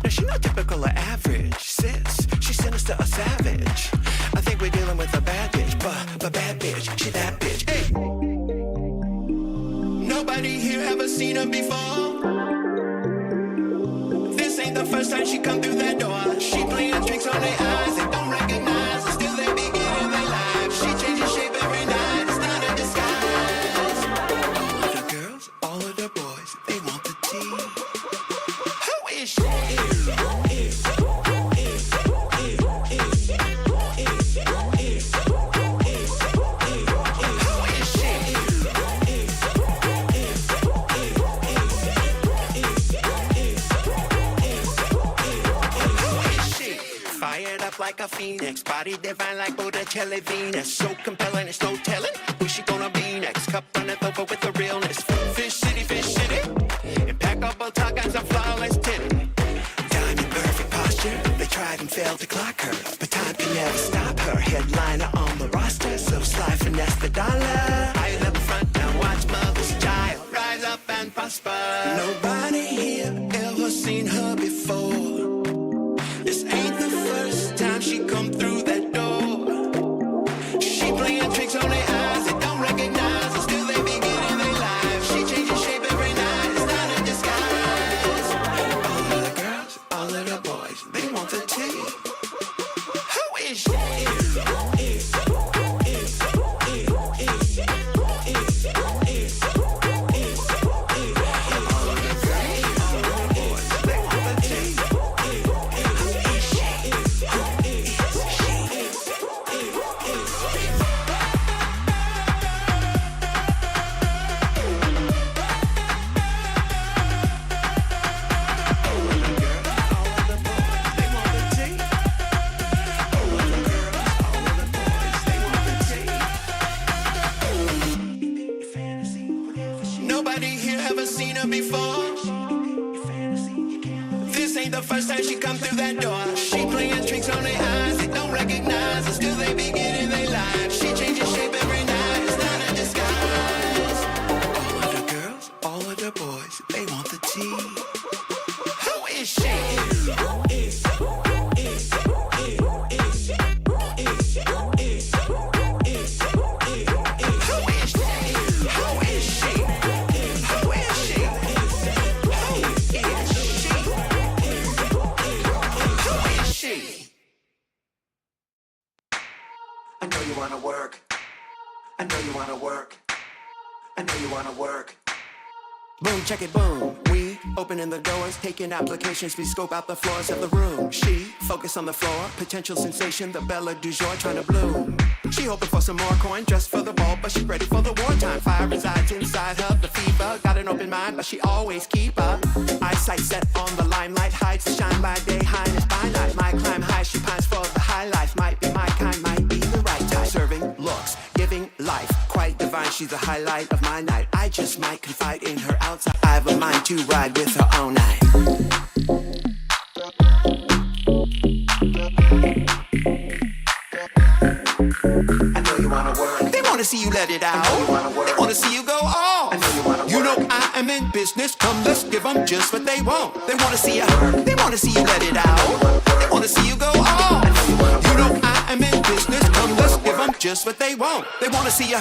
Now she not typical or average, sis. She's sinister, a savage. I think we're dealing with a bad bitch, but bad bitch, she that bitch. Hey. Nobody here ever seen her before. This ain't the first time she come through that door. She playing tricks on their eyes, they don't recognize her. Still they be getting their lives. She changes shape every night, it's not a disguise. All of the girls, all of the boys, they want the tea. Who is she? Like a phoenix, body divine like Botticelli Venus. So compelling, it's no telling who she gonna be next. Cup runneth over with the realness. Fish city, impeccable talk and some flawless titty. Diamond perfect posture, they tried and failed to clock her, but time can never stop her. Headliner on the roster, so sly finesse the dollar. High level front, now watch mother's child rise up and prosper. Nobody here ever seen her before. This ain't the first time she come through that door. She playing tricks on their eyes, they don't recognize her. Still they be getting their lives. She changes shape every night, it's not a disguise. All of the girls, all of the boys, they want the tea. Who is she? Nobody here ever seen her before. This ain't the first time she come through that door. She playing tricks on their eyes, they don't recognize her. Still they be getting their lives. She changes shape every night, it's not a disguise. All of the girls, all of the boys, they want the tea. Who is she? I know you wanna work. I know you wanna work. I know you wanna work. Boom, check it, boom. We opening the doors, taking applications. We scope out the floors of the room. She focus on the floor, potential sensation, the bella du jour trying to bloom. She hoping for some more coin, dressed for the ball, but she ready for the wartime. Fire resides inside her, the fever. Got an open mind, but she always keep up. Eyesight set on the limelight, hides the shine by day, highness by night. My climb high, she pines for the high life. Might be my kind, might be the right type. Serving looks, giving life, quite divine. She's the highlight of my night. I just might confide in her outside. I have a mind to ride with her all night. I know you wanna work. They wanna see you let it out. They wanna see you go off. You know I am in business. Come, let's give them just what they want. They wanna see you. They wanna see you let it out. They wanna see you go off. You know I am in business. Come, let's give them just what they want. They wanna see you.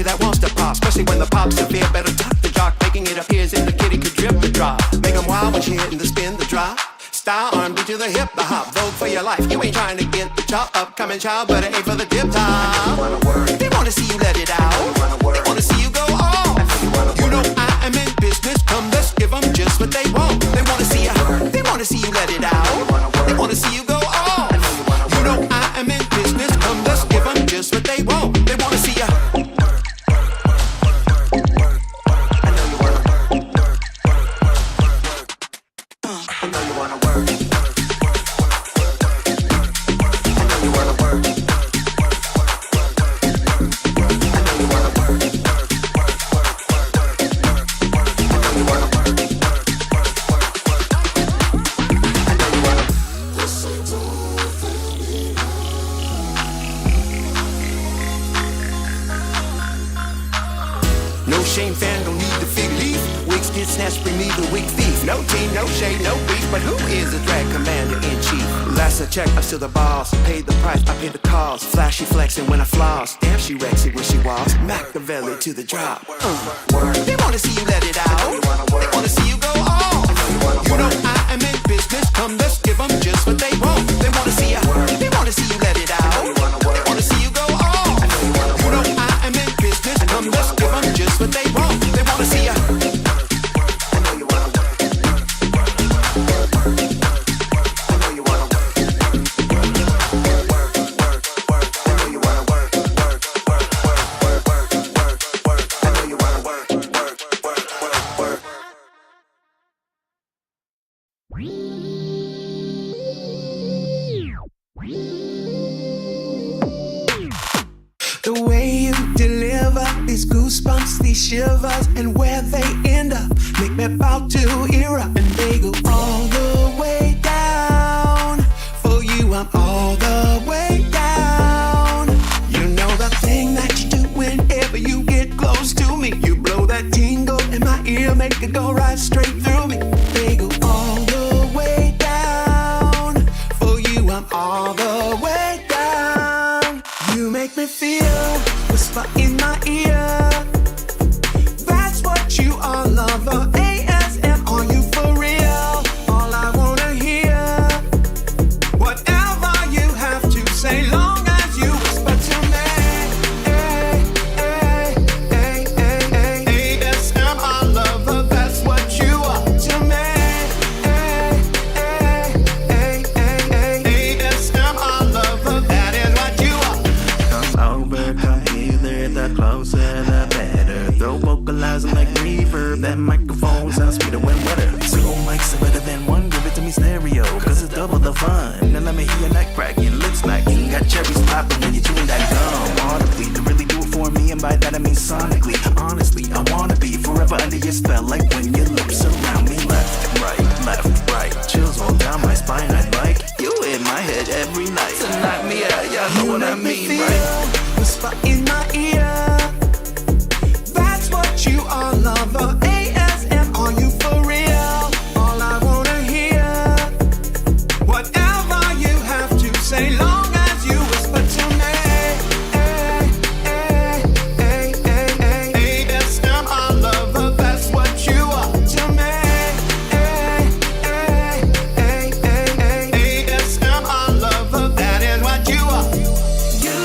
That wants to pop, especially when the pop's severe. Better tuck the jock, making it appears in the kitty could drip the drop. Make them wild when she hitting the spin, the drop. Style R&B to the hip, the hop. Vogue for your life, you ain't trying to get the chop. Upcoming child, but it ain't for the dip top. They wanna see you let it out. They wanna see you go off. You know I am in business. Come, let's give them just what they want. They wanna see you. They wanna see you let it out. They wanna see you go off. You know I am in business. Come, let's give them just what they want. They wanna see you. convenient snatch, bring me the weak thief. No team, no shade, no beef, but who is the drag commander-in-chief? Last I checked, I'm still the boss. Paid the price, I paid the cost. Flashy flexing when I floss. Damn, she wrecks it when she walks. Machiavelli to the drop. They wanna see you let it out. They wanna see you go all. You know I am in business. Come, let's give them just what they want. They wanna see you. They wanna see you let it out. They wanna see you go all. You know I am in business. Come, let's give them just what they want. They wanna see you. The way you deliver these goosebumps, these shivers, and where they end up make me about to erupt. And they go all the way down. For you, I'm all the way down. You know the thing that you do whenever you get close to me. You blow that tingle in my ear, make it go right straight through me. They go all the way down. For you, I'm all the way down. You make me feel, whisper in my ear. That's what you are, lover. ASM, are you for real? All I wanna hear. Whatever you have to say, long as you whisper to me. ASM, our lover. That's what you are to me. ASM, our lover. That is what you are. Over, come either, the closer the better. Throw vocalizing like reverb, that microphone sounds sweeter when wetter. Two mics are better than one, give it to me stereo, cause it's double the fun. Now let me hear your neck cracking, lips smacking, got cherries popping when you're chewing that gum. Audibly, to really do it for me, and by that I mean sonically. Honestly, I wanna be forever under your spell, like when your lips surround me. Left, right, chills all down my spine. I'd like you in my head every night. So knock me out, y'all know what I mean, right? Whisper in my ear. That's what you are, lover. ASM, are you for real? All I wanna hear. Whatever you have to say, long as you whisper to me. ASM, our lover. That's what you are to me. ASM, our lover. That is what you are. You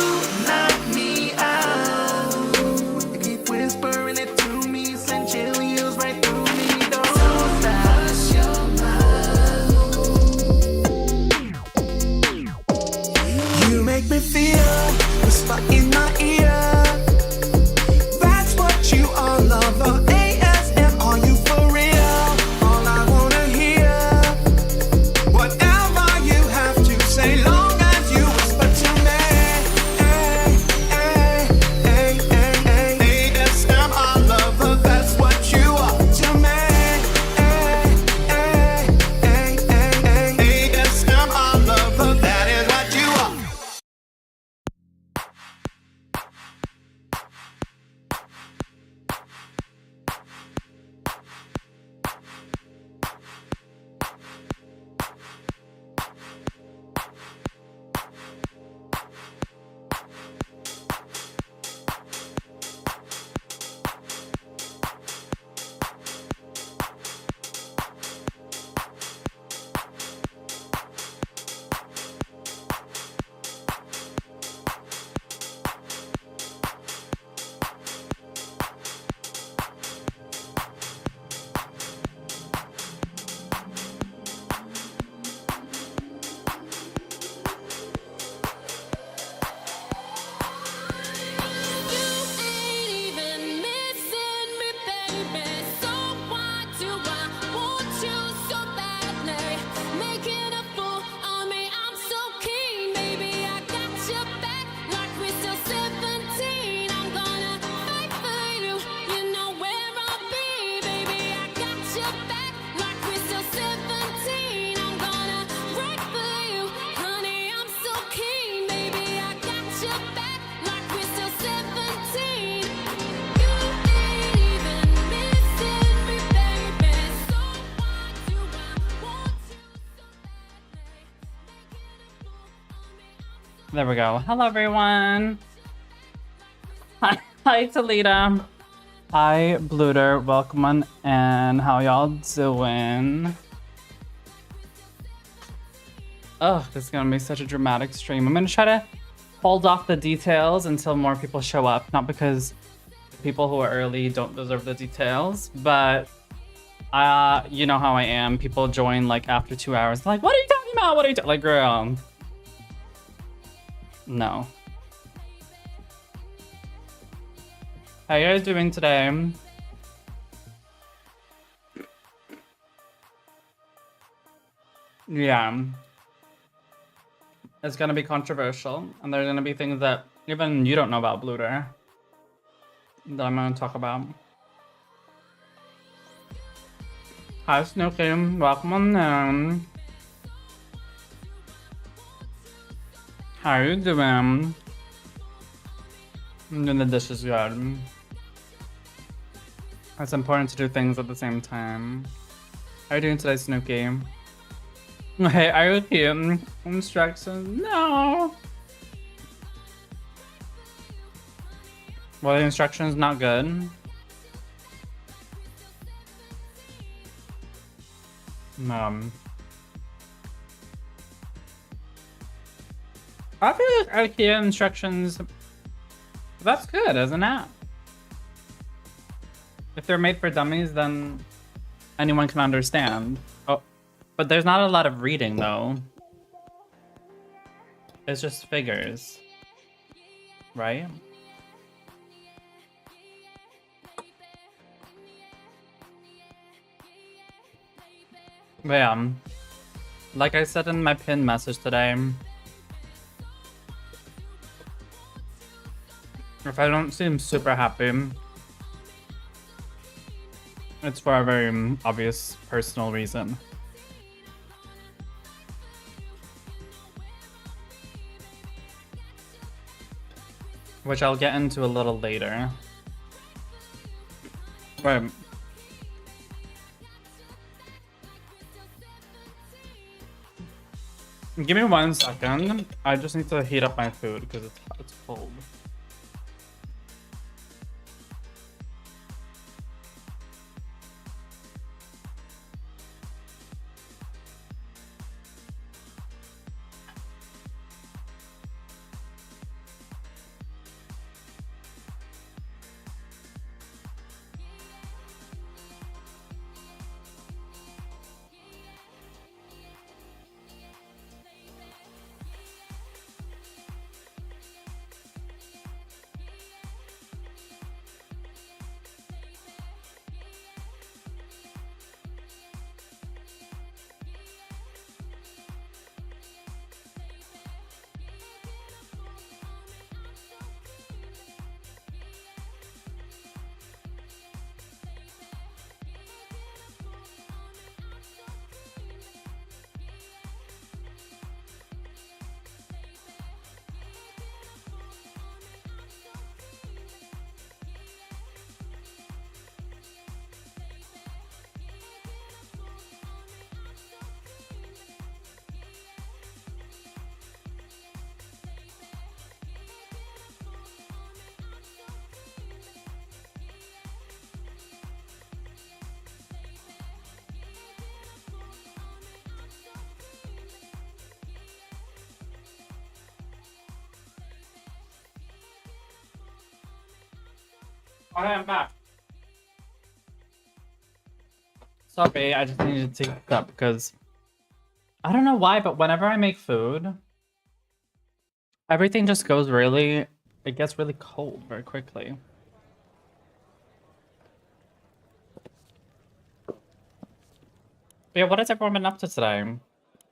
There we go. Hello, everyone. Hi, Talita. Hi, Bluter. Welcome on in. How y'all doing? Oh, this is gonna be such a dramatic stream. I'm gonna try to hold off the details until more people show up. Not because people who are early don't deserve the details, but you know how I am. People join like after 2 hours. Like, what are you talking about? What are you like, girl? No. How you guys doing today? Yeah. It's gonna be controversial, and there's gonna be things that even you don't know about Bluter that I'm gonna talk about. Hi, Snooky. Welcome on in. How are you doing? I'm doing the dishes good. It's important to do things at the same time. How are you doing today, Snooky? Hey, are you cute? Instructions? No! Well, the instructions not good. I feel like IKEA instructions, that's good as an app. If they're made for dummies, then anyone can understand. Oh, but there's not a lot of reading though. It's just figures, right? But yeah, like I said in my pinned message today, if I don't seem super happy, it's for a very obvious personal reason. Which I'll get into a little later. Right. Give me 1 second. I just need to heat up my food because it's cold. I am back. Sorry, I just needed to take it up because I don't know why, but whenever I make food, everything just goes it gets really cold very quickly. But yeah, what has everyone been up to today?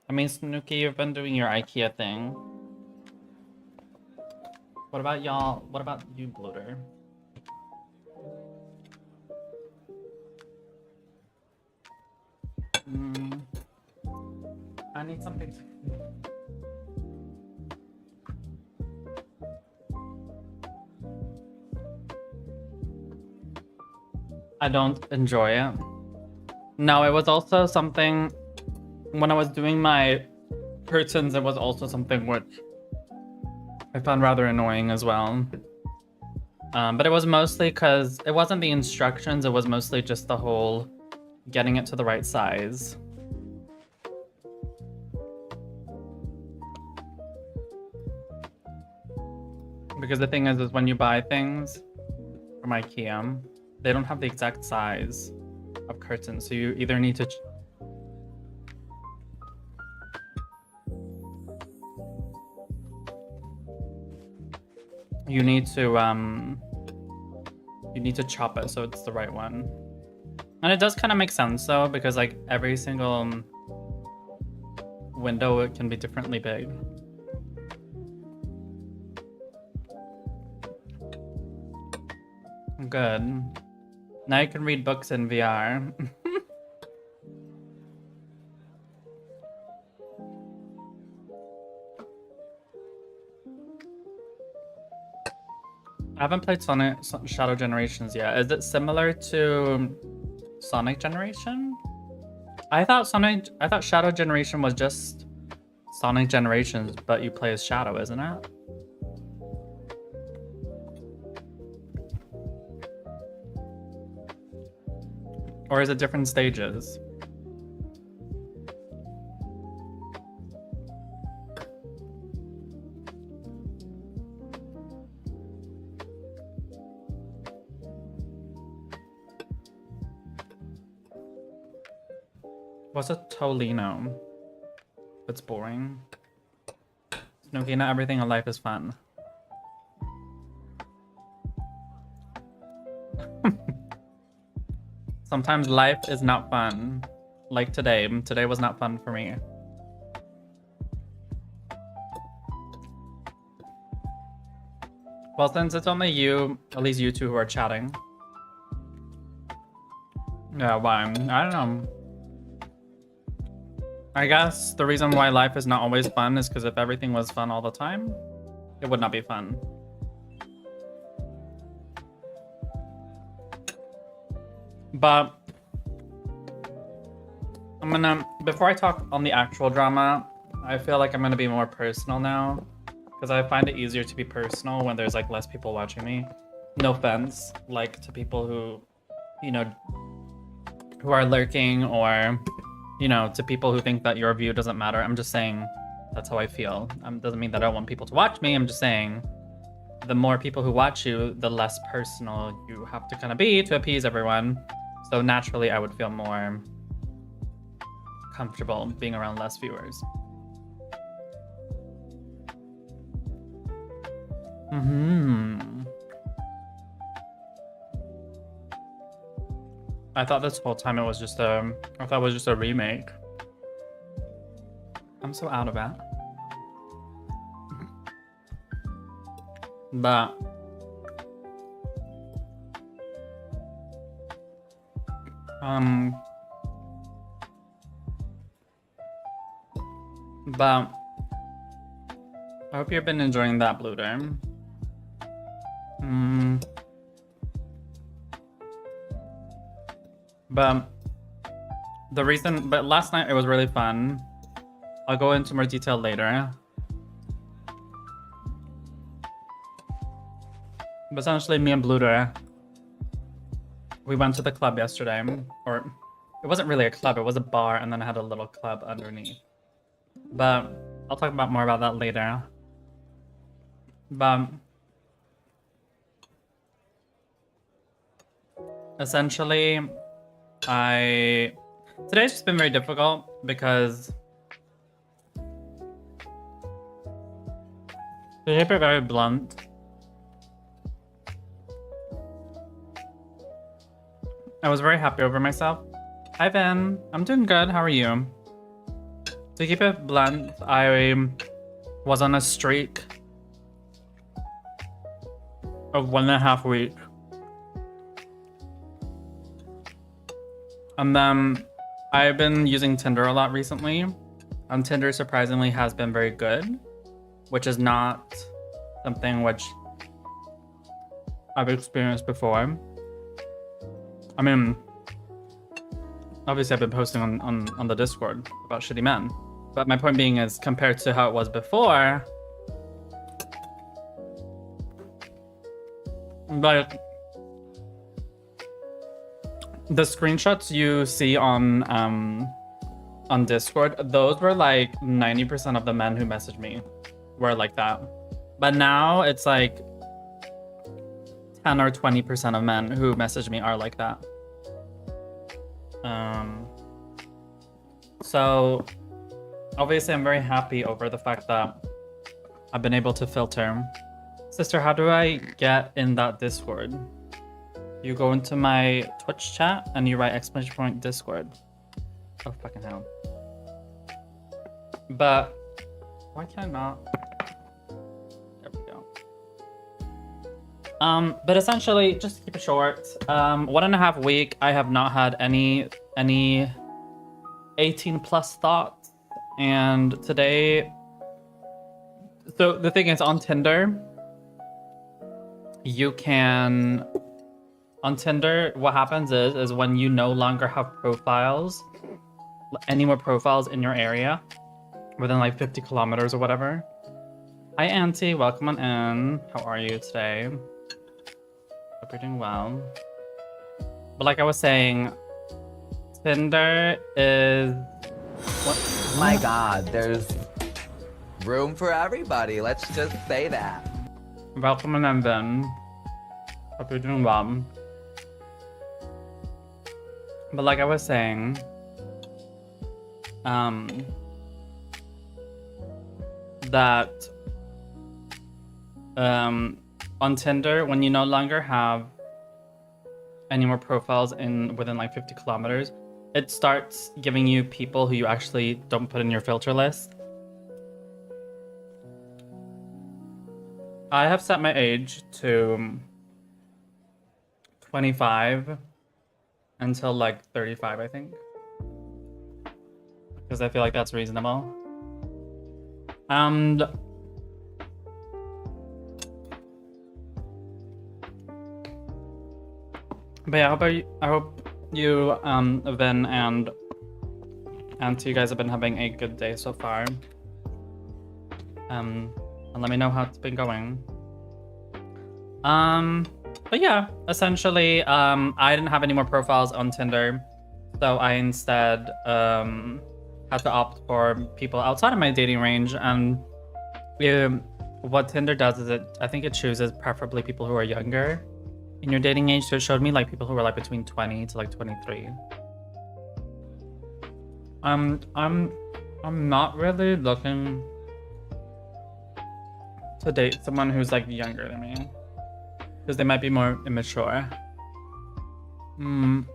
I mean, Snooki, you've been doing your IKEA thing. What about y'all? What about you, Bloater? I need something. I don't enjoy it. No, it was also something when I was doing my curtains, it was also something which I found rather annoying as well. But it was mostly because it wasn't the instructions, it was mostly just the whole getting it to the right size. Because the thing is when you buy things from IKEA, they don't have the exact size of curtains, so you either need to you need to chop it so it's the right one. And it does kind of make sense though, because like every single window, it can be differently big. Good. Now you can read books in VR. I haven't played Sonic Shadow Generations yet. Is it similar to Sonic Generation? I thought Shadow Generation was just Sonic Generations, but you play as Shadow, isn't it? Or is it different stages? What's a Tolino? It's boring. Snooki, not everything in life is fun. Sometimes life is not fun. Like today. Today was not fun for me. Well, since it's only you, at least you two who are chatting. Yeah, why? I don't know. I guess the reason why life is not always fun is because if everything was fun all the time, it would not be fun. But before I talk on the actual drama, I feel like I'm gonna be more personal now, because I find it easier to be personal when there's like less people watching me. No offense, like to people who, you know, who are lurking, or, you know, to people who think that your view doesn't matter. I'm just saying that's how I feel. Doesn't mean that I don't want people to watch me. I'm just saying the more people who watch you, the less personal you have to kind of be to appease everyone. So naturally, I would feel more comfortable being around less viewers. I thought this whole time it was just a remake. I'm so out of it. But I hope you've been enjoying that blue term. But last night it was really fun. I'll go into more detail later. But essentially, me and Bluter, we went to the club yesterday, or it wasn't really a club, it was a bar, and then I had a little club underneath. But I'll talk more about that later. But essentially, today's just been very difficult because to keep it very blunt, I was very happy over myself. Hi, Van. I'm doing good. How are you? To keep it blunt, I was on a streak of 1.5 weeks. And then I've been using Tinder a lot recently. And Tinder surprisingly has been very good, which is not something which I've experienced before. I mean, obviously I've been posting on the Discord about shitty men. But my point being is, compared to how it was before, Like, the screenshots you see on Discord, those were like 90% of the men who messaged me were like that. But now it's like 10 or 20% of men who message me are like that. So obviously I'm very happy over the fact that I've been able to filter. Sister, how do I get in that Discord? You go into my Twitch chat and you write !! Discord. Oh fucking hell. But why can I not? There we go. But essentially, just to keep it short, 1.5 week, I have not had any 18 plus thoughts. And today, so the thing is, on Tinder, you can, on Tinder, what happens is when you no longer have profiles, any more profiles in your area, within like 50 kilometers or whatever. Hi, Auntie, welcome on in. How are you today? Hope you're doing well. But like I was saying, Tinder is... What? My God, there's room for everybody. Let's just say that. Welcome on in then. Hope you're doing well. But like I was saying, that on Tinder, when you no longer have any more profiles within like 50 kilometers, it starts giving you people who you actually don't put in your filter list. I have set my age to 25 until like 35, I think, because I feel like that's reasonable. And but yeah, I hope you Vin and you guys have been having a good day so far. And let me know how it's been going. But yeah, essentially, I didn't have any more profiles on Tinder, so I instead had to opt for people outside of my dating range. And what Tinder does is I think it chooses preferably people who are younger in your dating age. So it showed me like people who were like between 20 to like 23. I'm not really looking to date someone who's like younger than me, because they might be more immature. So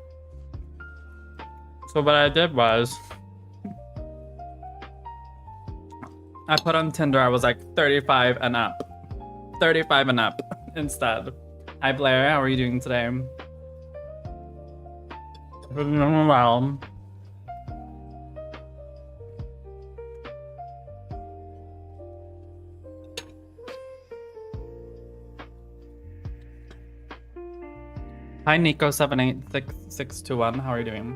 what I did was, I put on Tinder, I was like 35 and up. 35 and up instead. Hi Blair, how are you doing today? Well. Hi Nico786621, how are you doing?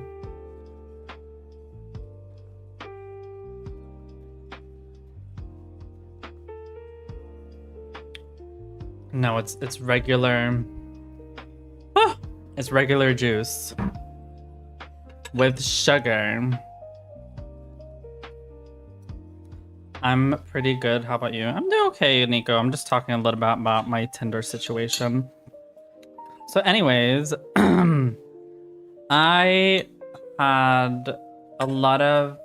No, it's regular. Ah, it's regular juice with sugar. I'm pretty good. How about you? I'm doing okay, Nico. I'm just talking a little bit about my Tinder situation. So anyways, I had a lot of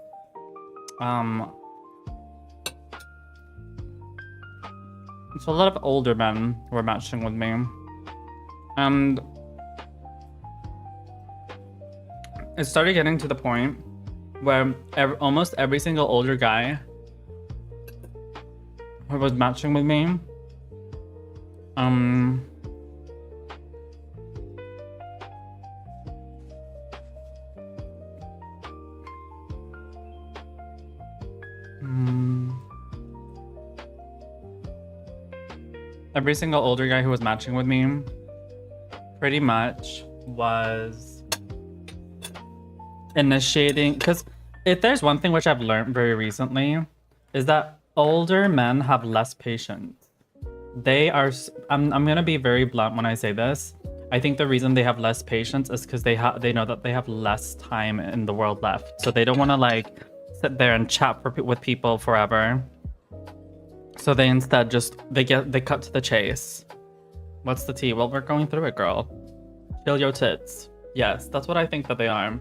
so a lot of older men were matching with me, and it started getting to the point where almost every single older guy who was matching with me, every single older guy who was matching with me pretty much was initiating, because if there's one thing which I've learned very recently, is that older men have less patience. They are. I'm gonna be very blunt when I say this. I think the reason they have less patience is because they know that they have less time in the world left, so they don't want to like sit there and chat with people forever. So they instead just they cut to the chase. What's the tea? Well, we're going through it, girl. Chill your tits. Yes, that's what I think that they are.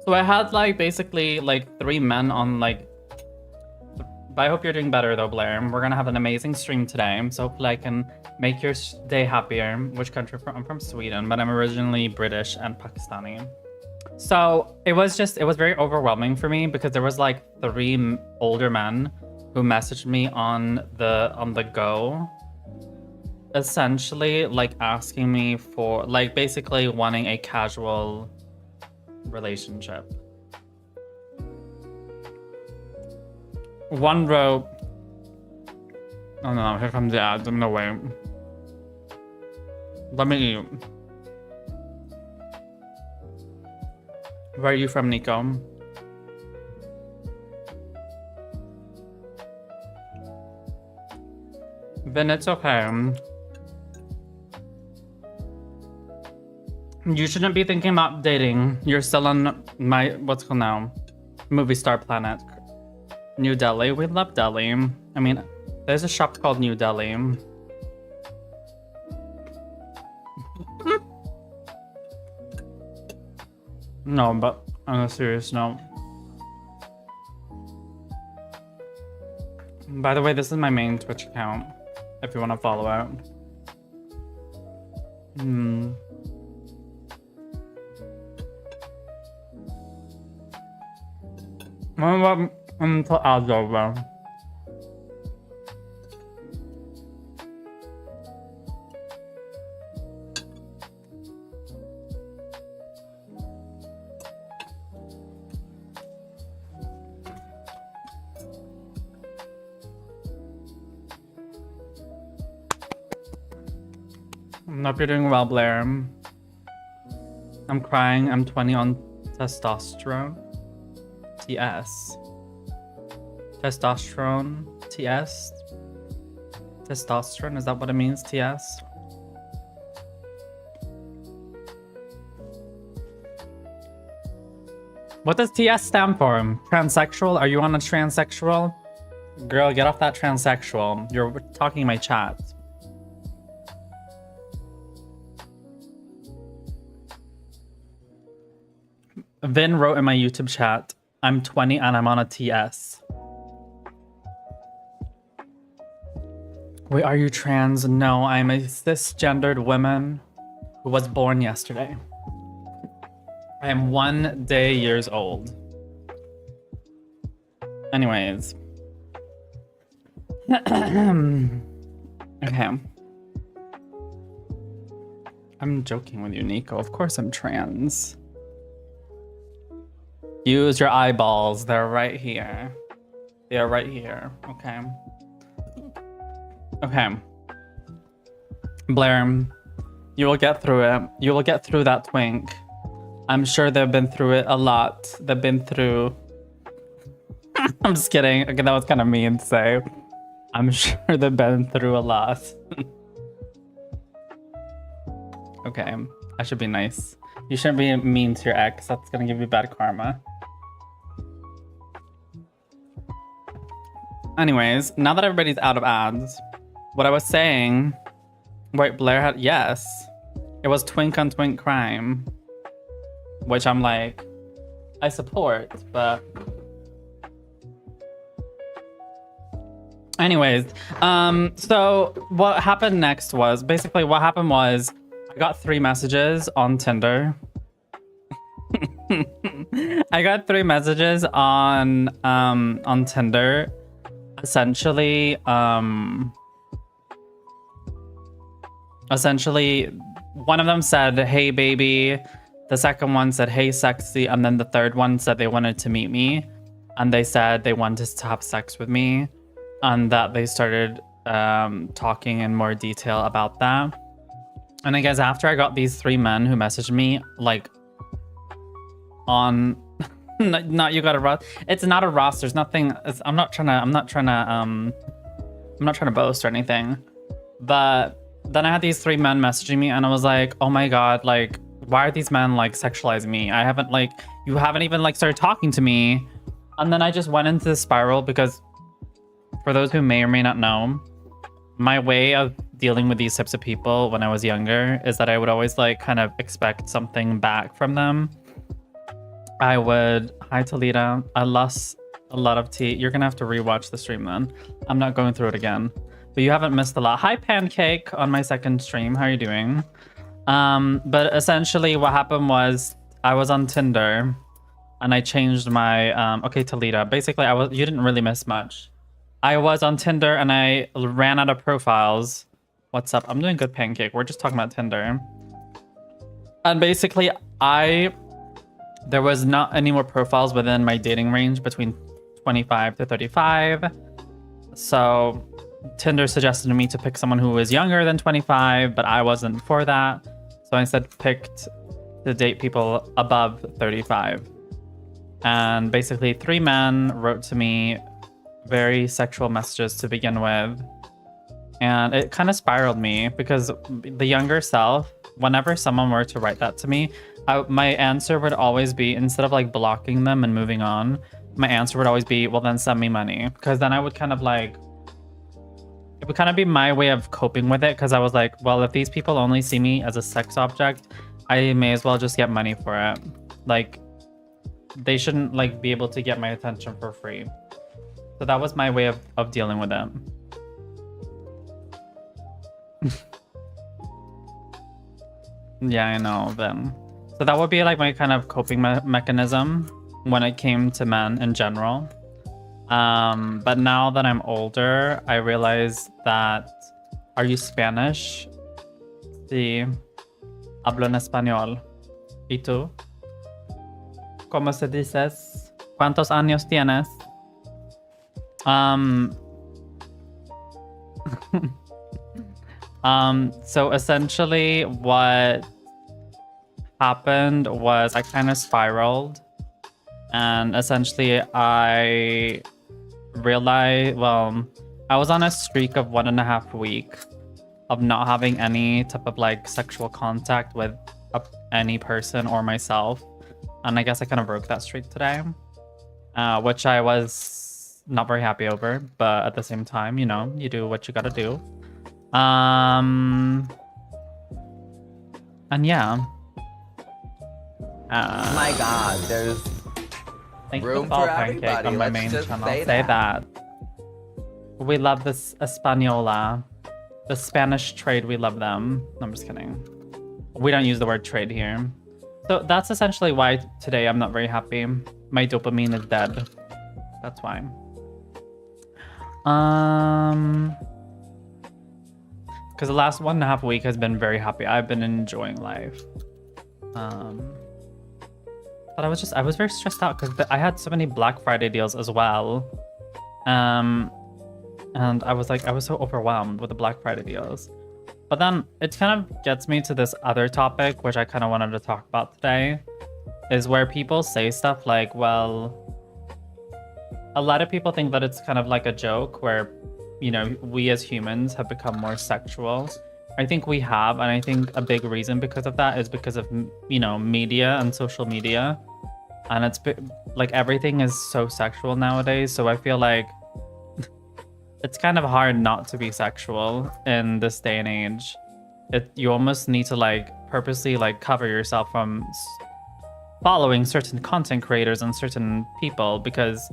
So I had like basically like 3 men on like. But I hope you're doing better though, Blair. We're gonna have an amazing stream today, so hopefully I can make your day happier. Which country I'm from? Sweden, but I'm originally British and Pakistani. So it was very overwhelming for me because there was like 3 older men who messaged me on the go, essentially like asking me for like basically wanting a casual relationship. One wrote, oh no, here comes the ads. No way. Let me eat. Where are you from, Nico? Then it's okay. You shouldn't be thinking about dating. You're still on my, what's called now? Movie Star Planet. New Delhi. We love Delhi. I mean, there's a shop called New Delhi. No, but on a serious note. By the way, this is my main Twitch account, if you want to follow out. Until ads over. I hope you're doing well, Blair. I'm crying. I'm 20 on testosterone. TS. Testosterone. TS. Testosterone, is that what it means? TS. What does TS stand for? Transsexual? Are you on a transsexual? Girl, get off that transsexual. You're talking in my chat. Vin wrote in my YouTube chat, I'm 20 and I'm on a TS. Wait, are you trans? No, I'm a cisgendered woman who was born yesterday. I am 1 day years old. Anyways. Okay. I'm joking with you, Nico. Of course I'm trans. Use your eyeballs. They're right here. They are right here. Okay. Okay. Blair, you will get through it. You will get through that twink. I'm sure they've been through it a lot. They've been through... I'm just kidding. Okay, that was kind of mean to say. I'm sure they've been through a lot. Okay. I should be nice. You shouldn't be mean to your ex. That's gonna give you bad karma. Anyways, now that everybody's out of ads, what I was saying... Wait, Blair had... Yes. It was twink on twink crime. Which I'm like... I support, but... Anyways, so what happened next was... Basically, what happened was... I got 3 messages on Tinder. I got 3 messages on Tinder. Essentially, one of them said, "Hey, baby." The second one said, "Hey, sexy." And then the third one said they wanted to meet me. And they said they wanted to have sex with me. And that they started talking in more detail about that. And I guess after I got these 3 men who messaged me, like, on... not you got a roster. It's not a roster. There's nothing... I'm not trying to I'm not trying to boast or anything, but then I had these 3 men messaging me and I was like, oh my God, like, why are these men like sexualizing me? I haven't like, you haven't even like started talking to me. And then I just went into this spiral because for those who may or may not know, my way of dealing with these types of people when I was younger is that I would always like kind of expect something back from them. I would, hi Talita, I lost a lot of tea. You're gonna have to rewatch the stream then. I'm not going through it again. But you haven't missed a lot. Hi Pancake on my second stream. How are you doing? But essentially what happened was I was on Tinder and I changed my okay Talita. Basically you didn't really miss much. I was on Tinder and I ran out of profiles. What's up? I'm doing good, Pancake. We're just talking about Tinder. And basically there was not any more profiles within my dating range between 25 to 35. So Tinder suggested to me to pick someone who was younger than 25, but I wasn't for that. So I instead picked to date people above 35. And basically 3 men wrote to me very sexual messages to begin with. And it kind of spiraled me because the younger self, whenever someone were to write that to me, my answer would always be, instead of like blocking them and moving on, my answer would always be, well then send me money. Because then I would kind of like, it would kind of be my way of coping with it. Because I was like, well, if these people only see me as a sex object, I may as well just get money for it. Like, they shouldn't like be able to get my attention for free. So that was my way of dealing with it. Yeah, I know then. So that would be like my kind of coping mechanism when it came to men in general. But now that I'm older, I realize that, are you Spanish? Sí. Hablo en español. ¿Y tú? ¿Cómo se dices? ¿Cuántos años tienes? So essentially what happened was I kind of spiraled, and essentially I realized, well, I was on a streak of 1.5 weeks of not having any type of like sexual contact with any person or myself. And I guess I kind of broke that streak today, which I was not very happy over, but at the same time, you know, you do what you gotta do. And yeah. My God, there's Thank room you for for Pancake everybody. on my Let's main just channel. say Say that. that. We love this Española. The Spanish trade, we love them. No, I'm just kidding. We don't use the word trade here. So that's essentially why today I'm not very happy. My dopamine is dead. That's why. Because the last 1.5 weeks has been very happy. I've been enjoying life. But I was very stressed out because I had so many Black Friday deals as well. And I was so overwhelmed with the Black Friday deals. But then it kind of gets me to this other topic, which I kind of wanted to talk about today, is where people say stuff like, well, a lot of people think that it's kind of like a joke where, you know, we as humans have become more sexual. I think we have, and I think a big reason because of that is because of, you know, media and social media. And it's like everything is so sexual nowadays. So I feel like it's kind of hard not to be sexual in this day and age. You almost need to like purposely like cover yourself from following certain content creators and certain people, because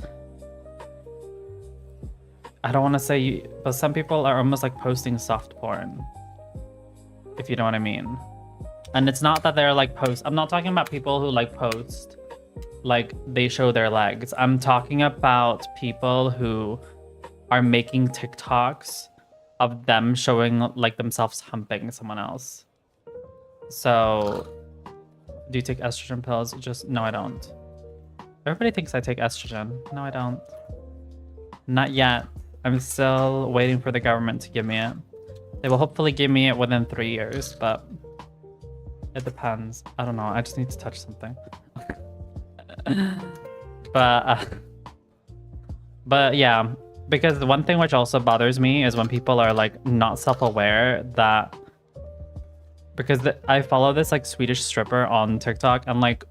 I don't want to say, but some people are almost like posting soft porn, if you know what I mean. And it's not that they're like I'm not talking about people who like post like they show their legs. I'm talking about people who are making TikToks of them showing like themselves humping someone else. So, do you take estrogen pills? No, I don't. Everybody thinks I take estrogen. No, I don't. Not yet. I'm still waiting for the government to give me it. They will hopefully give me it within 3 years, but it depends. I don't know. I just need to touch something. But yeah. because the one thing which also bothers me is when people are like not self-aware that, because I follow this like Swedish stripper on TikTok, and like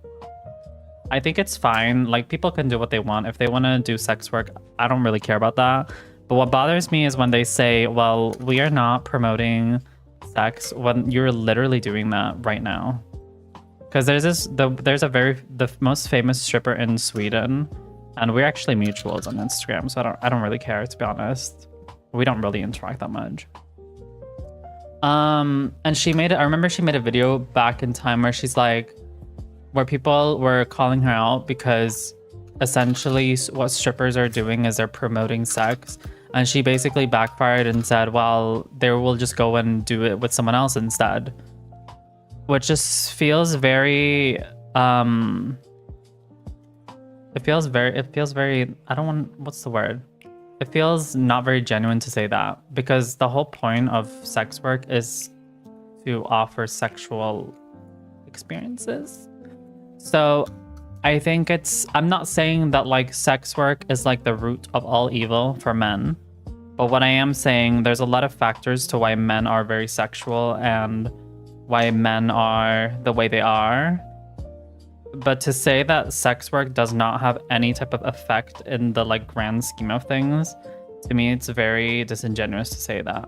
I think it's fine, like people can do what they want. If they want to do sex work, I don't really care about that. But what bothers me is when they say, well, we are not promoting sex, when you're literally doing that right now. Because there's the most famous stripper in Sweden, and we're actually mutuals on Instagram, so I don't really care, to be honest. We don't really interact that much. And I remember she made a video back in time where she's like, where people were calling her out because essentially what strippers are doing is they're promoting sex, and she basically backfired and said, well, they will just go and do it with someone else instead, which just feels very it feels very I don't want, what's the word, it feels not very genuine to say that, because the whole point of sex work is to offer sexual experiences. So I think I'm not saying that like sex work is like the root of all evil for men, but what I am saying, there's a lot of factors to why men are very sexual and why men are the way they are. But to say that sex work does not have any type of effect in the like grand scheme of things, to me it's very disingenuous to say that.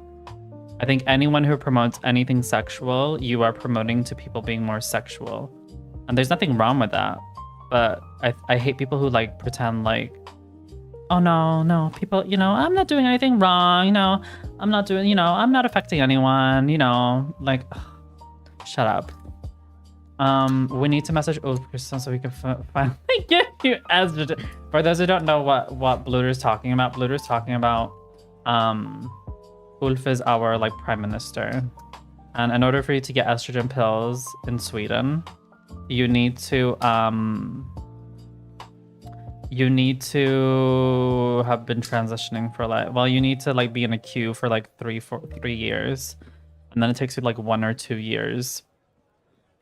I think anyone who promotes anything sexual, you are promoting to people being more sexual. And there's nothing wrong with that. But I hate people who like pretend like, oh no, people, you know, I'm not doing anything wrong, you know, I'm not doing, you know, I'm not affecting anyone, you know, like, ugh, shut up. We need to message Ulfkristen so we can finally get you estrogen. For those who don't know what Bluter's talking about, Bluter's talking about Ulf is our like prime minister, and in order for you to get estrogen pills in Sweden, you need to have been transitioning for like, well, you need to like be in a queue for like 3 years, and then it takes you like 1 or 2 years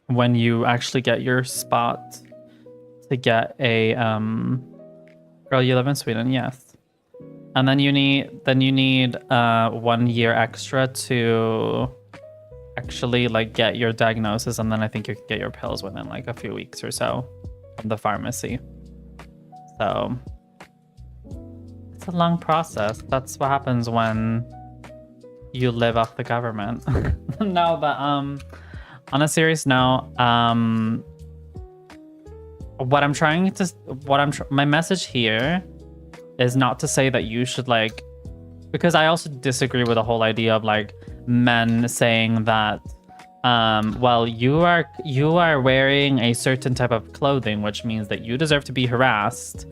when you actually get your spot to get a girl, you live in Sweden, yes. And then you need 1 year extra to actually like get your diagnosis, and then I think you can get your pills within like a few weeks or so from the pharmacy. So it's a long process. That's what happens when you live off the government. No, but on a serious note, my message here is not to say that you should like, because I also disagree with the whole idea of like men saying that well, you are wearing a certain type of clothing, which means that you deserve to be harassed.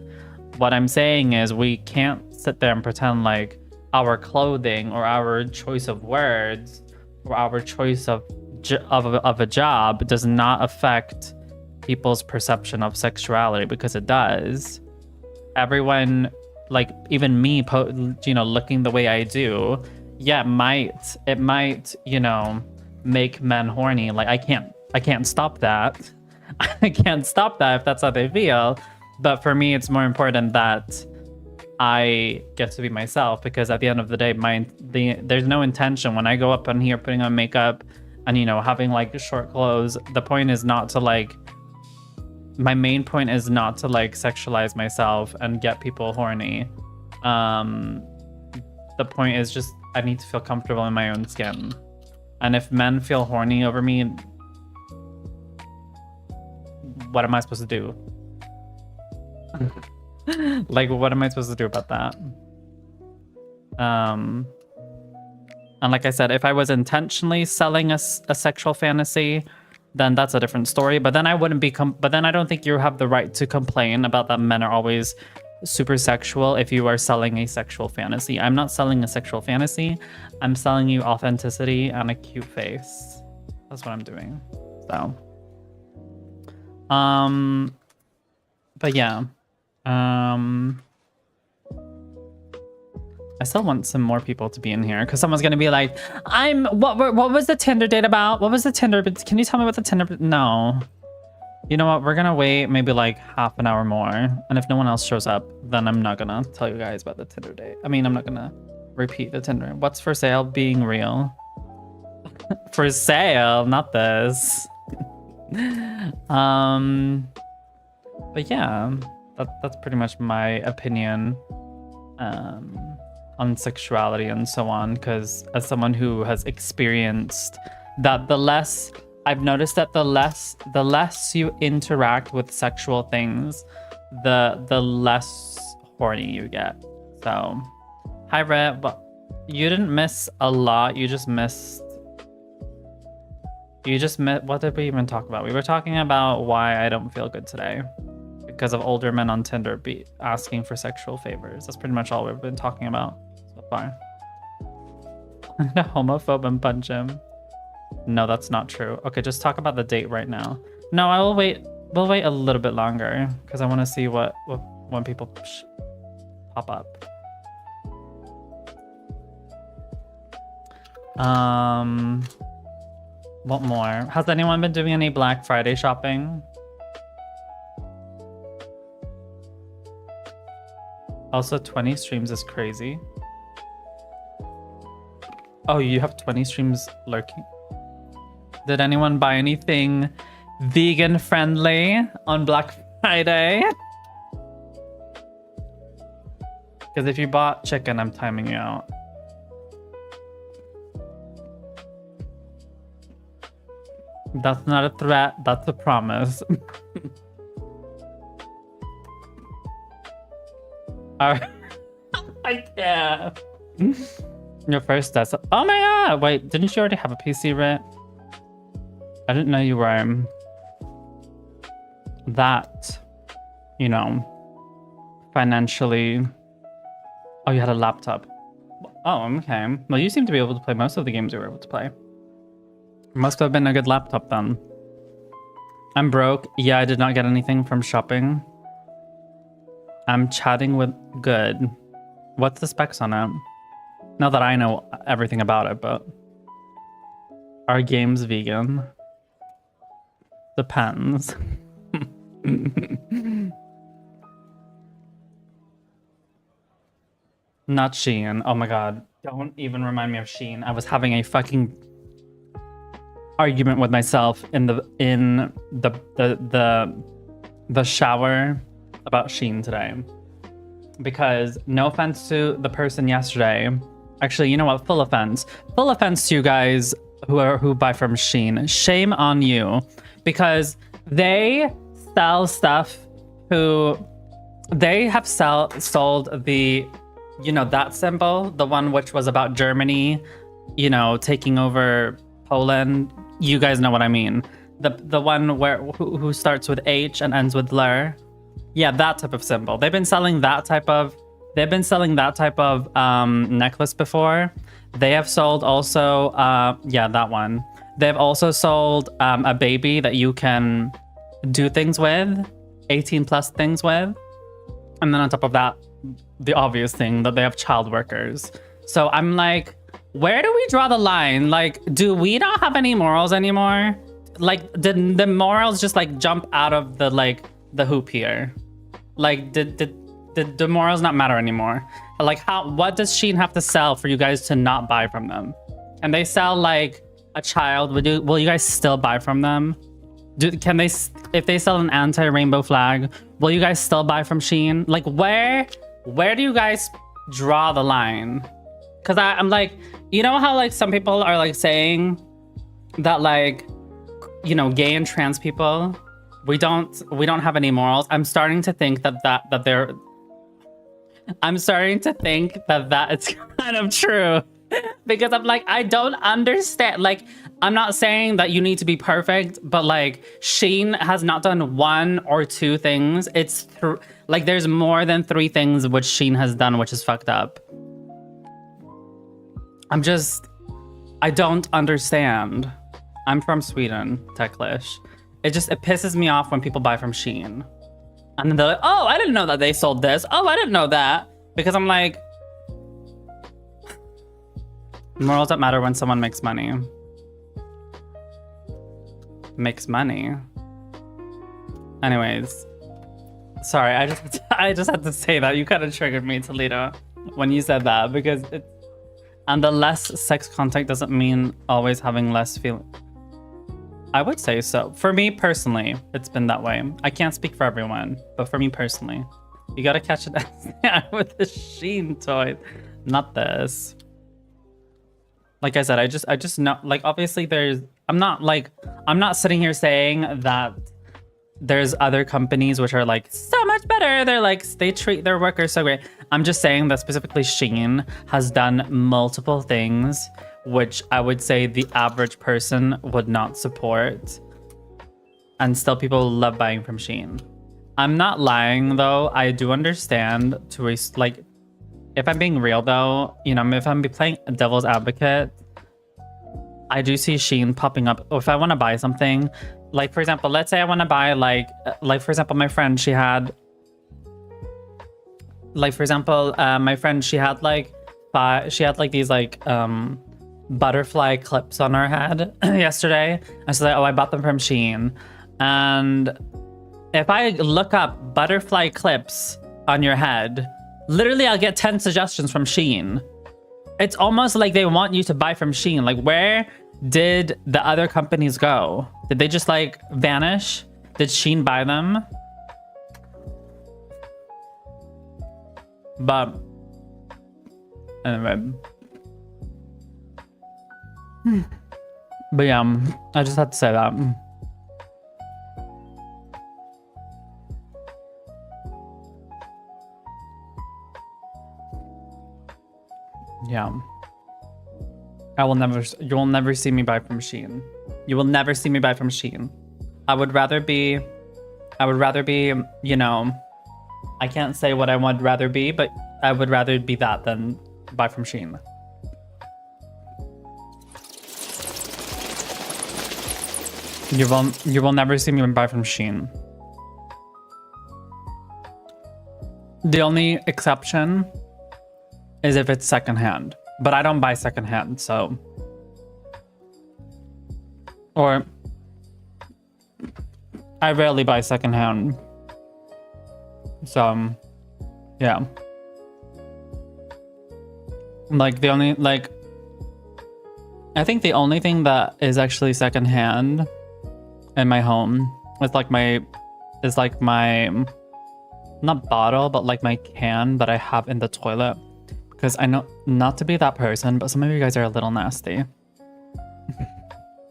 What I'm saying is we can't sit there and pretend like our clothing or our choice of words or our choice of a job does not affect people's perception of sexuality, because it does. Everyone, like even me, looking the way I do, yeah, it might, you know, make men horny. Like I can't stop that. I can't stop that if that's how they feel. But for me, it's more important that I get to be myself, because at the end of the day, there's no intention when I go up on here putting on makeup and, you know, having like short clothes. The point is not to like, my main point is not to like sexualize myself and get people horny. The point is just I need to feel comfortable in my own skin. And if men feel horny over me, what am I supposed to do? Like, what am I supposed to do about that? And like I said, if I was intentionally selling a sexual fantasy, then that's a different story. But then I wouldn't but then I don't think you have the right to complain about that men are always super sexual if you are selling a sexual fantasy. I'm not selling a sexual fantasy. I'm selling you authenticity and a cute face. That's what I'm doing. So, but yeah, I still want some more people to be in here, because someone's gonna be like, what was the Tinder date about? What was the Tinder? Can you tell me what the Tinder? No. You know what? We're gonna wait maybe like half an hour more. And if no one else shows up, then I'm not gonna tell you guys about the Tinder date. I mean, I'm not gonna repeat the Tinder. What's for sale? Being real. For sale, not this. But yeah, that's pretty much my opinion on sexuality and so on. Because as someone who has experienced that, I've noticed that the less you interact with sexual things, the less horny you get. So, hi Rhett, but you didn't miss a lot. You just missed. What did we even talk about? We were talking about why I don't feel good today because of older men on Tinder asking for sexual favors. That's pretty much all we've been talking about so far. I'm a homophobe and punch him. No, that's not true. Okay, just talk about the date right now. No, I will wait. We'll wait a little bit longer because I want to see when people pop up. What more? Has anyone been doing any Black Friday shopping? Also, 20 streams is crazy. Oh, you have 20 streams lurking. Did anyone buy anything vegan friendly on Black Friday? Because if you bought chicken, I'm timing you out. That's not a threat, that's a promise. Alright. I can't. Your first test. Oh my god! Wait, didn't you already have a PC, Rit? I didn't know you were that, you know, financially. Oh, you had a laptop. Oh, okay. Well, you seem to be able to play most of the games you were able to play. Must have been a good laptop then. I'm broke. Yeah, I did not get anything from shopping. I'm chatting with good. What's the specs on it? Not that I know everything about it, but are games vegan? Depends. Not Shein. Oh my god. Don't even remind me of Shein. I was having a fucking argument with myself in the shower about Shein today. Because no offense to the person yesterday. Actually, you know what? Full offense. Full offense to you guys who buy from Shein. Shame on you. Because they sell stuff they have sold the, you know, that symbol, the one which was about Germany, you know, taking over Poland. You guys know what I mean. The one who starts with H and ends with ler. Yeah, that type of symbol. They've been selling that type of necklace before. They have sold also yeah, that one. They've also sold a baby that you can do things with, 18 plus things with. And then on top of that, the obvious thing that they have child workers. So I'm like, where do we draw the line? Like, do we not have any morals anymore? Like, did the morals just like jump out of the hoop here? Like, did the morals not matter anymore? Like, what does Shein have to sell for you guys to not buy from them? And they sell like a child. Will you guys still buy from them? If they sell an anti-rainbow flag, will you guys still buy from Shein? Like, where do you guys draw the line? Because I'm like, you know how like some people are like saying that like, you know, gay and trans people, we don't have any morals. I'm starting to think that it's kind of true. Because I'm like, I don't understand. Like, I'm not saying that you need to be perfect, but like Shein has not done one or two things. It's like there's more than 3 things which Shein has done, which is fucked up. I don't understand. I'm from Sweden, Techlish. It pisses me off when people buy from Shein. And then they're like, oh, I didn't know that they sold this. Oh, I didn't know that. Because I'm like, morals don't matter when someone makes money. Makes money. Anyways, sorry, I just had to say that. You kind of triggered me, Toledo, when you said that, because it's, and the less sex contact doesn't mean always having less feeling. I would say so. For me personally, it's been that way. I can't speak for everyone, but for me personally, you gotta catch it with the Shein toy, not this. Like I said, I just know, like, obviously I'm not sitting here saying that there's other companies which are like so much better. They're like, they treat their workers so great. I'm just saying that specifically Shein has done multiple things which I would say the average person would not support. And still people love buying from Shein. I'm not lying though. I do understand like, if I'm being real though, you know, if I'm playing devil's advocate, I do see Shein popping up. If I want to buy something, like for example, let's say I want to buy like for example, my friend, she had like these like butterfly clips on her head yesterday. I said, oh, I bought them from Shein. And if I look up butterfly clips on your head, literally I'll get 10 suggestions from Shein. It's almost like they want you to buy from Shein. Like, where did the other companies go? Did they just like vanish? Did Shein buy them? But anyway. But yeah, I just had to say that. Yeah. You will never see me buy from Shein. You will never see me buy from Shein. I would rather be, you know, I can't say what I would rather be, but I would rather be that than buy from Shein. You will never see me buy from Shein. The only exception is if it's secondhand, but I don't buy secondhand, so. Or I rarely buy secondhand. So, yeah. Like the only, like, I think the only thing that is actually secondhand in my home is like my, not bottle, but like my can that I have in the toilet. Because I know, not to be that person, but some of you guys are a little nasty. And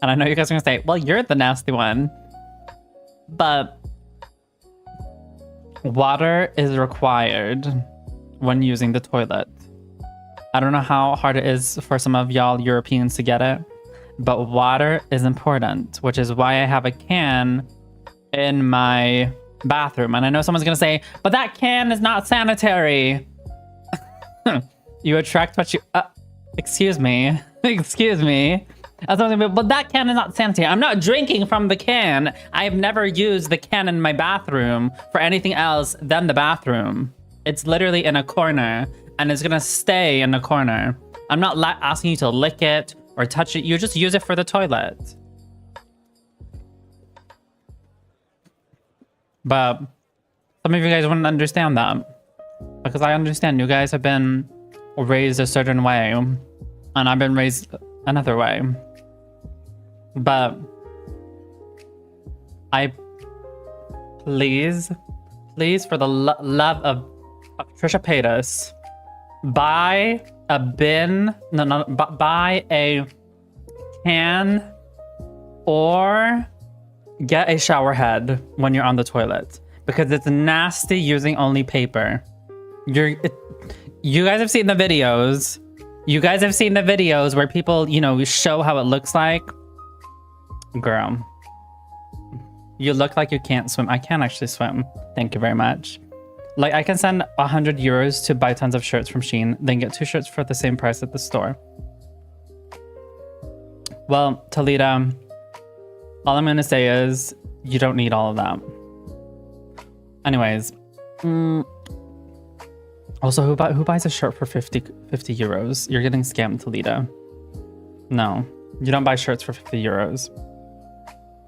I know you guys are gonna say, well, you're the nasty one. But water is required when using the toilet. I don't know how hard it is for some of y'all Europeans to get it, but water is important, which is why I have a can in my bathroom. And I know someone's gonna say, but that can is not sanitary. You attract what you... excuse me. Excuse me. But that can is not sanitary. I'm not drinking from the can. I've never used the can in my bathroom for anything else than the bathroom. It's literally in a corner, and it's gonna stay in the corner. I'm not asking you to lick it or touch it. You just use it for the toilet. But some of you guys wouldn't understand that. Because I understand you guys have been raised a certain way, and I've been raised another way. But I please for the love of Trisha Paytas, buy a bin, buy a can or get a shower head when you're on the toilet, because it's nasty using only paper. You guys have seen the videos. You guys have seen the videos where people, you know, show how it looks like. Girl, you look like you can't swim. I can't actually swim. Thank you very much. Like, I can send 100 euros to buy tons of shirts from Shein, then get 2 shirts for the same price at the store. Well, Talita, all I'm gonna say is you don't need all of that. Anyways, also, who buys a shirt for 50 euros? You're getting scammed, Talita. No, you don't buy shirts for 50 euros.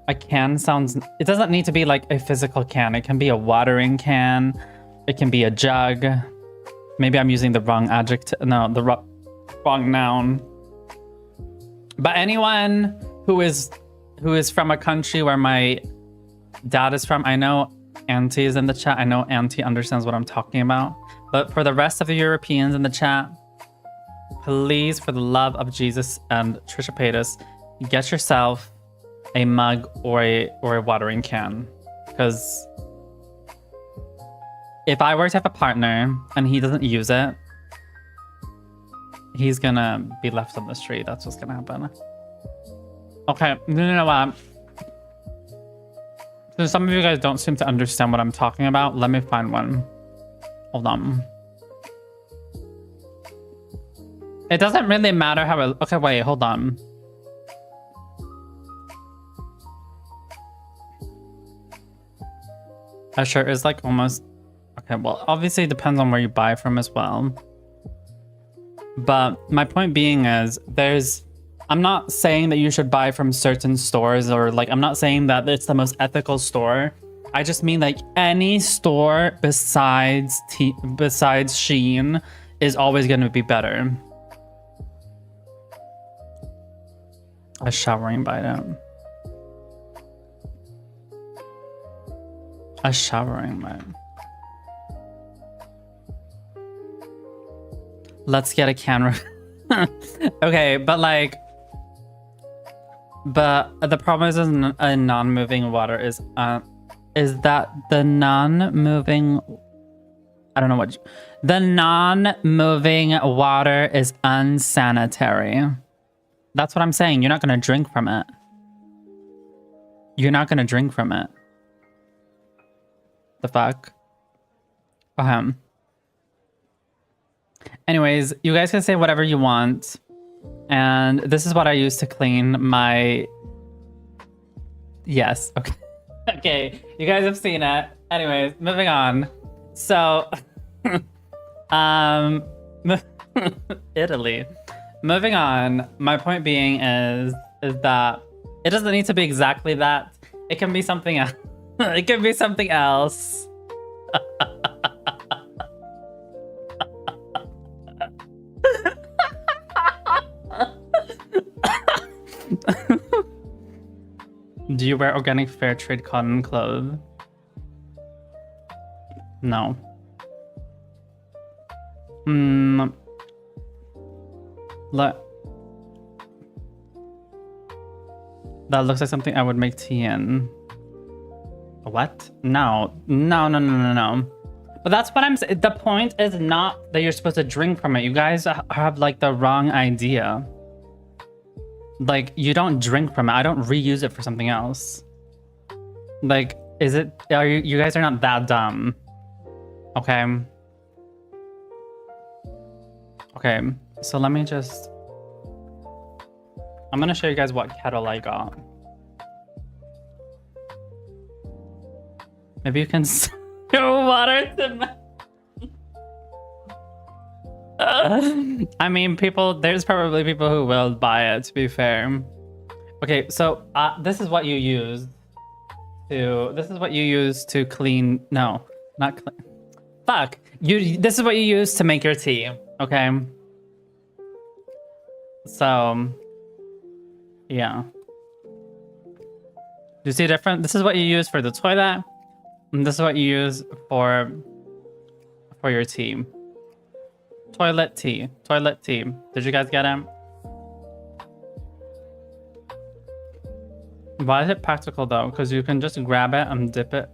a can sounds... It doesn't need to be like a physical can. It can be a watering can. It can be a jug. Maybe I'm using the wrong adjective. No, the wrong noun. But anyone who is from a country where my dad is from, I know Auntie is in the chat. I know Auntie understands what I'm talking about. But for the rest of the Europeans in the chat, please, for the love of Jesus and Trisha Paytas, get yourself a mug or a watering can. Because if I were to have a partner and he doesn't use it, he's gonna be left on the street. That's what's gonna happen. Okay, you know what? So some of you guys don't seem to understand what I'm talking about. Let me find one. Hold on. It doesn't really matter how it... Okay, wait, hold on. A shirt is like almost... Okay, well, obviously it depends on where you buy from as well. But my point being is there's... I'm not saying that you should buy from certain stores or like, I'm not saying that it's the most ethical store. I just mean like any store besides Shein is always going to be better. A showering bite. A showering bite. Let's get a camera. Okay, but like... But the problem is a non-moving water is that the non-moving... I don't know what... The non-moving water is unsanitary. That's what I'm saying. You're not going to drink from it. You're not going to drink from it. The fuck? Anyways, you guys can say whatever you want. And this is what I use to clean my... Yes, okay. Okay, you guys have seen it. Anyways, moving on. So, Italy. Moving on, my point being is that it doesn't need to be exactly that. It can be something else. It can be something else. Do you wear organic fair trade cotton clothes? No. Look. That looks like something I would make tea in. What? No. No. But that's what I'm saying. The point is not that you're supposed to drink from it. You guys have like the wrong idea. Like, you don't drink from it. I don't reuse it for something else. Like, you guys are not that dumb. Okay. Okay, so let me just... I'm gonna show you guys what kettle I got. Maybe you can throw water to... I mean, there's probably people who will buy it, to be fair. Okay, so this is what you use to clean... No, not clean. Fuck. This is what you use to make your tea, okay? So, yeah. Do you see a difference? This is what you use for the toilet, and this is what you use for your tea. Toilet tea. Toilet tea. Did you guys get it? Why is it practical though? Because you can just grab it and dip it.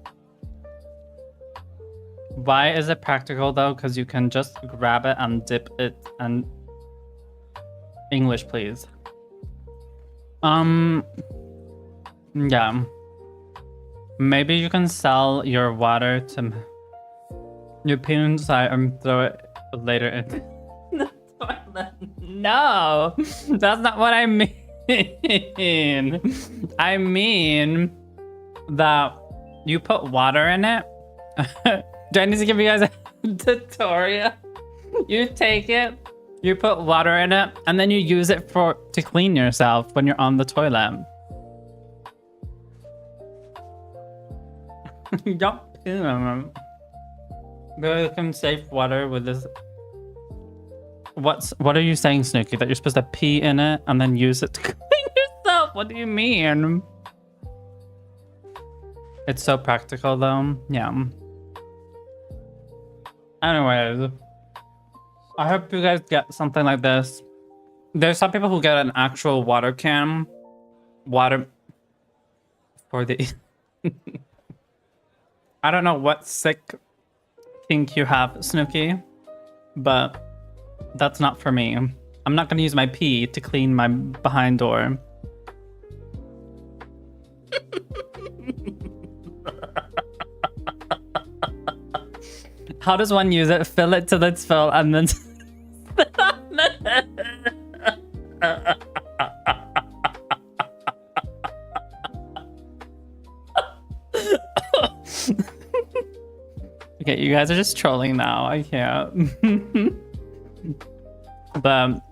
Why is it practical though? Because you can just grab it and dip it and... English, please. Yeah. Maybe you can sell your water to... You put it inside and throw it later in the toilet. No! That's not what I mean. I mean that you put water in it. Do I need to give you guys a tutorial? You take it, you put water in it, and then you use it to clean yourself when you're on the toilet. You don't pee in them. They can save water with this. What are you saying, Snooki? That you're supposed to pee in it and then use it to clean yourself? What do you mean? It's so practical though. Yeah. Anyways, I hope you guys get something like this. There's some people who get an actual water can. Water for the... I don't know what sick kink you have, Snooki, but that's not for me. I'm not gonna use my pee to clean my behind door. How does one use it? Fill it till it's full and then... Okay, you guys are just trolling now. I can't. But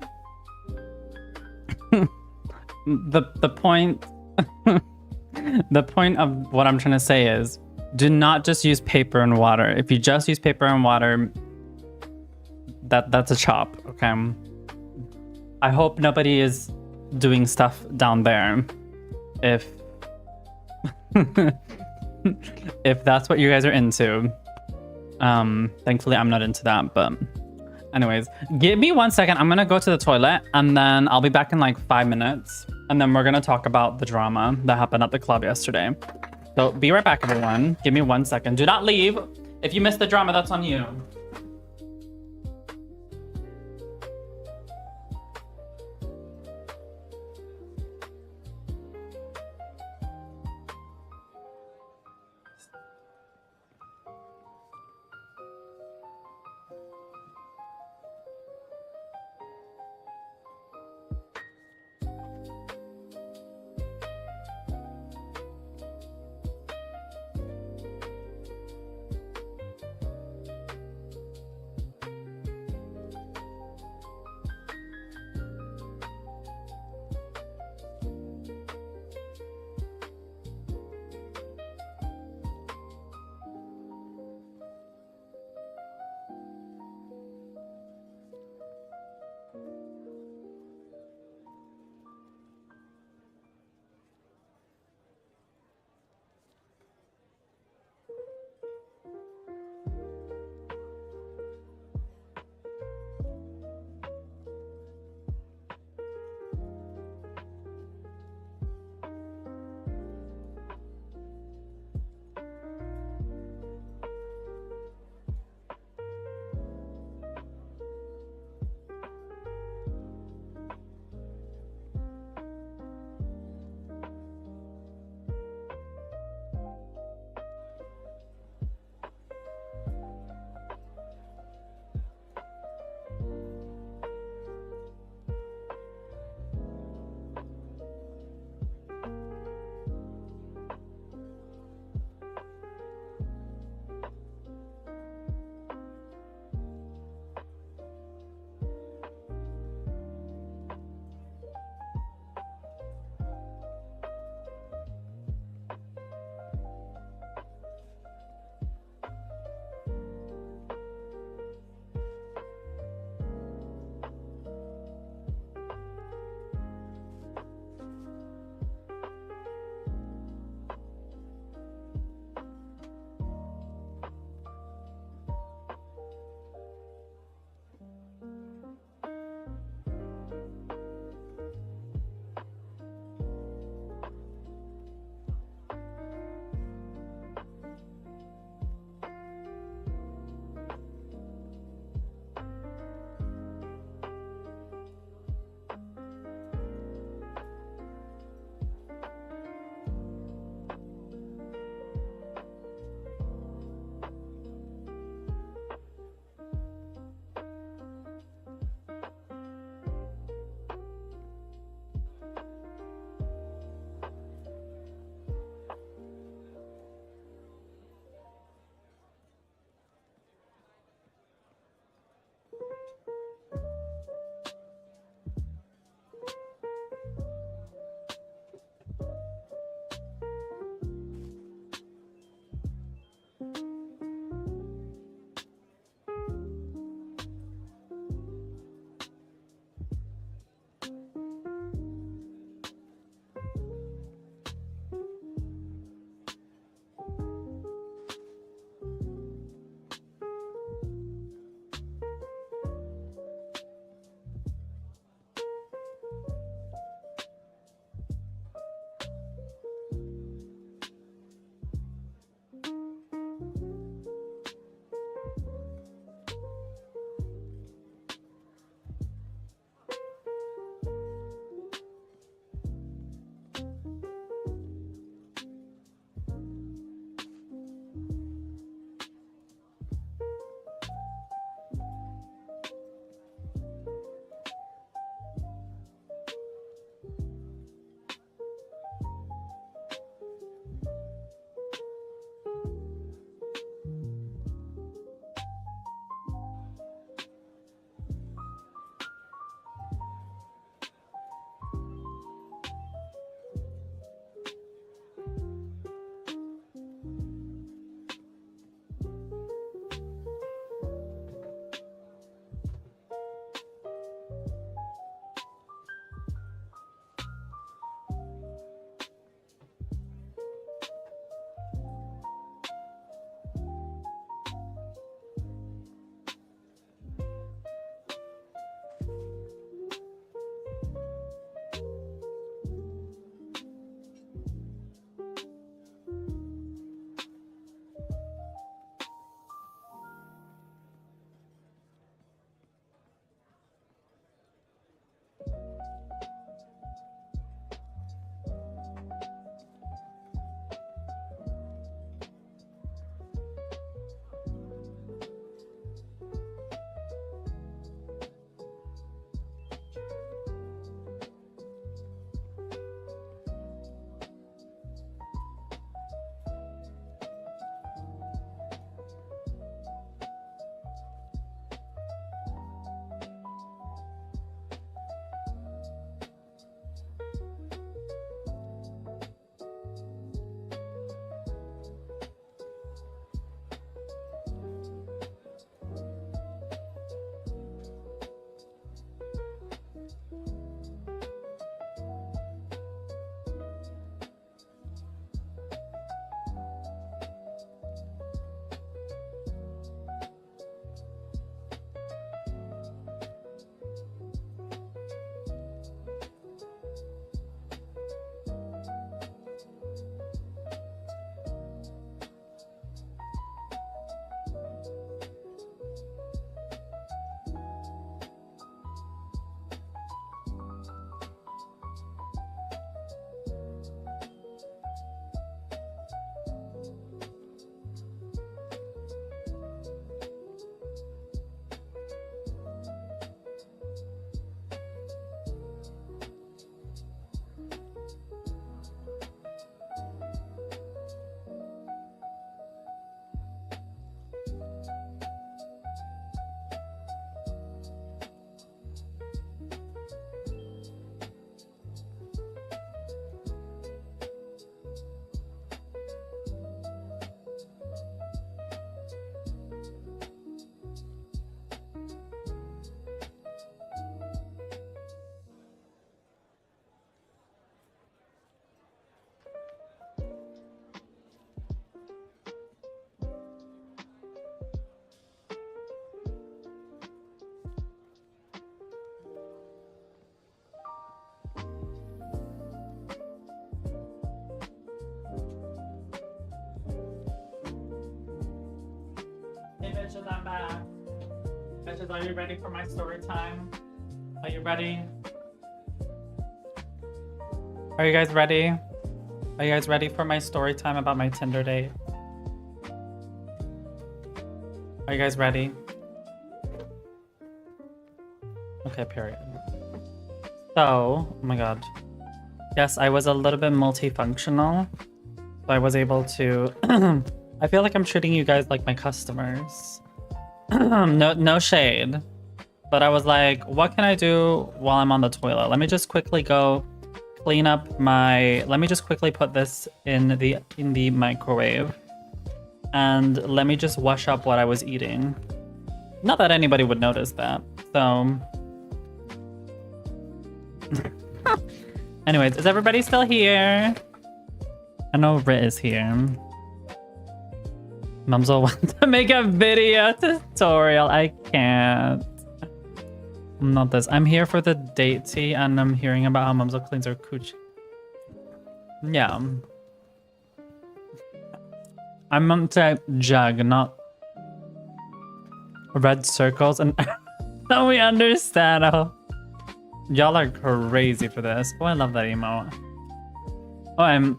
the point the point of what I'm trying to say is, do not just use paper and water. If you just use paper and water, that's a chop. Okay. I hope nobody is doing stuff down there. If if that's what you guys are into. Thankfully I'm not into that, but anyways, give me 1 second. I'm gonna go to the toilet and then I'll be back in like 5 minutes. And then we're gonna talk about the drama that happened at the club yesterday. So be right back, everyone. Give me 1 second. Do not leave. If you missed the drama, that's on you. Bitches, I'm back. Bitches, are you ready for my story time? Are you ready? Are you guys ready? Are you guys ready for my story time about my Tinder date? Are you guys ready? Okay, period. So, oh my god. Yes, I was a little bit multifunctional. So I was able to... I feel like I'm treating you guys like my customers. No shade. But I was like, what can I do while I'm on the toilet? Let me just quickly go clean up my... Let me just quickly put this in the microwave. And let me just wash up what I was eating. Not that anybody would notice that. So... Anyways, is everybody still here? I know Rit is here. Mumzel wants to make a video tutorial. I can't. I'm not this. I'm here for the date tea and I'm hearing about how Mumzel cleans her coochie. Yeah. I'm on to jug, not red circles. And now we understand how y'all are crazy for this. Oh, I love that emote. Oh, I'm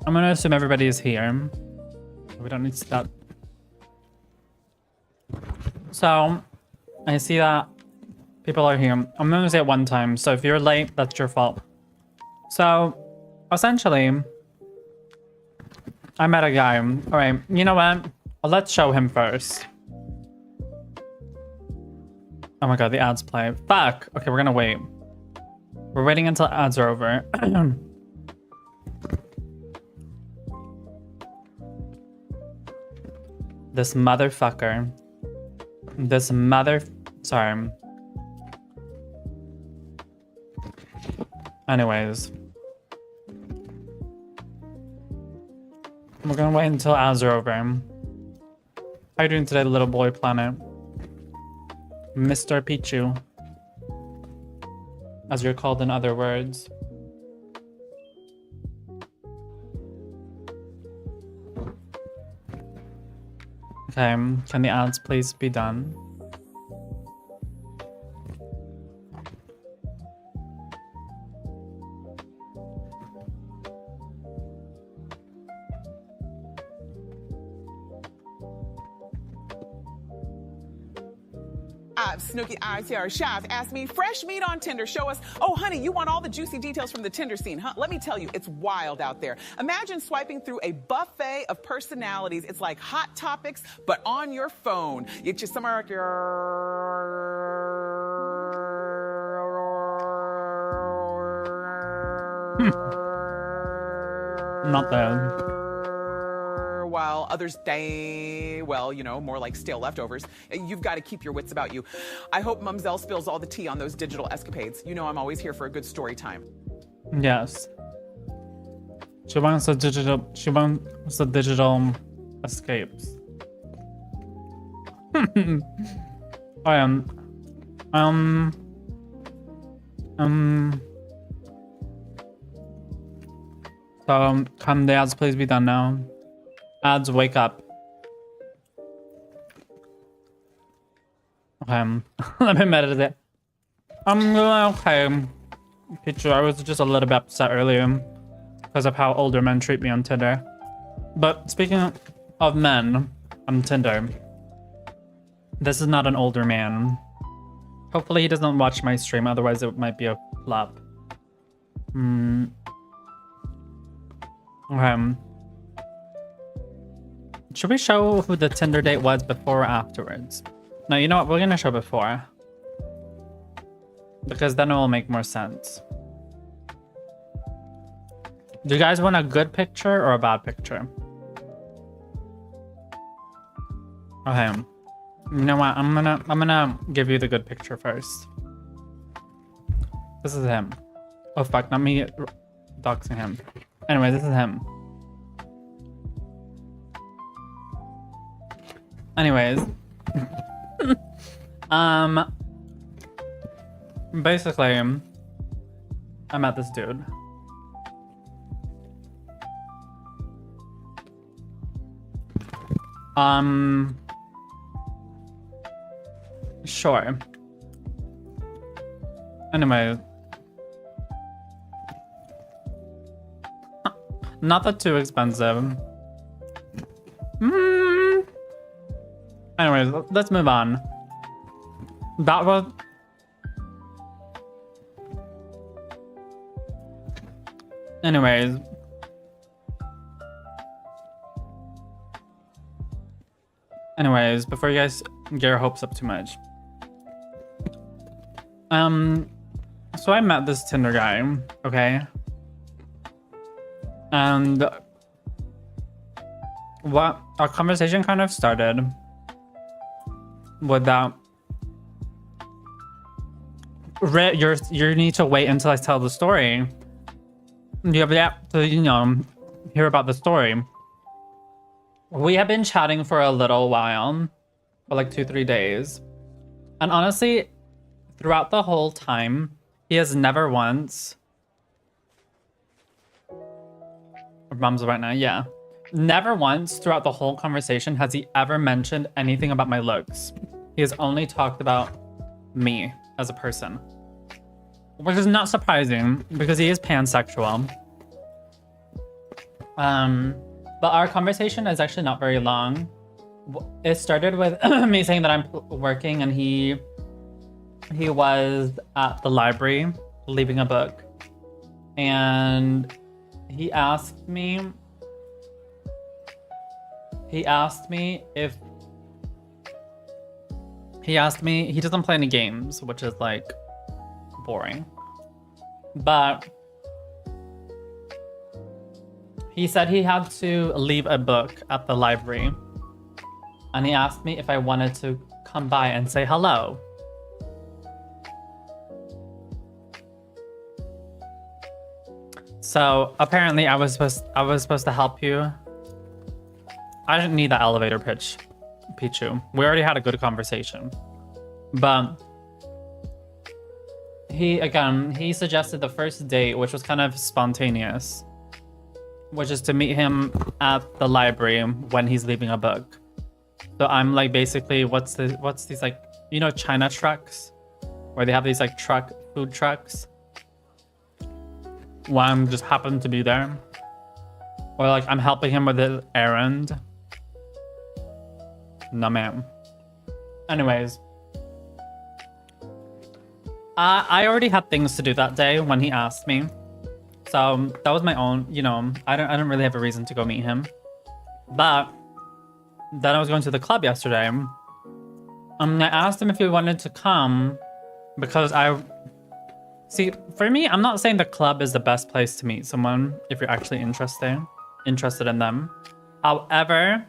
gonna assume everybody is here. We don't need to stop. So, I see that people are here. I'm gonna say it one time. So if you're late, that's your fault. So, essentially, I met a guy. All right, you know what? Let's show him first. Oh my god, the ads play. Fuck. Okay, we're gonna wait. We're waiting until ads are over. This motherfucker. This mother... Sorry. Anyways. We're gonna wait until ads are over. How you doing today, little boy planet? Mr. Pichu. As you're called in other words. Okay, can the ads please be done? Snooki ICR Chef asked me, fresh meat on Tinder, show us. Oh, honey, you want all the juicy details from the Tinder scene, huh? Let me tell you, it's wild out there. Imagine swiping through a buffet of personalities. It's like Hot Topics, but on your phone. It's just some like your... Not bad. While others stay, well, you know, more like stale leftovers. You've got to keep your wits about you. I hope Mumzel spills all the tea on those digital escapades. You know I'm always here for a good story time. Yes. She wants the digital escapes. I am. So, can the ads please be done now? Ads, wake up. Okay, let me meditate. Okay. Picture, I was just a little bit upset earlier because of how older men treat me on Tinder. But speaking of men on Tinder, this is not an older man. Hopefully he doesn't watch my stream, otherwise it might be a flop. Okay. Should we show who the Tinder date was before or afterwards? No, you know what? We're gonna show before. Because then it will make more sense. Do you guys want a good picture or a bad picture? Okay. You know what? I'm gonna give you the good picture first. This is him. Oh fuck, not me doxing him. Anyway, this is him. Anyways. Basically, I met this dude. Sure. Anyway. Not that too expensive. Anyways, let's move on. That was... Anyways. Before you guys get your hopes up too much. So I met this Tinder guy, okay? And what our conversation kind of started with that you need to wait until I tell the story. You have to, you know, hear about the story. We have been chatting for a little while, for like 2-3 days. And honestly, throughout the whole time, he has never once... Mom's right now, yeah. Never once throughout the whole conversation has he ever mentioned anything about my looks. He has only talked about me as a person. Which is not surprising, because he is pansexual. But our conversation is actually not very long. It started with me saying that I'm working, and he was at the library leaving a book. And he asked me if he doesn't play any games, which is like boring. But he said he had to leave a book at the library. And he asked me if I wanted to come by and say hello. So apparently I was supposed to help you. I didn't need that elevator pitch, Pichu. We already had a good conversation. But he suggested the first date, which was kind of spontaneous, which is to meet him at the library when he's leaving a book. So I'm like, basically, what's these like, you know, China trucks, where they have these like food trucks. Well, I'm just happened to be there, or like I'm helping him with his errand. No, ma'am. Anyways, I already had things to do that day when he asked me, so that was my own. You know, I don't really have a reason to go meet him. But then I was going to the club yesterday. I asked him if he wanted to come because see, for me, I'm not saying the club is the best place to meet someone if you're actually interested in them. However,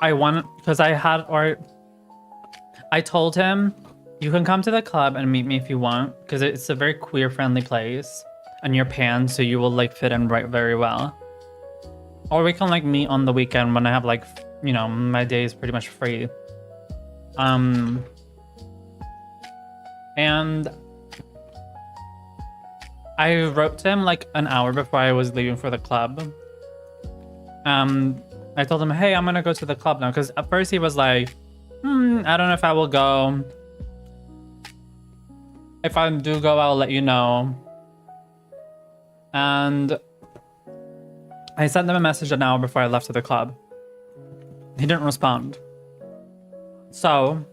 I told him, you can come to the club and meet me if you want, because it's a very queer friendly place and you're pan, so you will like fit in right very well. Or we can like meet on the weekend when I have like, you know, my day is pretty much free. And I wrote to him like an hour before I was leaving for the club. I told him, hey, I'm gonna go to the club now, because at first he was like, I don't know if I will go. If I do go, I'll let you know. And I sent him a message an hour before I left to the club. He didn't respond. So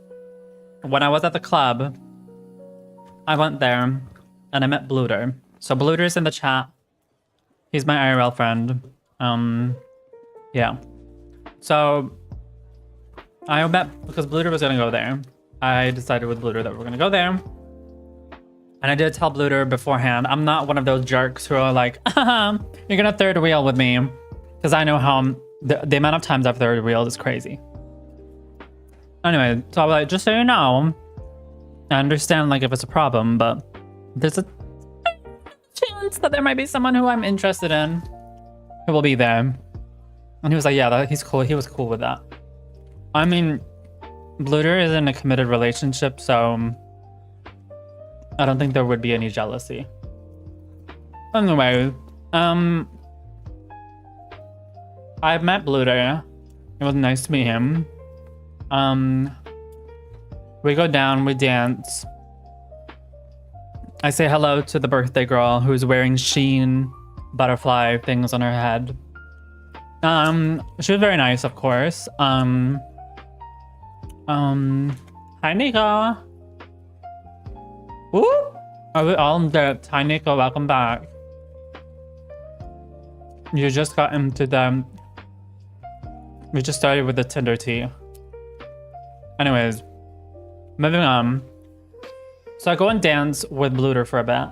when I was at the club, I went there and I met Bluter. So Bluter's in the chat. He's my IRL friend. Yeah. So I met, because Bluter was gonna go there, I decided with Bluter that we're gonna go there. And I did tell Bluter beforehand, I'm not one of those jerks who are like, you're gonna third wheel with me. Because I know how the amount of times I've third wheeled is crazy. Anyway, so I was like, just so you know, I understand like if it's a problem, but there's a chance that there might be someone who I'm interested in who will be there. And he was like, yeah, he's cool. He was cool with that. I mean, Bluter is in a committed relationship, so I don't think there would be any jealousy. Anyway, I met Bluter. It was nice to meet him. We go down, we dance. I say hello to the birthday girl who's wearing sheen butterfly things on her head. She was very nice, of course. Hi, Nico. Woo! Are we all dead? Hi, Nico. Welcome back. You just got into the... We just started with the Tinder tea. Anyways, moving on. So I go and dance with Bluter for a bit.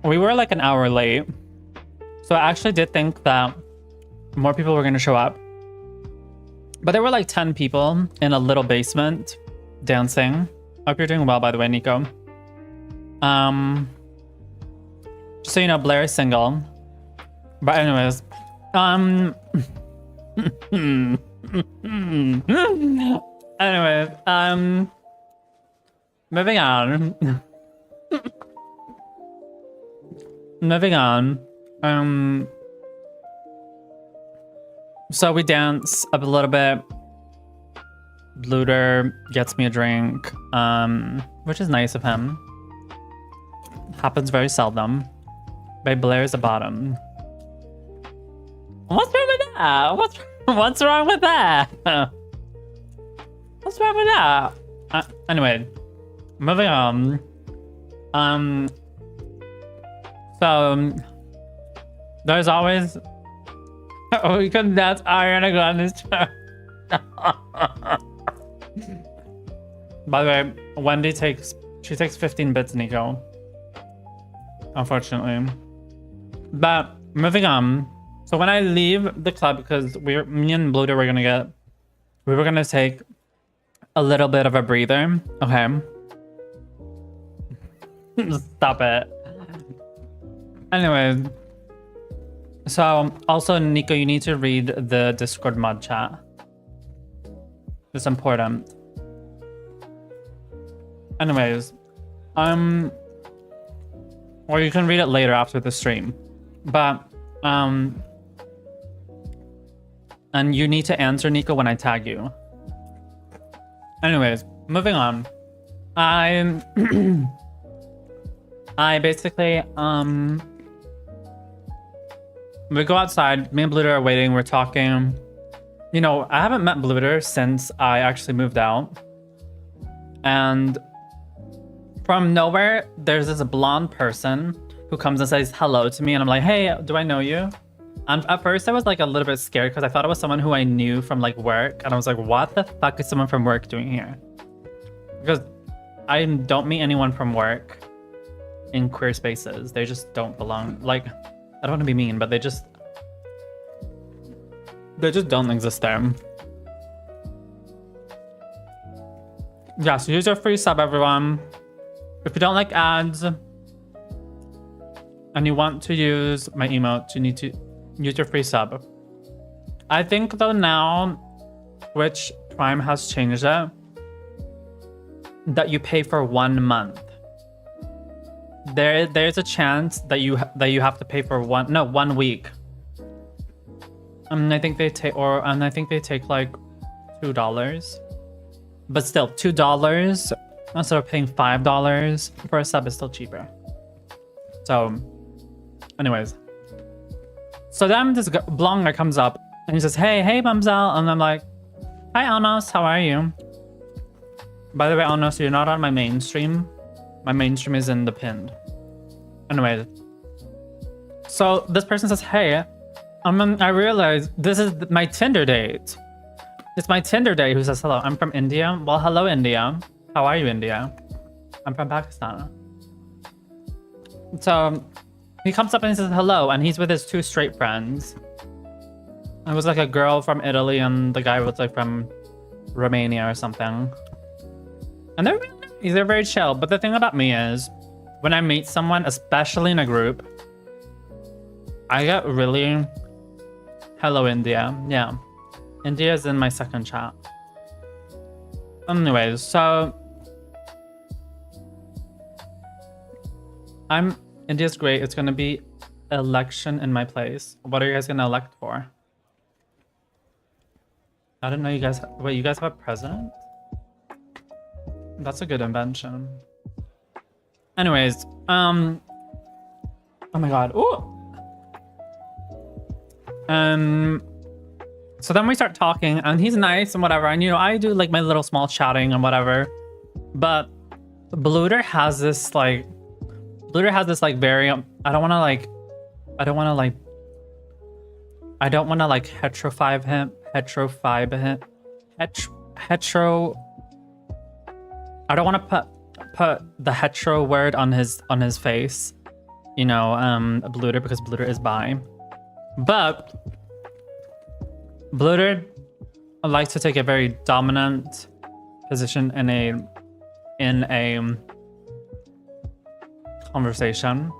We were like an hour late. So I actually did think that more people were going to show up. But there were like 10 people in a little basement dancing. Hope you're doing well, by the way, Nico. Just so you know, Blair is single. But anyways, anyways, moving on. Moving on. So we dance up a little bit. Bluter gets me a drink, which is nice of him. Happens very seldom. But Blair's the bottom. What's wrong with that? What's wrong with that? What's wrong with that? Anyway, moving on. So there's always. Oh, because that's Ariana Grande's turn. By the way, Wendy takes 15 bits, Nico. Unfortunately. But moving on. So when I leave the club, because me and Bluter were gonna take a little bit of a breather. Okay. Stop it. Anyways. So also, Nico, you need to read the Discord mod chat. It's important. Anyways, or you can read it later after the stream. But and you need to answer, Nico, when I tag you. Anyways, moving on. I basically we go outside. Me and Bluter are waiting. We're talking. You know, I haven't met Bluter since I actually moved out. And from nowhere, there's this blonde person who comes and says hello to me. And I'm like, hey, do I know you? And at first I was like a little bit scared because I thought it was someone who I knew from like work. And I was like, what the fuck is someone from work doing here? Because I don't meet anyone from work in queer spaces. They just don't belong. Like, I don't want to be mean, but they just don't exist there. Yeah, so use your free sub, everyone. If you don't like ads and you want to use my emote, you need to use your free sub. I think though now, Twitch Prime has changed it, that you pay for 1 month. There's a chance that you have to pay for 1 week. I think they take like $2. But still, $2 instead of paying $5 for a sub is still cheaper. So, anyways. So then this blonde guy comes up and he says, hey mumzel, and I'm like, hi Anos, how are you? By the way, Anos, you're not on my mainstream. My mainstream is in the pinned. Anyways. So this person says, hey, I realize this is my Tinder date. It's my Tinder date who says hello. I'm from India. Well, hello, India. How are you, India? I'm from Pakistan. So he comes up and he says hello, and he's with his 2 straight friends. It was like a girl from Italy and the guy was like from Romania or something. And they're very chill. But the thing about me is, when I meet someone, especially in a group, I get really... Hello, India. Yeah. India's in my second chat. Anyways, so... India's great. It's gonna be election in my place. What are you guys gonna elect for? I didn't know you guys. Wait, you guys have a president? That's a good invention. Anyways, oh my god. Ooh. So then we start talking, and he's nice and whatever, and you know I do like my little small chatting and whatever, but Bluter has this like very I don't want to like heterophibe him I don't want to put the hetero word on his face, you know, Bluter, because Bluter is bi, but Bluter likes to take a very dominant position in a conversation,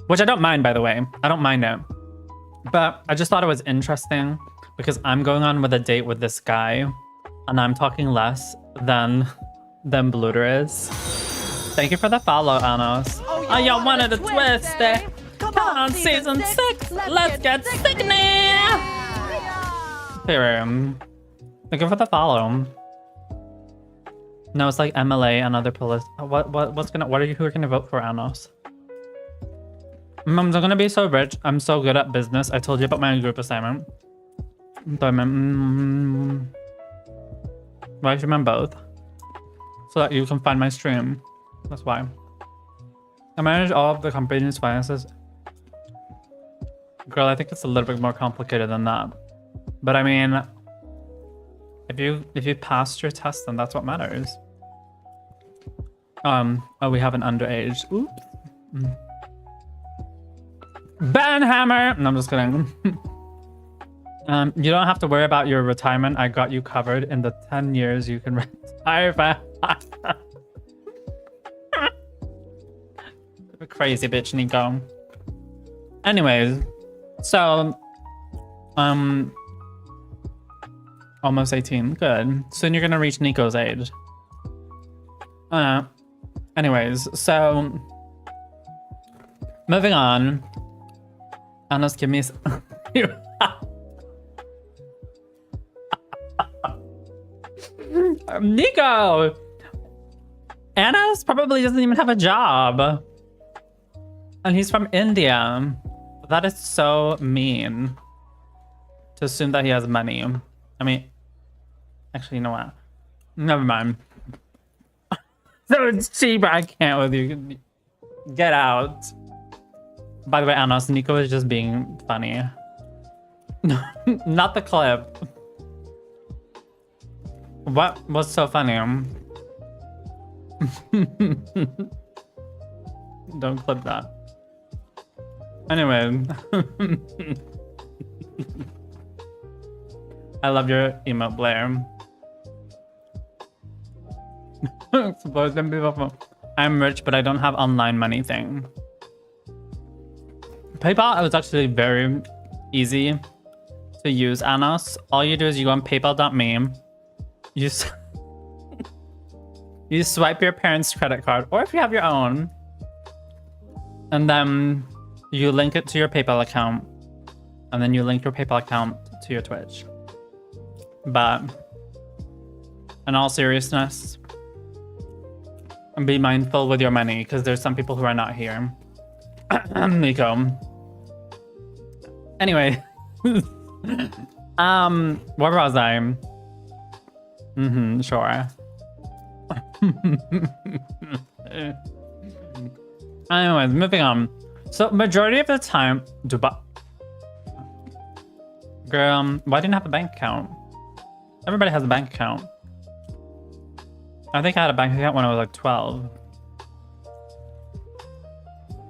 which I don't mind, by the way. I don't mind it, but I just thought it was interesting because I'm going on with a date with this guy, and I'm talking less than Bluter is. Thank you for the follow, Anos. Oh, y'all wanted a twist, eh? Come on, season 6, let's get sick now. Thank you for the follow. No, it's like MLA and other police. What are you, who are gonna vote for, Anos? I'm gonna be so rich. I'm so good at business. I told you about my group assignment. Why should I both? So that you can find my stream. That's why. I manage all of the company's finances. Girl, I think it's a little bit more complicated than that. But I mean, if you passed your test, then that's what matters. Oh, we have an underage. Oops. Ben Hammer! No, I'm just kidding. You don't have to worry about your retirement. I got you covered in the 10 years you can retire fast. Crazy bitch, Nico. Anyways, so almost 18. Good. Soon you're gonna reach Nico's age. Anyways, so moving on. Anos, give me Nico! Anos probably doesn't even have a job. And he's from India. That is so mean to assume that he has money. I mean, actually, you know what? Never mind. So it's cheap, I can't with you. Get out. By the way, Anos, Nico is just being funny. Not the clip. What was so funny? Don't clip that. Anyway. I love your emote, Blair. I'm rich, but I don't have online money thing. PayPal was actually very easy to use, Anos. All you do is you go on paypal.me. You swipe your parents' credit card, or if you have your own, and then you link it to your PayPal account, and then you link your PayPal account to your Twitch. But in all seriousness, be mindful with your money, because there's some people who are not here. Nico. Anyway. Where was I? Sure. Anyways, moving on. So majority of the time, Dubai. Girl, why didn't I have a bank account? Everybody has a bank account. I think I had a bank account when I was like 12.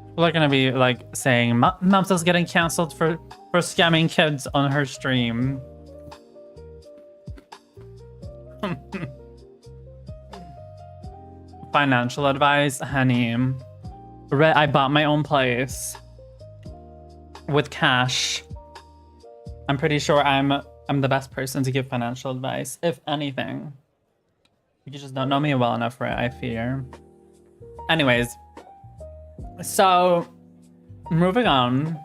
People are gonna be like saying, Mumzel's getting canceled for scamming kids on her stream. Financial advice, honey. I bought my own place with cash. I'm pretty sure I'm the best person to give financial advice, if anything. You just don't know me well enough for it, I fear. Anyways, so moving on.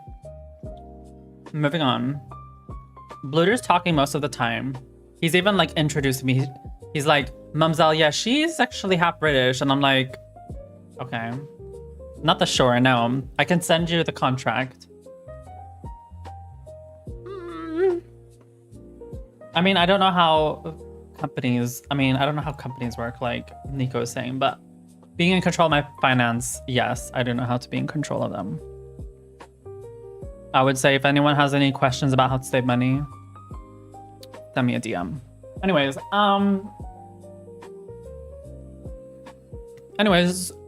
Bluter's talking most of the time. He's even like introduced me. He's like, Mumzel, yeah, she's actually half British. And I'm like, okay. Not the shore, no. I can send you the contract. I mean, I don't know how companies work, like Nico is saying, but being in control of my finance, yes, I do know how to be in control of them. I would say if anyone has any questions about how to save money, send me a DM. Anyways,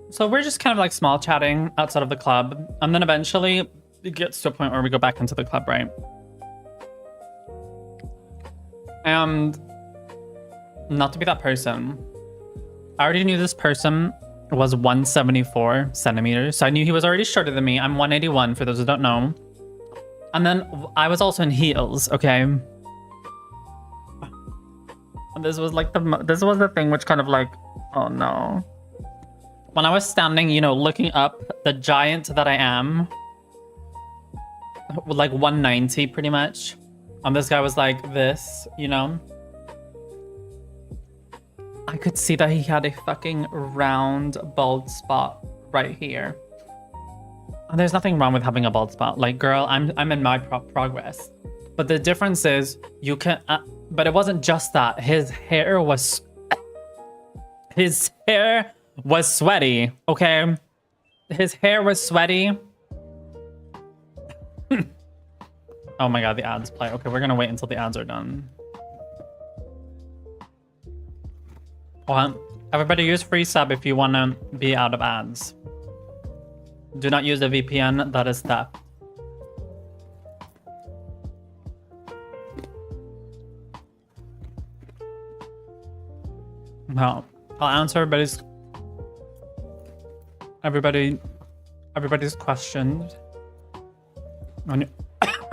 so we're just kind of like small chatting outside of the club. And then eventually it gets to a point where we go back into the club, right? And not to be that person, I already knew this person was 174 centimeters. So I knew he was already shorter than me. I'm 181 for those who don't know. And then I was also in heels, okay? And this was like the thing which kind of like, oh no. When I was standing, you know, looking up, the giant that I am, like 190 pretty much. And this guy was like this, you know? I could see that he had a fucking round bald spot right here. And there's nothing wrong with having a bald spot. Like, girl, I'm in my progress. But the difference is you can, but it wasn't just that. His hair was sweaty, okay? His hair was sweaty. Oh my god, the ads play. Okay, we're gonna wait until the ads are done. Well, everybody use free sub if you wanna be out of ads. Do not use a VPN, that is theft. No, I'll answer everybody's questions when you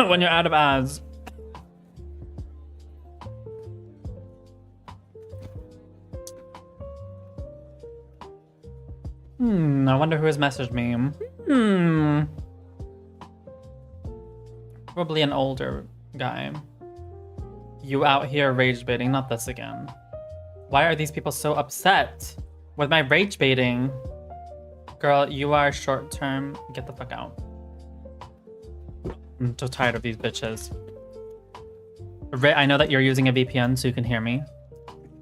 when you're out of ads. I wonder who has messaged me. Probably an older guy. You out here rage baiting, not this again. Why are these people so upset with my rage baiting? Girl, you are short term. Get the fuck out. I'm so tired of these bitches. I know that you're using a VPN so you can hear me.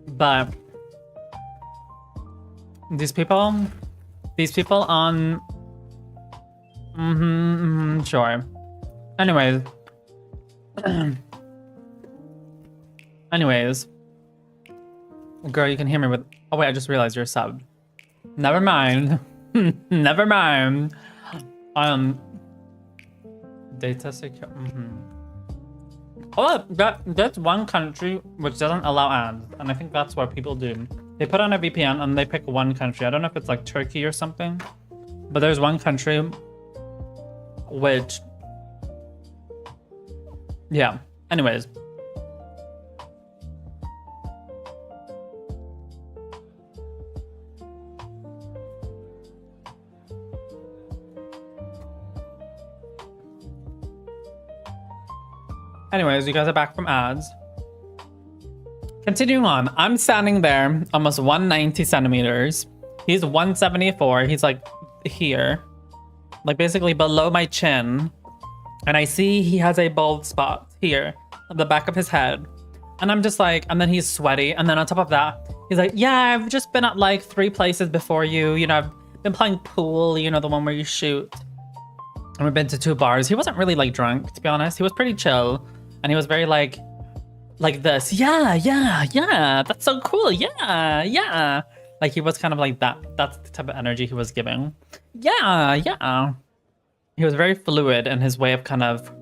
But these people on sure. Anyways, girl, you can hear me with, oh wait, I just realized you're subbed. Never mind. Never mind. Data secure. Oh, that's one country which doesn't allow ads, and I think that's what people do. They put on a VPN and they pick one country. I don't know if it's like Turkey or something, but there's one country which, yeah. Anyways. Anyways, you guys are back from ads. Continuing on, I'm standing there, almost 190 centimeters. He's 174. He's like here, like basically below my chin. And I see he has a bald spot here on the back of his head. And I'm just like, and then he's sweaty. And then on top of that, he's like, yeah, I've just been at like 3 places before you. You know, I've been playing pool, you know, the one where you shoot. And we've been to 2 bars. He wasn't really like drunk, to be honest. He was pretty chill. And he was very like this. Yeah. That's so cool. Yeah. Like he was kind of like that. That's the type of energy he was giving. Yeah. He was very fluid in his way of kind of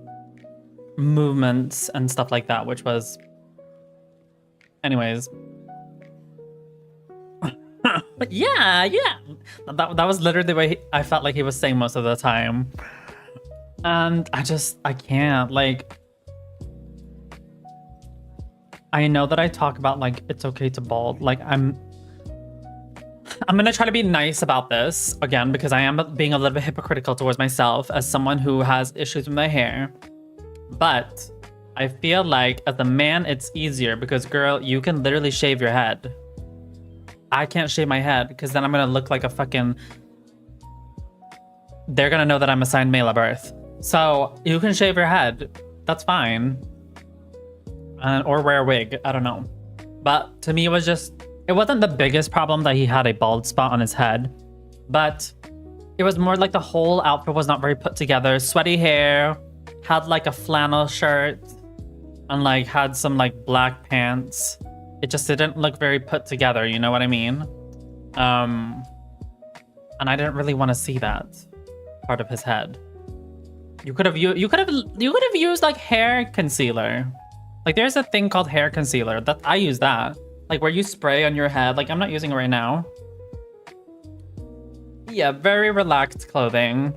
movements and stuff like that, which was, anyways. yeah. That was literally the way I felt like he was saying most of the time. And I can't, like, I know that I talk about like it's okay to bald. Like I'm gonna try to be nice about this again because I am being a little bit hypocritical towards myself as someone who has issues with my hair. But I feel like as a man, it's easier because, girl, you can literally shave your head. I can't shave my head because then I'm gonna look like a fucking... They're gonna know that I'm assigned male at birth. So you can shave your head. That's fine. Or wear a wig. I don't know. But to me, it was just... It wasn't the biggest problem that he had a bald spot on his head. But it was more like the whole outfit was not very put together. Sweaty hair. Had like a flannel shirt. And like had some like black pants. It just didn't look very put together, you know what I mean? And I didn't really want to see that part of his head. You could have used like hair concealer. Like there's a thing called hair concealer that I use that. Like where you spray on your head. Like I'm not using it right now. Yeah, very relaxed clothing.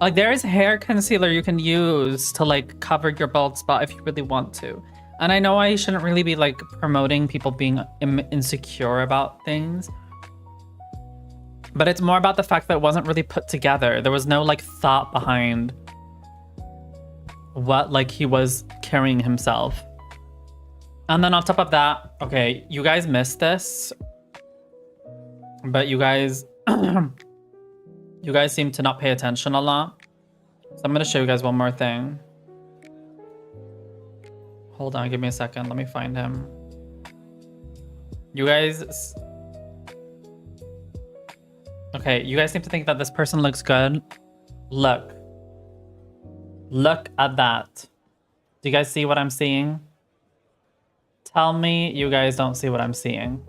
Like there is hair concealer you can use to like cover your bald spot if you really want to. And I know I shouldn't really be like promoting people being insecure about things. But it's more about the fact that it wasn't really put together. There was no like thought behind what like he was carrying himself. And then on top of that, okay, you guys missed this. But you guys you guys seem to not pay attention a lot. So I'm gonna show you guys one more thing. Hold on, give me a second. Let me find him. You guys... Okay, you guys seem to think that this person looks good. Look. Look at that. Do you guys see what I'm seeing? Tell me you guys don't see what I'm seeing.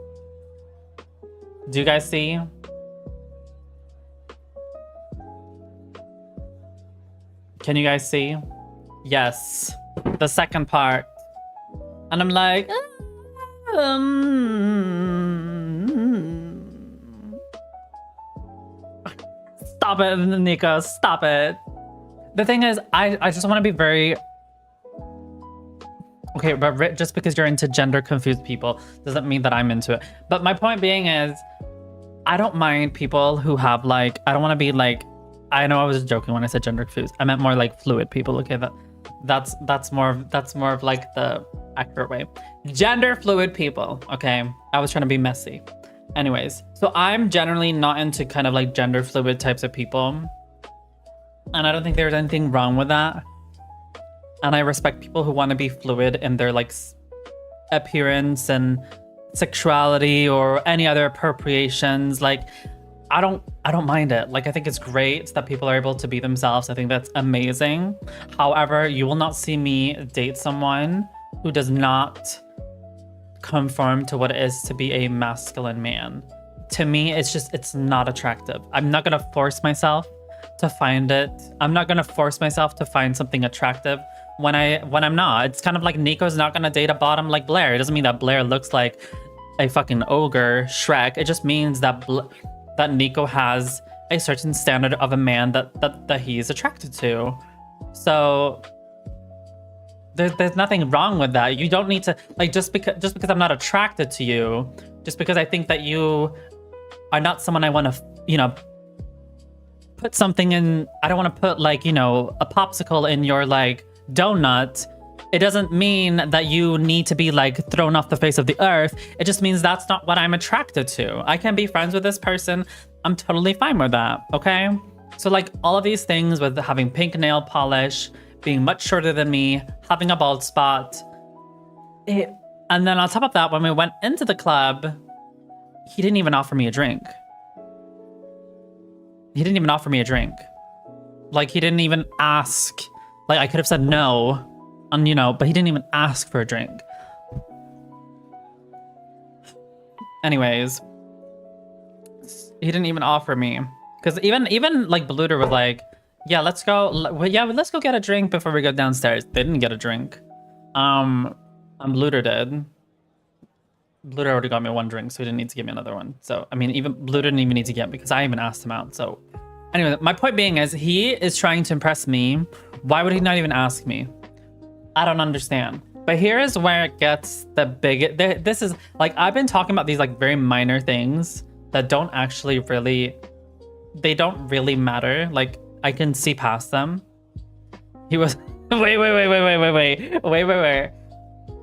Do you guys see? Can you guys see? Yes. The second part. And I'm like... Stop it, Nico. Stop it. The thing is, I just want to be very... Okay, but just because you're into gender confused people doesn't mean that I'm into it. But my point being is, I don't mind people who have like... I don't want to be like... I know I was joking when I said gender confused. I meant more like fluid people. Okay, that's more of like the accurate way. Gender fluid people. Okay, I was trying to be messy. Anyways, so I'm generally not into kind of like gender fluid types of people, and I don't think there's anything wrong with that. And I respect people who want to be fluid in their like appearance and sexuality or any other appropriations. Like, I don't mind it. Like, I think it's great that people are able to be themselves. I think that's amazing. However, you will not see me date someone who does not conform to what it is to be a masculine man. To me, it's not attractive. I'm not gonna force myself to find it. I'm not gonna force myself to find something attractive when I'm not. It's kind of like Nico's not gonna date a bottom like Blair. It doesn't mean that Blair looks like a fucking ogre Shrek. It just means that that Nico has a certain standard of a man that he's attracted to. So there's nothing wrong with that. You don't need to like just because I'm not attracted to you, just because I think that you are not someone I want to, you know, put something in. I don't want to put like, you know, a popsicle in your like donut. It doesn't mean that you need to be like thrown off the face of the earth. It just means that's not what I'm attracted to. I can be friends with this person. I'm totally fine with that, okay? So like all of these things with having pink nail polish, being much shorter than me, having a bald spot. And then on top of that, when we went into the club, he didn't even offer me a drink. He didn't even offer me a drink. Like he didn't even ask. Like I could have said no. And, you know, but he didn't even ask for a drink. Anyways, he didn't even offer me. Because even like Bluter was like, yeah, let's go. Yeah, let's go get a drink before we go downstairs. They didn't get a drink. And Bluter did. Bluter already got me one drink, so he didn't need to give me another one. So, I mean, even Bluter didn't even need to get me because I even asked him out. So, anyway, my point being is he is trying to impress me. Why would he not even ask me? I don't understand. But here is where it gets the biggest. This is like, I've been talking about these like very minor things that don't actually really, they don't really matter. Like I can see past them. He was Wait.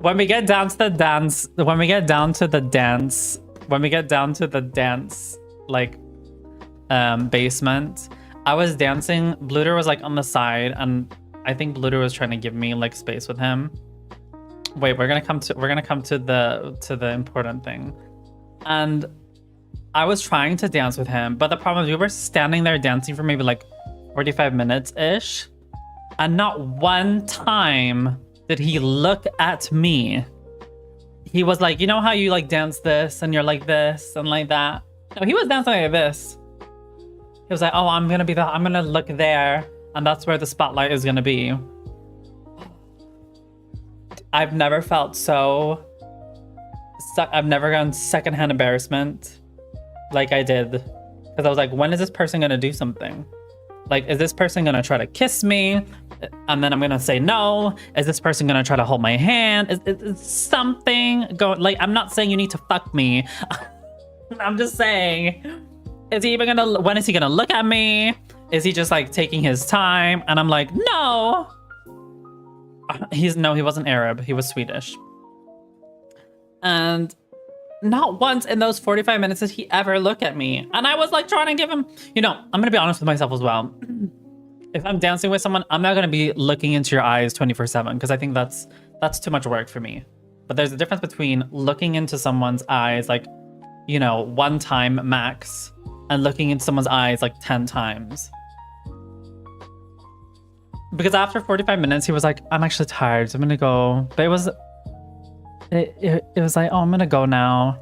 When we get down to the dance, like, basement, I was dancing. Bluter was like on the side, and I think Bluter was trying to give me like space with him. Wait, we're gonna come to the important thing. And I was trying to dance with him, but the problem is we were standing there dancing for maybe like 45 minutes ish, and not one time did he look at me. He was like, you know how you like dance this and you're like this and like that? No, he was dancing like this. He was like, oh, I'm gonna look there, and that's where the spotlight is gonna be. I've never felt so... I've never gotten secondhand embarrassment like I did. Because I was like, when is this person gonna do something? Like, is this person gonna try to kiss me? And then I'm gonna say no. Is this person gonna try to hold my hand? Is something going... Like, I'm not saying you need to fuck me. I'm just saying, is he even gonna... When is he gonna look at me? Is he just like taking his time? And I'm like, no. He wasn't Arab. He was Swedish. And not once in those 45 minutes did he ever look at me. And I was like trying to give him, you know, I'm gonna be honest with myself as well. If I'm dancing with someone, I'm not gonna be looking into your eyes 24/7 because I think that's too much work for me. But there's a difference between looking into someone's eyes like, you know, 1 time max, and looking into someone's eyes like 10 times. Because after 45 minutes, he was like, I'm actually tired, so I'm gonna go. But it was like, oh, I'm gonna go now.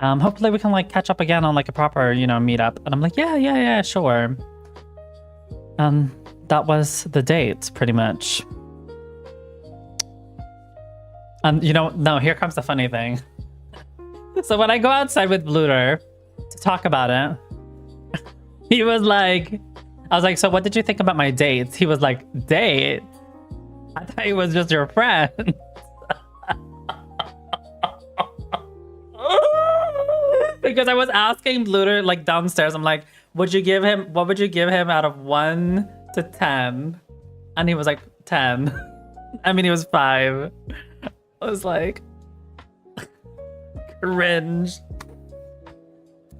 Hopefully we can like catch up again on like a proper, you know, meetup. And I'm like, yeah, sure. And that was the date, pretty much. And you know, no, here comes the funny thing. So when I go outside with Bluter to talk about it, he was like, I was like, so what did you think about my dates? He was like, date? I thought he was just your friend. Because I was asking Bluter like downstairs, I'm like, what would you give him out of 1 to 10? And he was like, 10. I mean, he was 5. I was like, cringe.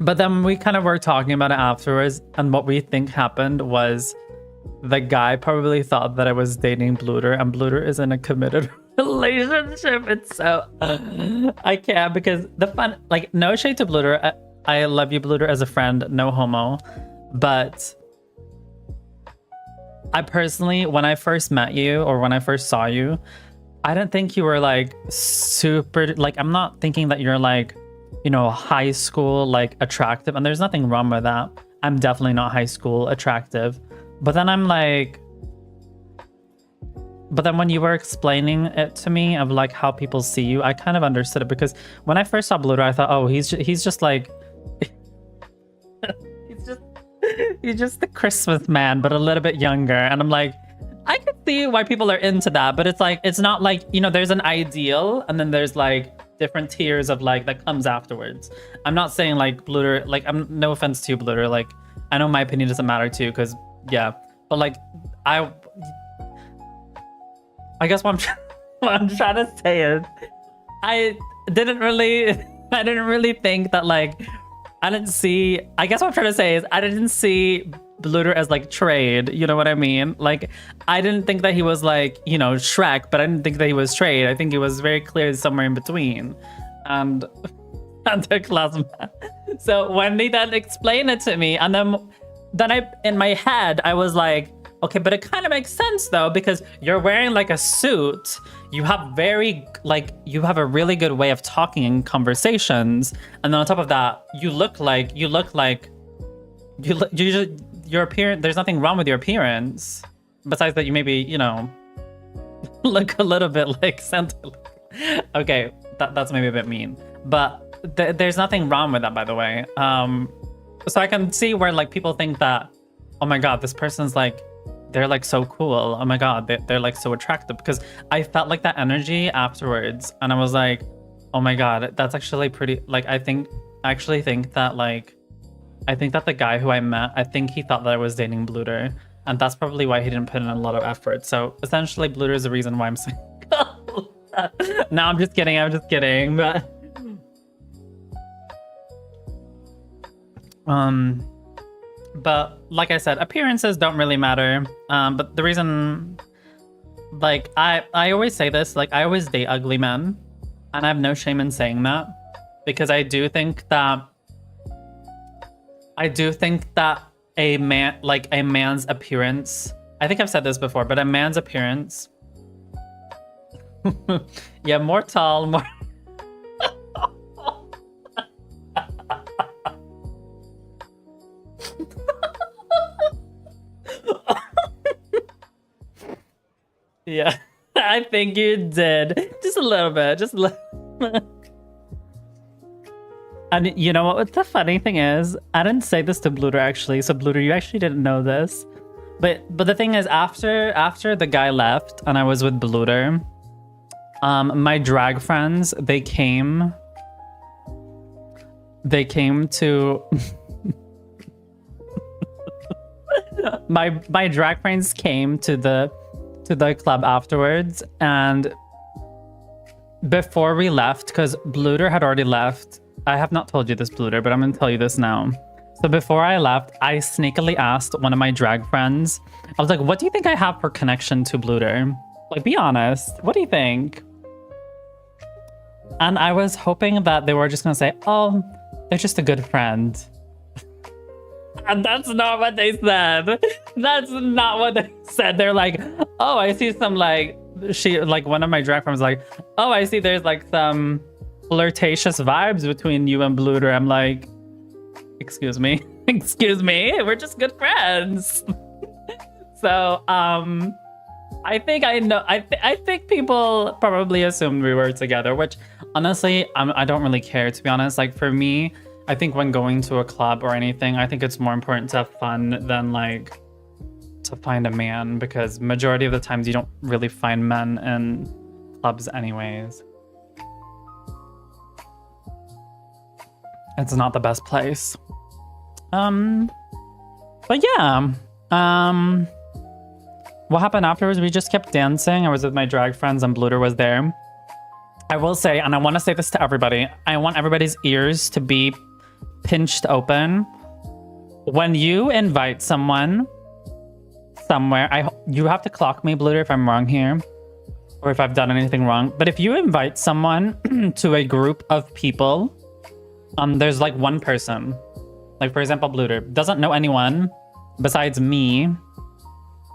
But then we kind of were talking about it afterwards, and what we think happened was the guy probably thought that I was dating Bluter, and Bluter is in a committed relationship. It's so... I can't, because the fun... Like, no shade to Bluter. I love you, Bluter, as a friend. No homo. But I personally, when I first met you, or when I first saw you, I didn't think you were, like, super... Like, I'm not thinking that you're, like... you know, high school, like, attractive. And there's nothing wrong with that. I'm definitely not high school attractive. But then I'm like... But then when you were explaining it to me of, like, how people see you, I kind of understood it. Because when I first saw Bluter, I thought, oh, he's just like... he's just the Christmas man, but a little bit younger. And I'm like, I could see why people are into that. But it's like, it's not like, you know, there's an ideal. And then there's, like... different tiers of like that comes afterwards. I'm not saying like Bluter, like, I'm no offense to you, Bluter, like I know my opinion doesn't matter too, because yeah, but like I guess what I'm trying to say is I didn't really think that, like, I guess what I'm trying to say is I didn't see Bluter as like trade, you know what I mean? Like, I didn't think that he was like, you know, Shrek, but I didn't think that he was trade. I think he was very clear somewhere in between. And underclassman. So when they then explained it to me, and then I, in my head, I was like, okay, but it kind of makes sense though, because you're wearing like a suit. You have you have a really good way of talking in conversations. And then on top of that, your appearance, there's nothing wrong with your appearance. Besides that you maybe, you know, look a little bit like Santa. Okay, that's maybe a bit mean. But there's nothing wrong with that, by the way. So I can see where like people think that, oh my god, this person's like, they're like so cool. Oh my god, they're like so attractive. Because I felt like that energy afterwards. And I was like, oh my god, that's actually pretty, like, I actually think that like, I think that the guy who I met, I think he thought that I was dating Bluter. And that's probably why he didn't put in a lot of effort. So essentially, Bluter is the reason why I'm single. No, I'm just kidding. I'm just kidding. But like I said, appearances don't really matter. But the reason, like, I always say this, like, I always date ugly men, and I have no shame in saying that, because I do think that a man, like a man's appearance, I think I've said this before, but a man's appearance, yeah, more tall, more. Yeah, I think you did. Just a little bit, just a little bit. And you know what the funny thing is? I didn't say this to Bluter actually. So Bluter, you actually didn't know this. But the thing is, after the guy left and I was with Bluter, my drag friends, they came to my drag friends came to the club afterwards, and before we left, because Bluter had already left. I have not told you this, Bluter, but I'm gonna tell you this now. So before I left, I sneakily asked one of my drag friends, I was like, what do you think I have for connection to Bluter? Like, be honest, what do you think? And I was hoping that they were just gonna say, oh, they're just a good friend. And that's not what they said. That's not what they said. They're like, oh, I see some, like, one of my drag friends was like, oh, I see there's like some flirtatious vibes between you and Bluter. I'm like, excuse me, we're just good friends. So I think I know. I think people probably assumed we were together, which honestly, I don't really care, to be honest. Like, for me, I think when going to a club or anything, I think it's more important to have fun than like to find a man, because majority of the times you don't really find men in clubs anyways. It's not the best place. But yeah. What happened afterwards? We just kept dancing. I was with my drag friends and Bluter was there. I will say, and I want to say this to everybody, I want everybody's ears to be pinched open. When you invite someone somewhere, you have to clock me, Bluter, if I'm wrong here, or if I've done anything wrong. But if you invite someone to a group of people, there's like one person, like for example, Bluter doesn't know anyone besides me,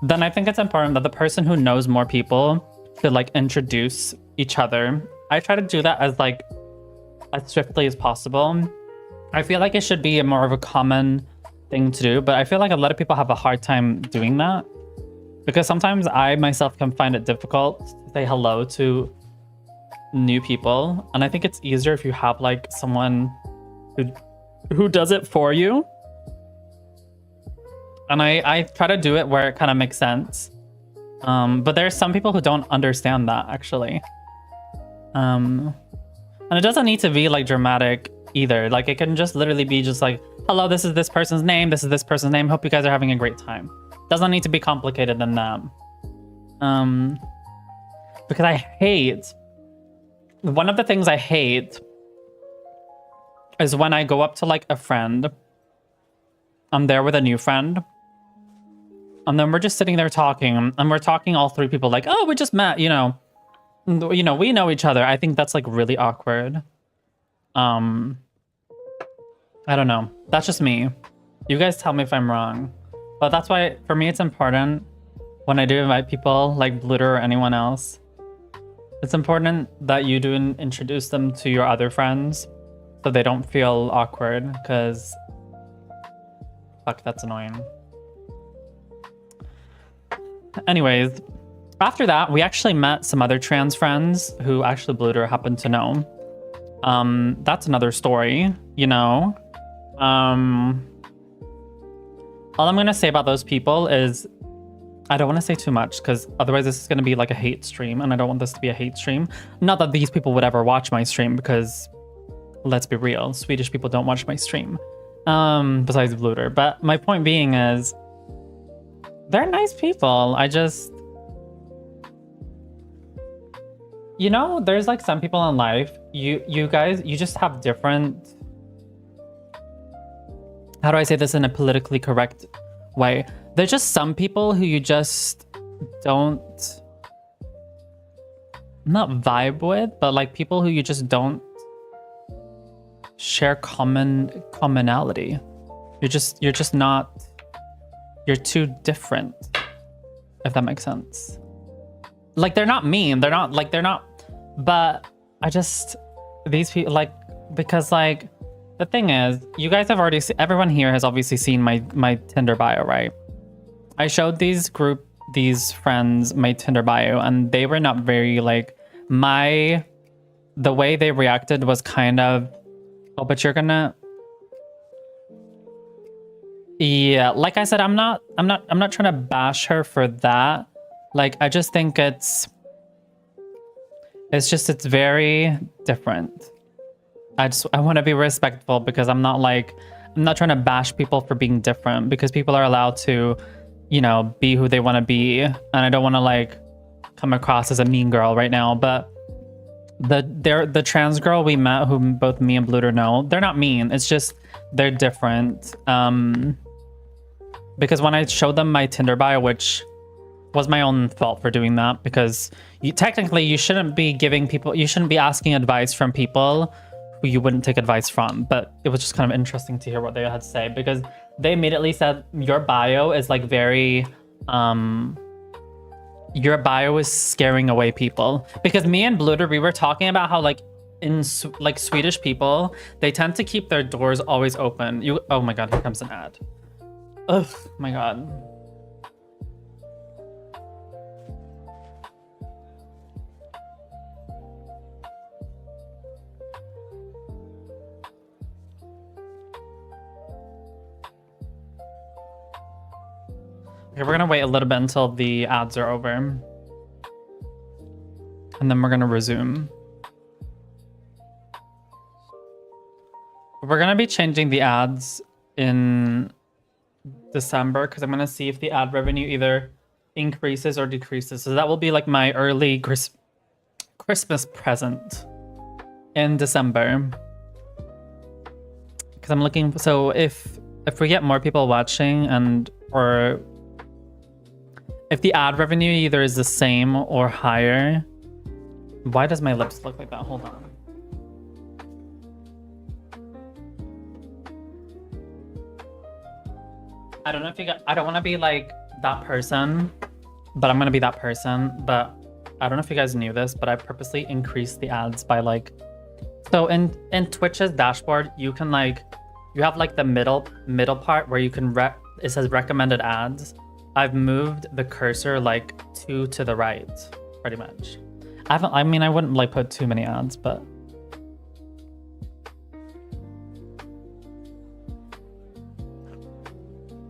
then I think it's important that the person who knows more people should like introduce each other. I try to do that as swiftly as possible. I feel like it should be more of a common thing to do, but I feel like a lot of people have a hard time doing that, because sometimes I myself can find it difficult to say hello to new people, and I think it's easier if you have like someone who does it for you. And I try to do it where it kind of makes sense, but there's some people who don't understand that actually. And it doesn't need to be like dramatic either. Like, it can just literally be just like, hello, this is this person's name, this is this person's name, hope you guys are having a great time. Doesn't need to be complicated than that. Because I hate, one of the things I hate is when I go up to like a friend, I'm there with a new friend, and then we're just sitting there talking, and we're talking all three people like, oh, we just met, you know, we know each other. I think that's like really awkward. I don't know. That's just me. You guys tell me if I'm wrong. But that's why, for me, it's important when I do invite people like Bluter or anyone else. It's important that you do introduce them to your other friends so they don't feel awkward, because fuck, that's annoying. Anyways, after that, we actually met some other trans friends who actually Bluter happened to know. That's another story, you know. All I'm gonna say about those people is I don't want to say too much, because otherwise this is going to be like a hate stream, and I don't want this to be a hate stream. Not that these people would ever watch my stream, because let's be real, Swedish people don't watch my stream, besides Bluter. But my point being is, they're nice people. I just, you know, there's like some people in life, you guys, you just have different, how do I say this in a politically correct way? There's just some people who you just don't, not vibe with, but like people who you just don't share commonality. You're just not, you're too different, if that makes sense. Like, they're not mean, but I just, these people, like, because like, the thing is, you guys have already everyone here has obviously seen my Tinder bio, right? I showed these friends my Tinder bio, and they were not very like, the way they reacted was kind of, oh, but you're gonna, yeah, like I said, I'm not trying to bash her for that. Like, I just think it's very different. I want to be respectful, because I'm not trying to bash people for being different, because people are allowed to, you know, be who they want to be, and I don't want to like come across as a mean girl right now. But the trans girl we met, who both me and Bluter know, they're not mean. It's just they're different. Because when I showed them my Tinder bio, which was my own fault for doing that, because technically you shouldn't be asking advice from people who you wouldn't take advice from. But it was just kind of interesting to hear what they had to say, because they immediately said your bio is like very, your bio is scaring away people. Because me and Bluter, we were talking about how like in like Swedish people, they tend to keep their doors always open. Oh my God, here comes an ad. Oh my God. Okay, we're gonna wait a little bit until the ads are over, and then we're gonna resume. We're gonna be changing the ads in December, because I'm gonna see if the ad revenue either increases or decreases. So that will be like my early Christmas present in December, because I'm looking. So if we get more people watching, or if the ad revenue either is the same or higher. Why does my lips look like that? Hold on. I don't know if you got, I don't want to be like that person, but I'm going to be that person. But I don't know if you guys knew this, but I purposely increased the ads by like, so in Twitch's dashboard, you can like, you have like the middle part where you can, it says recommended ads. I've moved the cursor like 2 to the right, pretty much. I mean, I wouldn't like put too many ads, but.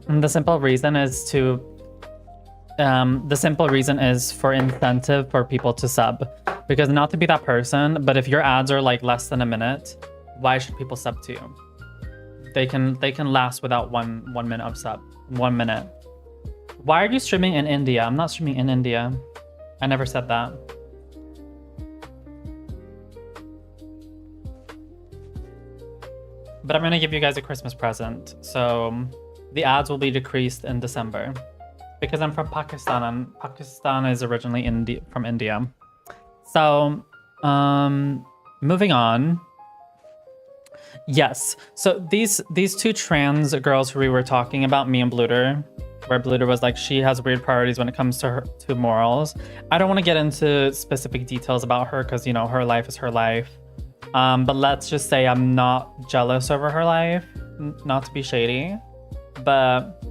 And the simple reason is for incentive for people to sub, because not to be that person, but if your ads are like less than a minute, why should people sub to you? They can last without one minute of sub, 1 minute. Why are you streaming in India? I'm not streaming in India. I never said that. But I'm gonna give you guys a Christmas present. So the ads will be decreased in December, because I'm from Pakistan, and Pakistan is originally from India. So moving on. Yes, so these two trans girls who we were talking about, me and Bluter, where Bluter was like, she has weird priorities when it comes to morals. I don't want to get into specific details about her, because, you know, her life is her life. But let's just say I'm not jealous over her life, not to be shady. But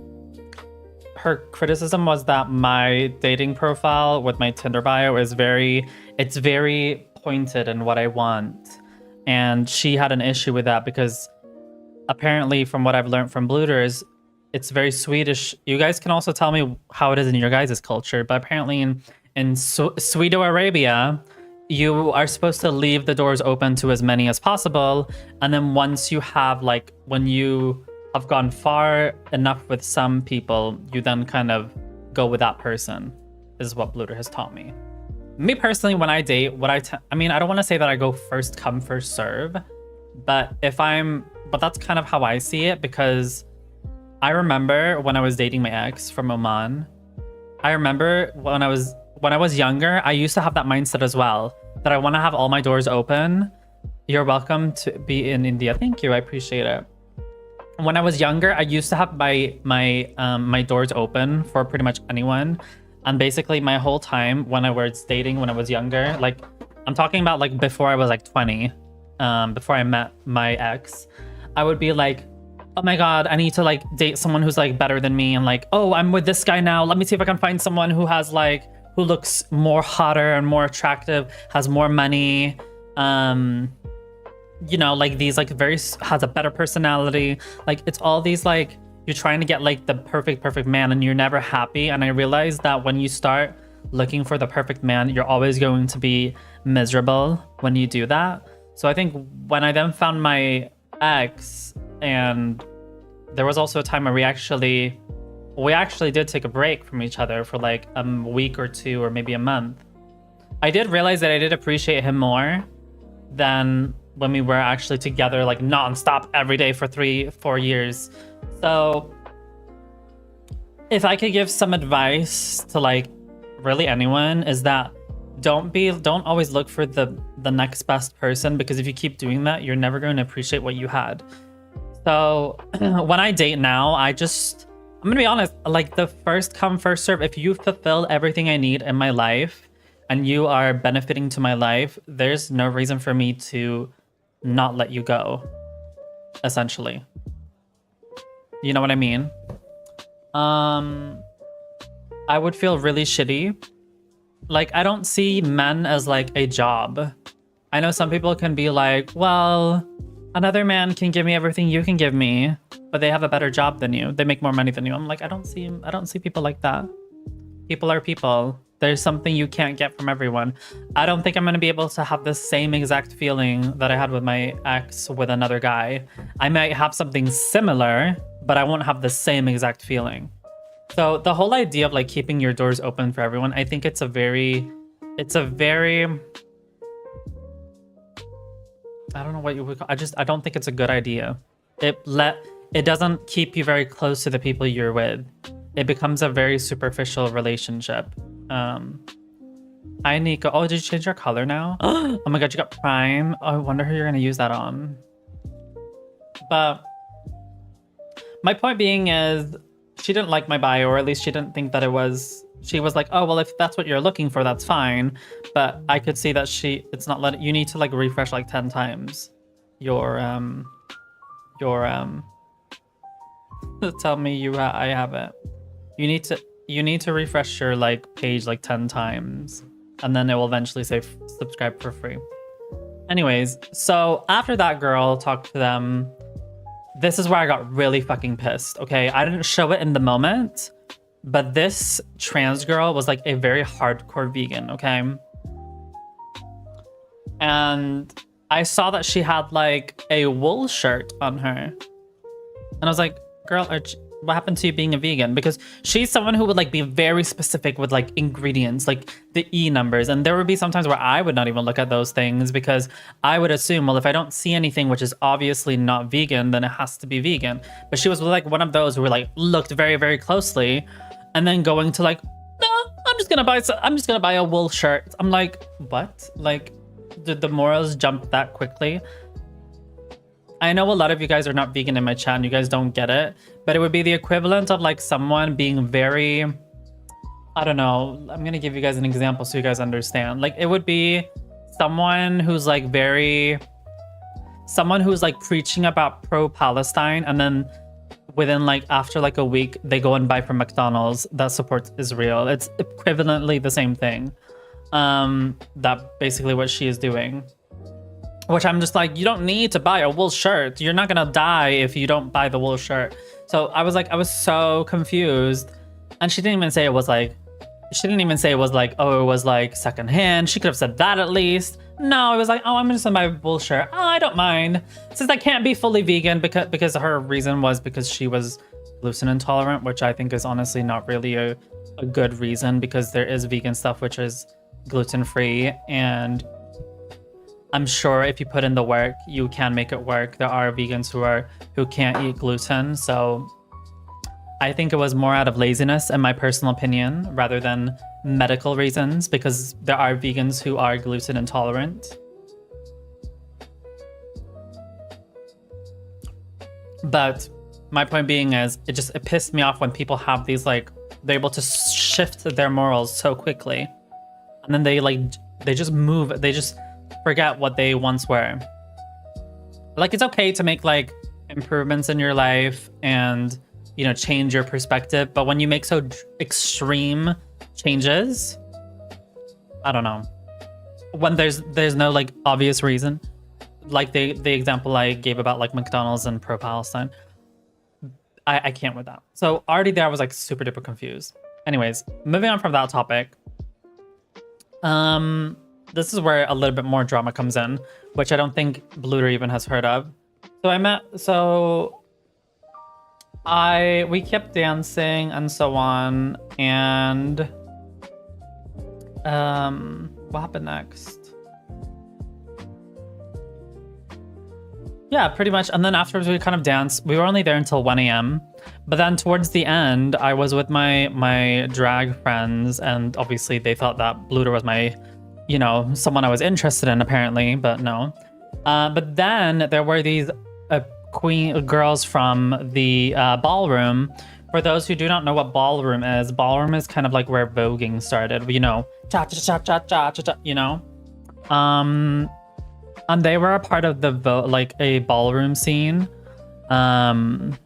her criticism was that my dating profile with my Tinder bio is very pointed in what I want. And she had an issue with that, because apparently from what I've learned from Bluter is it's very Swedish. You guys can also tell me how it is in your guys' culture, but apparently in Sweden Arabia, you are supposed to leave the doors open to as many as possible. And then once you have when you have gone far enough with some people, you then kind of go with that person, is what Bluter has taught me. Me personally, when I date, I mean, I don't want to say that I go first come, first serve, but that's kind of how I see it, because I remember when I was dating my ex from Oman, I remember when I was younger, I used to have that mindset as well, that I want to have all my doors open. You're welcome to be in India. Thank you, I appreciate it. When I was younger, I used to have my doors open for pretty much anyone. And basically my whole time when I was dating, when I was younger, like I'm talking about like before I was like 20, before I met my ex, I would be like, oh my God, I need to like date someone who's like better than me. And like, oh, I'm with this guy now. Let me see if I can find someone who has like, who looks more hotter and more attractive, has more money, you know, like these like has a better personality. Like it's all these like, you're trying to get like the perfect man and you're never happy. And I realized that when you start looking for the perfect man, you're always going to be miserable when you do that. So I think when I then found my ex, and there was also a time where we actually did take a break from each other for like a week or two or maybe a month. I did realize that I did appreciate him more than when we were actually together like non-stop every day for 3-4 years. So if I could give some advice to like really anyone, is that don't always look for the next best person, because if you keep doing that, you're never going to appreciate what you had. So when I date now, I'm gonna be honest, like the first come first serve, if you fulfill everything I need in my life and you are benefiting to my life, there's no reason for me to not let you go, essentially. You know what I mean? I would feel really shitty. Like, I don't see men as like a job. I know some people can be like, well, another man can give me everything you can give me, but they have a better job than you. They make more money than you. I'm like, I don't see people like that. People are people. There's something you can't get from everyone. I don't think I'm going to be able to have the same exact feeling that I had with my ex with another guy. I might have something similar, but I won't have the same exact feeling. So the whole idea of like keeping your doors open for everyone, I think it's a very, I don't know what you would call, I don't think it's a good idea. It doesn't keep you very close to the people you're with. It becomes a very superficial relationship. Hi Nico. Oh, did you change your color now? Oh my God, you got Prime. Oh, I wonder who you're gonna use that on. But my point being is, she didn't like my bio, or at least she didn't think that it was. She was like, oh well, if that's what you're looking for, that's fine. But I could see that it's not letting you. Need to like refresh like 10 times your tell me I have it. You need to refresh your like page like 10 times, and then it will eventually say subscribe for free. Anyways, so after that girl talked to them, this is where I got really fucking pissed. Okay, I didn't show it in the moment, but this trans girl was like a very hardcore vegan, okay? And I saw that she had like a wool shirt on her. And I was like, girl, what happened to you being a vegan? Because she's someone who would like be very specific with like ingredients, like the E numbers. And there would be sometimes where I would not even look at those things, because I would assume, well, if I don't see anything which is obviously not vegan, then it has to be vegan. But she was like one of those who were like looked very, very closely, and then going to like, no, I'm just gonna buy a wool shirt. I'm like, what? Like, did the morals jump that quickly? I know a lot of you guys are not vegan in my chat and you guys don't get it, but it would be the equivalent of like someone being very, I don't know, I'm gonna give you guys an example so you guys understand. Like it would be someone who's like preaching about pro-Palestine, and then within like after like a week, they go and buy from McDonald's that supports Israel. It's equivalently the same thing. That basically what she is doing. Which I'm just like, you don't need to buy a wool shirt. You're not gonna die if you don't buy the wool shirt. So I was like, I was so confused. And she didn't even say it was like, oh, it was like secondhand. She could have said that at least. No, it was like, oh, I'm just gonna buy a wool shirt. Oh, I don't mind. Since I can't be fully vegan, because her reason was because she was gluten intolerant, which I think is honestly not really a good reason, because there is vegan stuff which is gluten-free, and I'm sure if you put in the work, you can make it work. There are vegans who can't eat gluten, so I think it was more out of laziness, in my personal opinion, rather than medical reasons, because there are vegans who are gluten intolerant. But my point being is, it pissed me off when people have these, like, they're able to shift their morals so quickly, and then they just forget what they once were. Like, it's okay to make like improvements in your life and, you know, change your perspective, but when you make so extreme changes, I don't know, when there's no like obvious reason, like the example I gave about like McDonald's and pro-Palestine, I can't with that. So already there I was like super duper confused. Anyways, moving on from that topic, this is where a little bit more drama comes in, which I don't think Bluter even has heard of. We kept dancing and so on, and what happened next? Yeah, pretty much. And then afterwards we kind of danced. We were only there until 1 a.m. But then towards the end, I was with my drag friends, and obviously they thought that Bluter was my, you know, someone I was interested in, apparently, but no. But then there were these girls from the ballroom. For those who do not know what ballroom is kind of like where voguing started, you know, cha cha cha cha cha cha cha, you know. And they were a part of the like a ballroom scene, and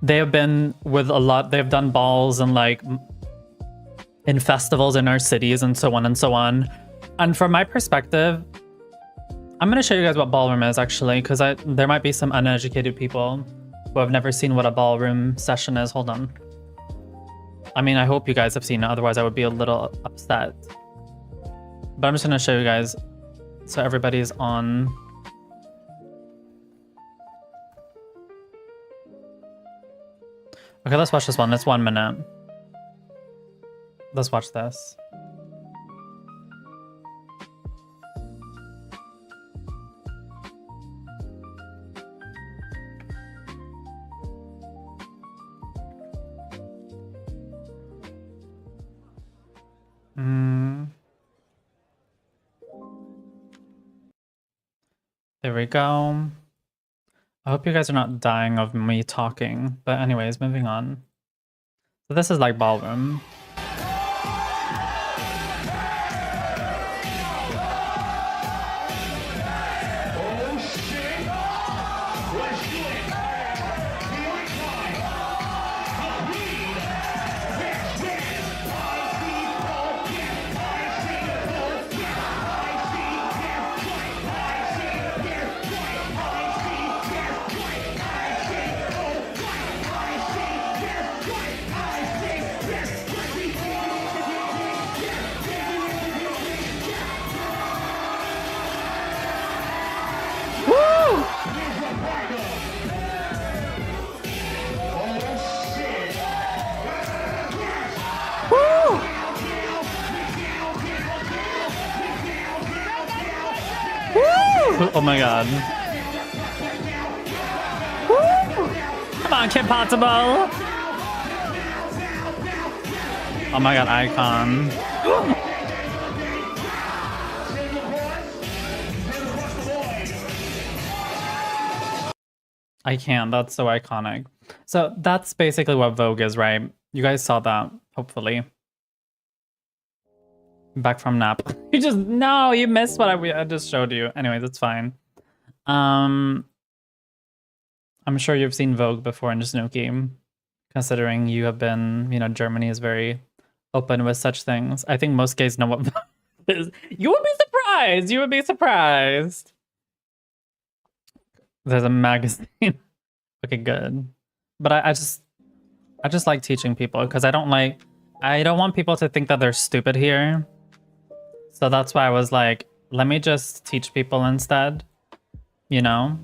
they have been with a lot. They've done balls and like in festivals in our cities and so on and so on. And from my perspective, I'm gonna show you guys what ballroom is actually, because there might be some uneducated people who have never seen what a ballroom session is. Hold on. I mean, I hope you guys have seen it, otherwise I would be a little upset. But I'm just gonna show you guys so everybody's on. Okay, let's watch this one. It's 1 minute. Let's watch this. There we go. I hope you guys are not dying of me talking. But anyways, moving on. So this is like ballroom. Oh my god. Woo! Come on, Kim Possible! Oh my god, icon. I can't, that's so iconic. So that's basically what Vogue is, right? You guys saw that, hopefully. Back from nap. You missed what I just showed you. Anyways, it's fine. I'm sure you've seen Vogue before in Snooki, considering you have been, you know, Germany is very open with such things. I think most gays know what Vogue is. You would be surprised. You would be surprised. There's a magazine. Okay, good. But I just like teaching people, because I don't want people to think that they're stupid here. So that's why I was like, let me just teach people instead, you know?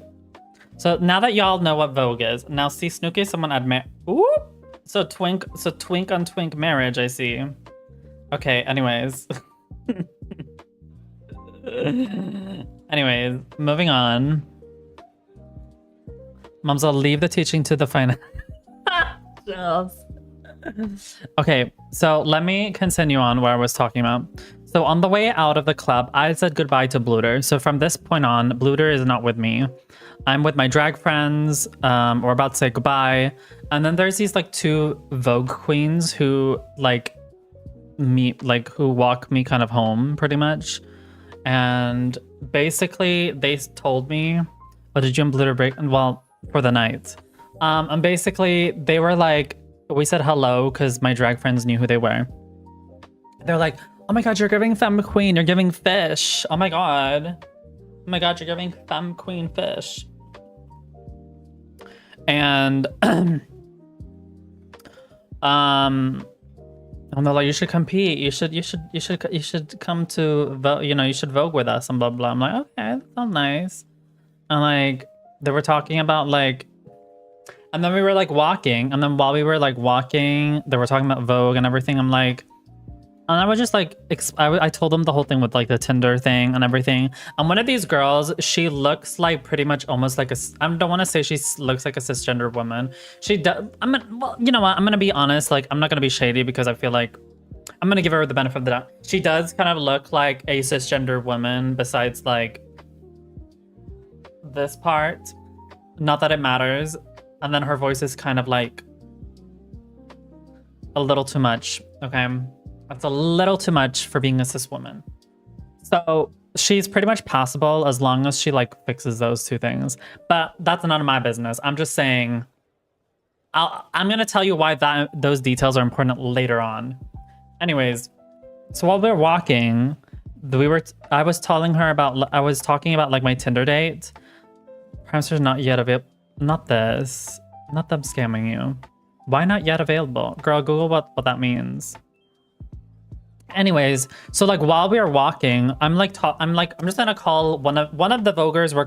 So now that y'all know what Vogue is, now see Snooki, someone admit. Ooh. So twink on twink marriage, I see. Okay, anyways. Anyways, moving on. Mumzel, leave the teaching to the finance. Okay, so let me continue on where I was talking about. So on the way out of the club, I said goodbye to Bluter. So from this point on, Bluter is not with me. I'm with my drag friends. We're about to say goodbye. And then there's these like 2 Vogue queens who like who walk me kind of home pretty much. And basically they told me, oh, did you and Bluter break? Well, for the night. And basically they were like, we said hello because my drag friends knew who they were. They're like, oh my god, you're giving femme queen, you're giving fish. Oh my god. Oh my god, you're giving femme queen fish. And and they're like, you should compete. You should come to Vogue, you know, you should Vogue with us and blah blah. I'm like, okay, that sounds nice. And like they were talking about like, and then we were like walking, and then while we were like walking, they were talking about Vogue and everything. I'm like, and I was just like, I told them the whole thing with like the Tinder thing and everything. And one of these girls, she looks like pretty much almost like I don't want to say she looks like a cisgender woman. She does. Well, you know what? I'm gonna be honest. Like, I'm not gonna be shady because I feel like I'm gonna give her the benefit of the doubt. She does kind of look like a cisgender woman. Besides like this part, not that it matters. And then her voice is kind of like a little too much. Okay. That's a little too much for being a cis woman. So she's pretty much passable as long as she like fixes those 2 things. But that's none of my business. I'm just saying, I'm gonna tell you why those details are important later on. Anyways, so while we were walking, I was talking about like my Tinder date. Perhaps not yet available. Not this. Not them scamming you. Why not yet available? Girl, Google what that means. Anyways, so like while we were walking, I'm just gonna call one of the Voguers. We're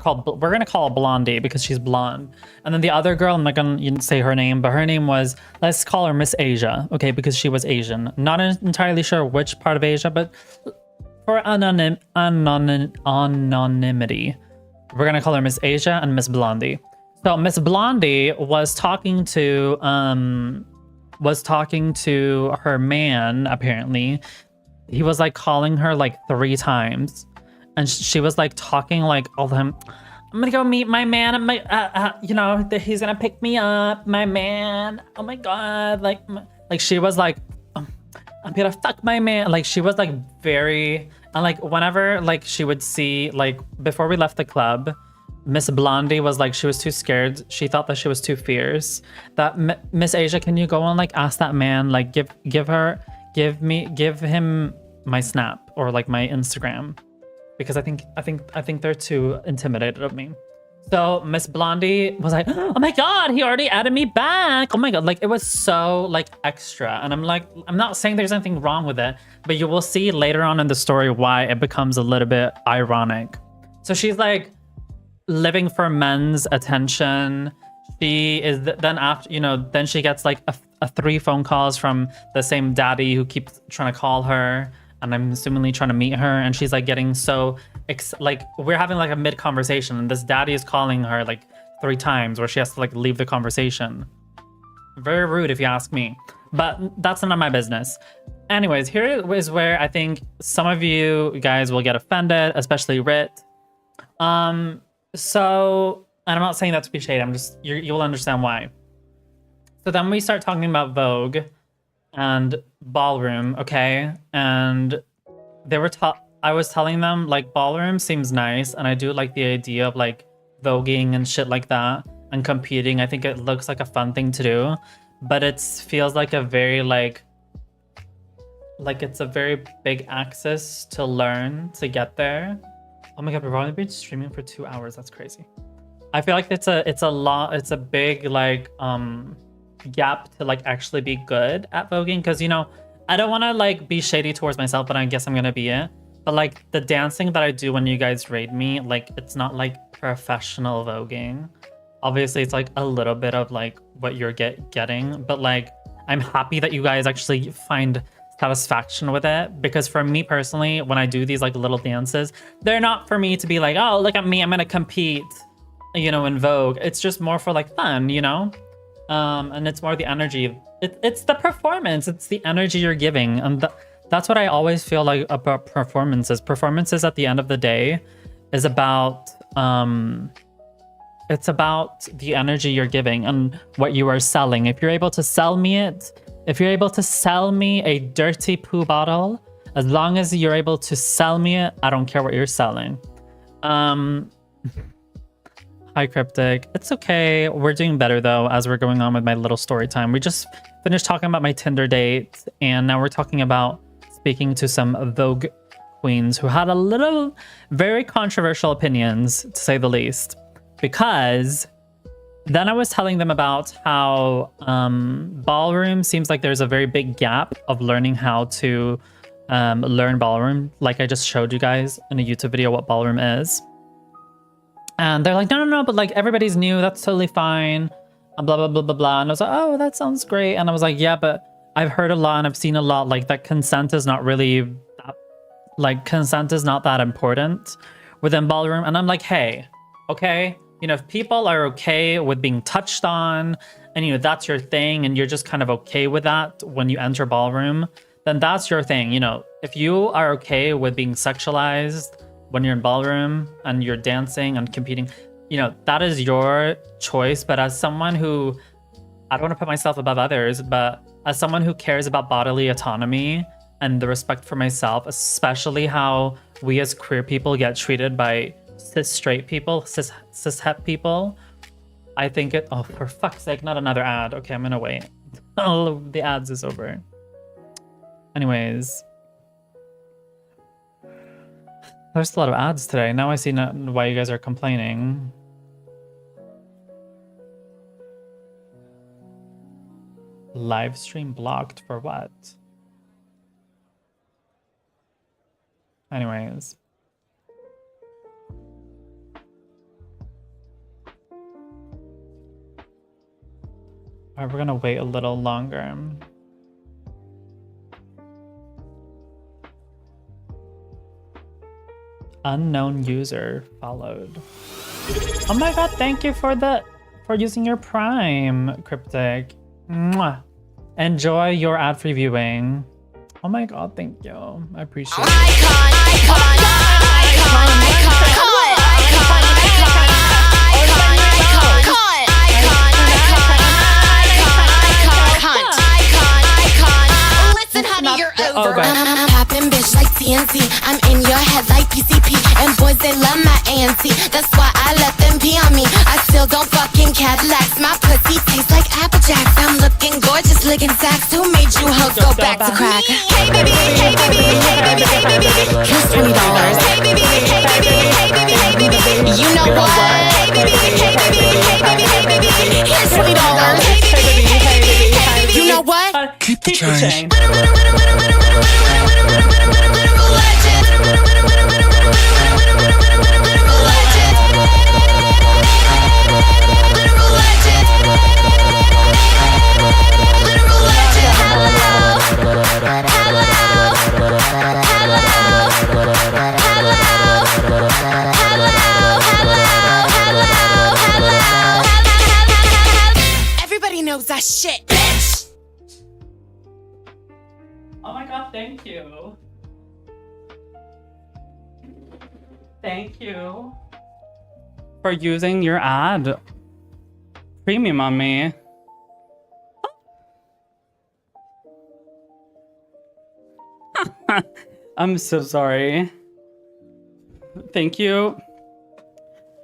gonna call her Blondie because she's blonde, and then the other girl, I'm not gonna say her name, but her name was, let's call her Miss Asia, okay, because she was Asian. Not entirely sure which part of Asia, but for anonymity, we're gonna call her Miss Asia and Miss Blondie. So Miss Blondie was talking to her man, apparently. He was like calling her like 3 times, and she was like talking like all the time. I'm gonna go meet my man. You know, he's gonna pick me up. My man. Oh my god. Like she was like, I'm gonna fuck my man. Like she was like very, and like whenever like she would see, like before we left the club, Miss Blondie was like, she was too scared. She thought that she was too fierce. That Miss Asia, can you go and like ask that man, like give him my Snap or like my Instagram, because I think they're too intimidated of me. So Miss Blondie was like, oh my god, he already added me back. Oh my god, like it was so like extra. And I'm like, I'm not saying there's anything wrong with it, but you will see later on in the story why it becomes a little bit ironic. So she's like living for men's attention. She is then after, you know, then she gets like a 3 phone calls from the same daddy who keeps trying to call her, and I'm assumingly trying to meet her, and she's like getting so like we're having like a mid conversation, and this daddy is calling her like 3 times where she has to like leave the conversation. Very rude if you ask me, but that's none of my business. Anyways, here is where I think some of you guys will get offended, especially Rit. So, and I'm not saying that to be shady, I'm just, you'll understand why. So then we start talking about Vogue and ballroom, okay? And they were I was telling them like ballroom seems nice, and I do like the idea of like voguing and shit like that and competing. I think it looks like a fun thing to do, but it feels like a very like it's a very big access to learn to get there. Oh my god, we've only been streaming for 2 hours. That's crazy. I feel like it's a big like gap to like actually be good at voguing, because you know, I don't want to like be shady towards myself, but I guess I'm gonna be it. But like the dancing that I do when you guys raid me, like it's not like professional voguing. Obviously, it's like a little bit of like what you're getting, but like I'm happy that you guys actually find satisfaction with it, because for me personally, when I do these like little dances, they're not for me to be like, oh, look at me, I'm gonna compete, you know, in Vogue. It's just more for like fun, you know? And it's more the energy. It's the performance. It's the energy you're giving, and that's what I always feel like about performances. Performances at the end of the day is about it's about the energy you're giving and what you are selling. If you're able to sell me a dirty poo bottle, as long as you're able to sell me it, I don't care what you're selling. Hi, Cryptic. It's okay. We're doing better, though, as we're going on with my little story time. We just finished talking about my Tinder date, and now we're talking about speaking to some Vogue queens who had a little, very controversial opinions, to say the least. Because then I was telling them about how ballroom seems like there's a very big gap of learning how to learn ballroom. Like I just showed you guys in a YouTube video what ballroom is. And they're like, no, but like everybody's new. That's totally fine. Blah, blah, blah, blah, blah. And I was like, oh, that sounds great. And I was like, yeah, but I've heard a lot and I've seen a lot like that consent is not really that, like consent is not that important within ballroom. And I'm like, hey, okay. You know, if people are okay with being touched on and, you know, that's your thing and you're just kind of okay with that when you enter ballroom, then that's your thing. You know, if you are okay with being sexualized when you're in ballroom and you're dancing and competing, you know, that is your choice. But as someone who, I don't want to put myself above others, but as someone who cares about bodily autonomy and the respect for myself, especially how we as queer people get treated by cis straight people, cis het people, I think it, oh, for fuck's sake, not another ad. Okay, I'm gonna wait. Oh, the ads is over. Anyways. There's a lot of ads today. Now I see why you guys are complaining. Live stream blocked for what? Anyways. Alright, we're gonna wait a little longer. Unknown user followed. Oh my god, thank you for using your Prime, Cryptic. Mwah. Enjoy your ad-free viewing. Oh my god, thank you. I appreciate it. Poppin' bitch like TNT. I'm in your head like PCP. And boys, they love my auntie. That's why I let them pee on me. I still don't fucking Cadillacs. My pussy tastes like Apple Jacks. I'm looking gorgeous, licking sacks. Who made you hoes go back to crack? Hey baby, hey baby, hey baby, hey baby. Here's $20. Hey baby, hey baby, hey baby, hey baby. You know what? Hey baby, hey baby, hey baby, hey baby. Here's $20. Hey baby, hey baby, hey baby. You know what? Keep the change. Everybody knows that shit, bitch. Oh my god, thank you. Thank you for using your ad premium on me. I'm so sorry. Thank you.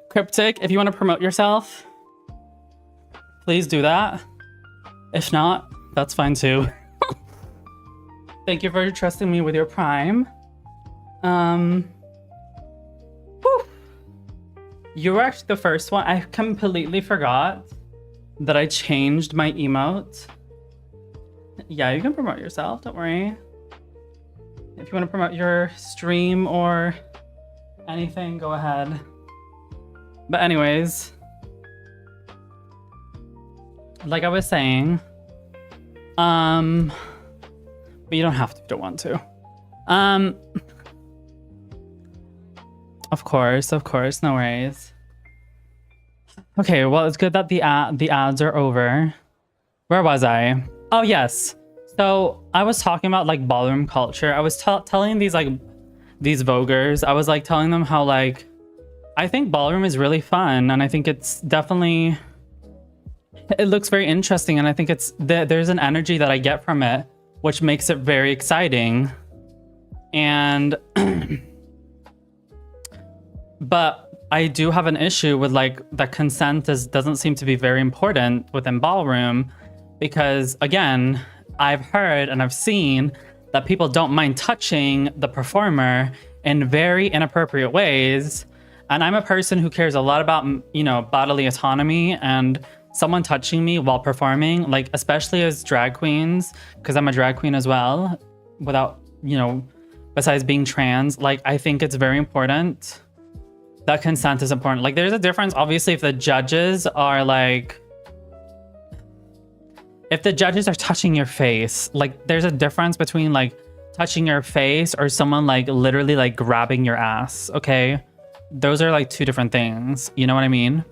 Cryptic, if you want to promote yourself, please do that. If not, that's fine too. Thank you for trusting me with your Prime. Whew. You were actually the first one. I completely forgot that I changed my emote. Yeah, you can promote yourself, don't worry. If you want to promote your stream or anything, go ahead. But anyways, like I was saying, but you don't have to if you don't want to. Of course, no worries. Okay, well, it's good that the ads are over. Where was I? Oh, yes. So I was talking about like ballroom culture. I was telling these Voguers, I was like telling them how like, I think ballroom is really fun. And I think it's definitely, it looks very interesting. And I think there's an energy that I get from it, which makes it very exciting. And, but I do have an issue with like the consent doesn't seem to be very important within ballroom, because again, I've heard and I've seen that people don't mind touching the performer in very inappropriate ways. And I'm a person who cares a lot about, you know, bodily autonomy, and someone touching me while performing, like especially as drag queens, because I'm a drag queen as well, without, you know, besides being trans, like I think it's very important. That consent is important. Like there's a difference, obviously, if the judges are like, if the judges are touching your face, like there's a difference between like touching your face or someone like literally like grabbing your ass, okay? Those are like two different things, you know what I mean?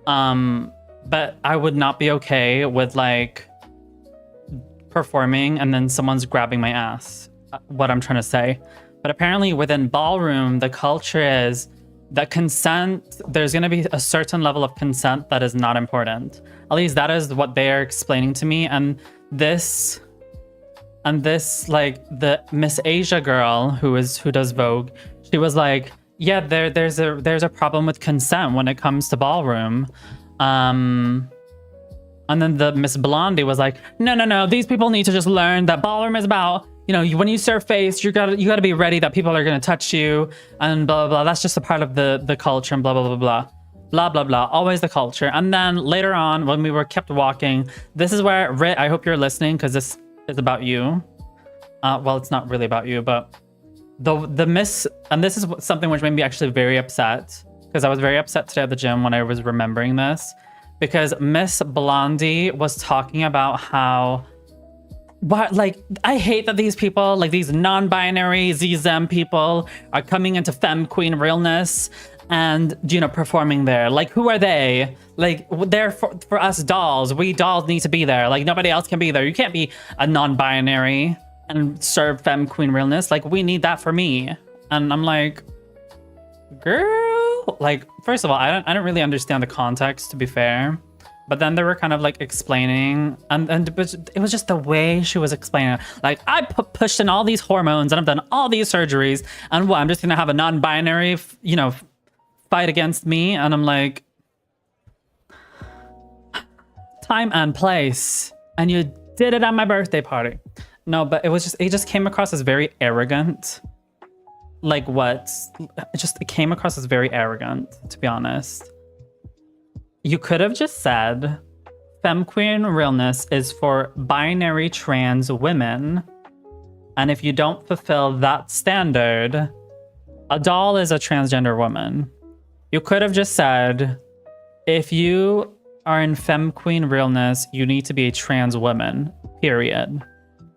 But I would not be okay with like performing and then someone's grabbing my ass, what I'm trying to say. But apparently within ballroom, the culture is that consent, there's going to be a certain level of consent that is not important. At least that is what they're explaining to me. And this like the Miss Asia girl who does Vogue, she was like, yeah, there's a problem with consent when it comes to ballroom. And then the Miss Blondie was like, no, these people need to just learn that ballroom is about, you know, when you serve face, you gotta be ready that people are gonna touch you and blah, blah, blah. That's just a part of the culture and blah, blah, blah, blah. Blah, blah, blah. Always the culture. And then later on, when we were kept walking, this is where, Rit, I hope you're listening, because this is about you. Well, it's not really about you, but the miss, and this is something which made me actually very upset, because I was very upset today at the gym when I was remembering this, because Miss Blondie was talking about how, like, I hate that these people, like these non-binary ZZM people, are coming into femme queen realness and, you know, performing there. Like, who are they? Like, they're for us dolls. We dolls need to be there. Like, nobody else can be there. You can't be a non-binary and serve femme queen realness. Like, we need that for me. And I'm like, girl, like, first of all, I don't really understand the context, to be fair. But then they were kind of like explaining, and it was just the way she was explaining it. Like, I pushed in all these hormones and I've done all these surgeries, and what, I'm just gonna have a non-binary, you know, fight against me? And I'm like, time and place, and you did it at my birthday party. No, but it just came across as very arrogant. Like, what? It came across as very arrogant, to be honest. You could have just said, femme queen realness is for binary trans women. And if you don't fulfill that standard, a doll is a transgender woman. You could have just said, if you are in femme queen realness, you need to be a trans woman, period.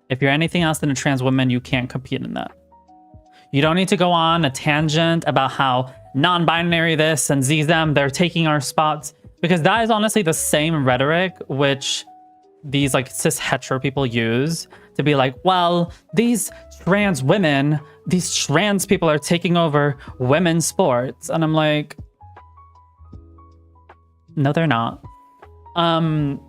If you're anything else than a trans woman, you can't compete in that. You don't need to go on a tangent about how non-binary this and them, they're taking our spots. Because that is honestly the same rhetoric which these like cis hetero people use to be like, well, these trans women, these trans people are taking over women's sports. And I'm like, no, they're not. So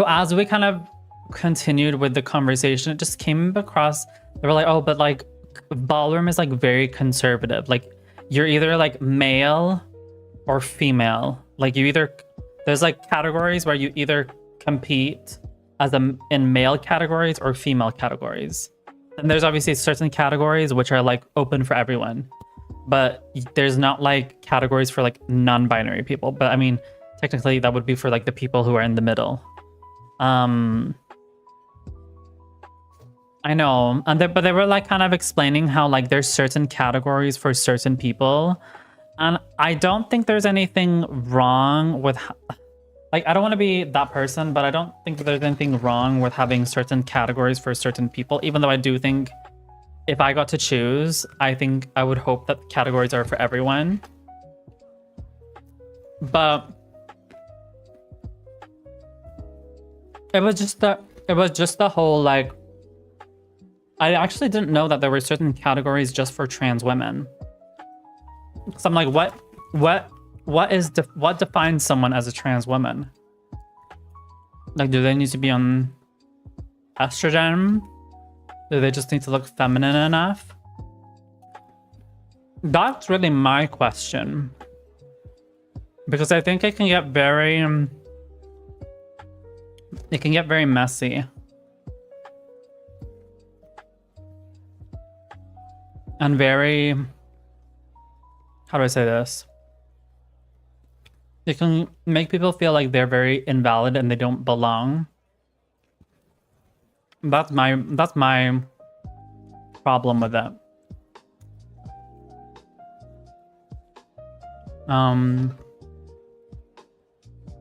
as we kind of continued with the conversation, it just came across, they were like, oh, but like ballroom is like very conservative. Like, you're either like male or female. Like, there's like categories where you either compete as in male categories or female categories. And there's obviously certain categories which are like open for everyone, but there's not like categories for like non-binary people. But I mean, technically that would be for like the people who are in the middle. I know, but they were like kind of explaining how like there's certain categories for certain people. And I don't think there's anything wrong with Like, I don't want to be that person, but I don't think that there's anything wrong with having certain categories for certain people, even though I do think if I got to choose, I think I would hope that categories are for everyone. But it was just the whole, like, I actually didn't know that there were certain categories just for trans women. So I'm like, what defines someone as a trans woman? Like, do they need to be on estrogen? Do they just need to look feminine enough? That's really my question. Because I think it can get very messy. And very, how do I say this? It can make people feel like they're very invalid and they don't belong. That's my problem with it.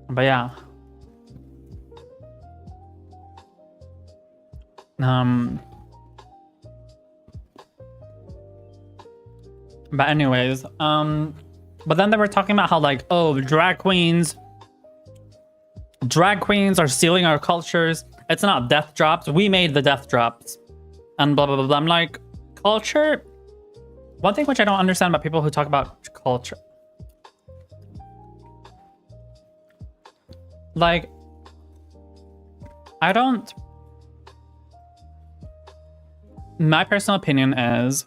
But yeah. But anyways, but then they were talking about how, like, oh, drag queens are stealing our cultures. It's not death drops. We made the death drops. And blah, blah, blah, blah. I'm like, culture? One thing which I don't understand about people who talk about culture. Like, my personal opinion is,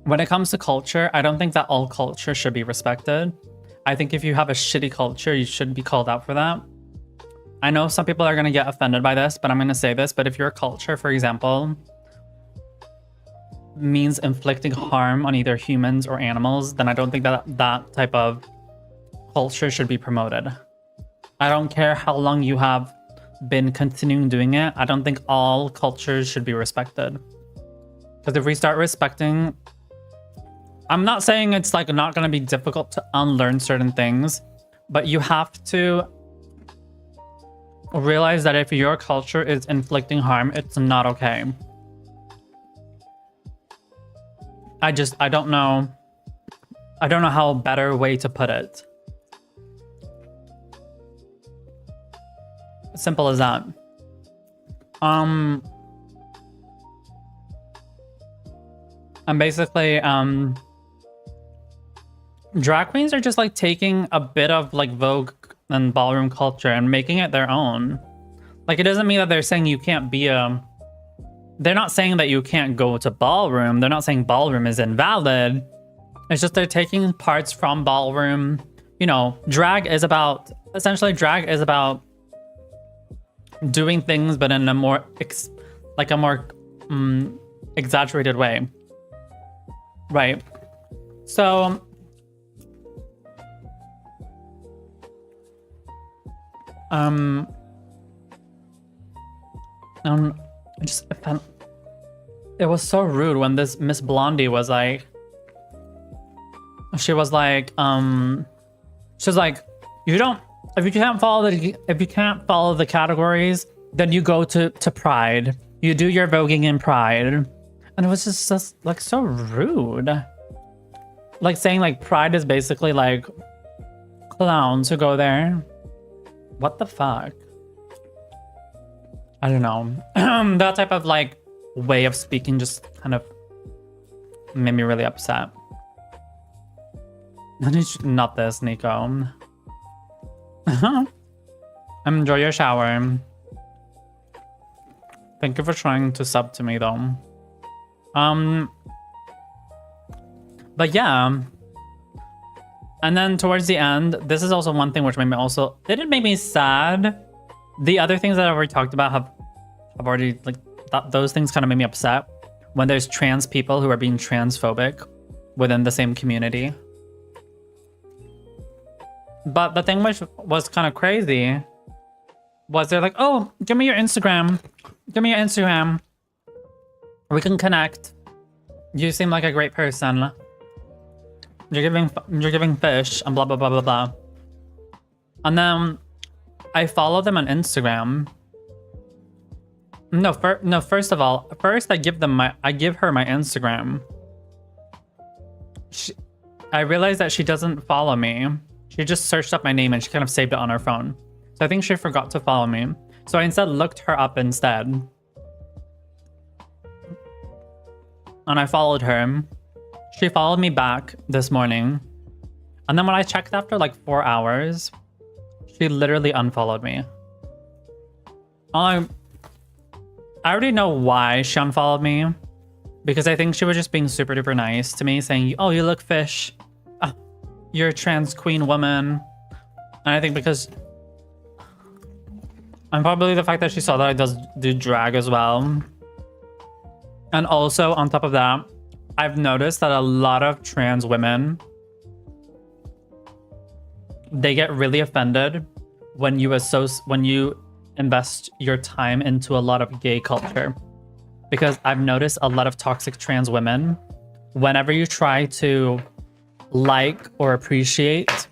when it comes to culture, I don't think that all culture should be respected. I think if you have a shitty culture, you should be called out for that. I know some people are going to get offended by this, but I'm going to say this. But if your culture, for example, means inflicting harm on either humans or animals, then I don't think that type of culture should be promoted. I don't care how long you have been continuing doing it. I don't think all cultures should be respected. Because if we start respecting... I'm not saying it's like not going to be difficult to unlearn certain things, but you have to realize that if your culture is inflicting harm, it's not okay. I don't know how better way to put it. Simple as that. And basically, drag queens are just like taking a bit of like Vogue and ballroom culture and making it their own. Like, it doesn't mean that they're saying you can't be they're not saying that you can't go to ballroom. They're not saying ballroom is invalid. It's just they're taking parts from ballroom. You know, essentially drag is about doing things, but in a more exaggerated way. Right. So it was so rude when this Miss Blondie was like, she was like, if you can't follow the categories, then you go to Pride. You do your voguing in Pride. And it was just like so rude. Like saying like Pride is basically like clowns who go there. What the fuck? I don't know. That type of like way of speaking just kind of made me really upset. Not this, Nico. Enjoy your shower. Thank you for trying to sub to me though. But yeah. And then towards the end, this is also one thing which made me didn't make me sad. The other things that I already talked about have already, like, those things kind of made me upset. When there's trans people who are being transphobic within the same community. But the thing which was kind of crazy was they're like, oh, give me your Instagram. Give me your Instagram. We can connect. You seem like a great person. You're giving fish and blah, blah, blah, blah, blah. And then I follow them on Instagram. No, first of all, first I give her my Instagram. I realized that she doesn't follow me. She just searched up my name and she kind of saved it on her phone. So I think she forgot to follow me. So I instead looked her up instead. And I followed her. She followed me back this morning. And then when I checked after like 4 hours, she literally unfollowed me. I already know why she unfollowed me. Because I think she was just being super duper nice to me, saying, oh, you look fish. You're a trans queen woman. And I think because... And probably the fact that she saw that I do drag as well. And also, on top of that, I've noticed that a lot of trans women, they get really offended when you invest your time into a lot of gay culture. Because I've noticed a lot of toxic trans women, whenever you try to like or appreciate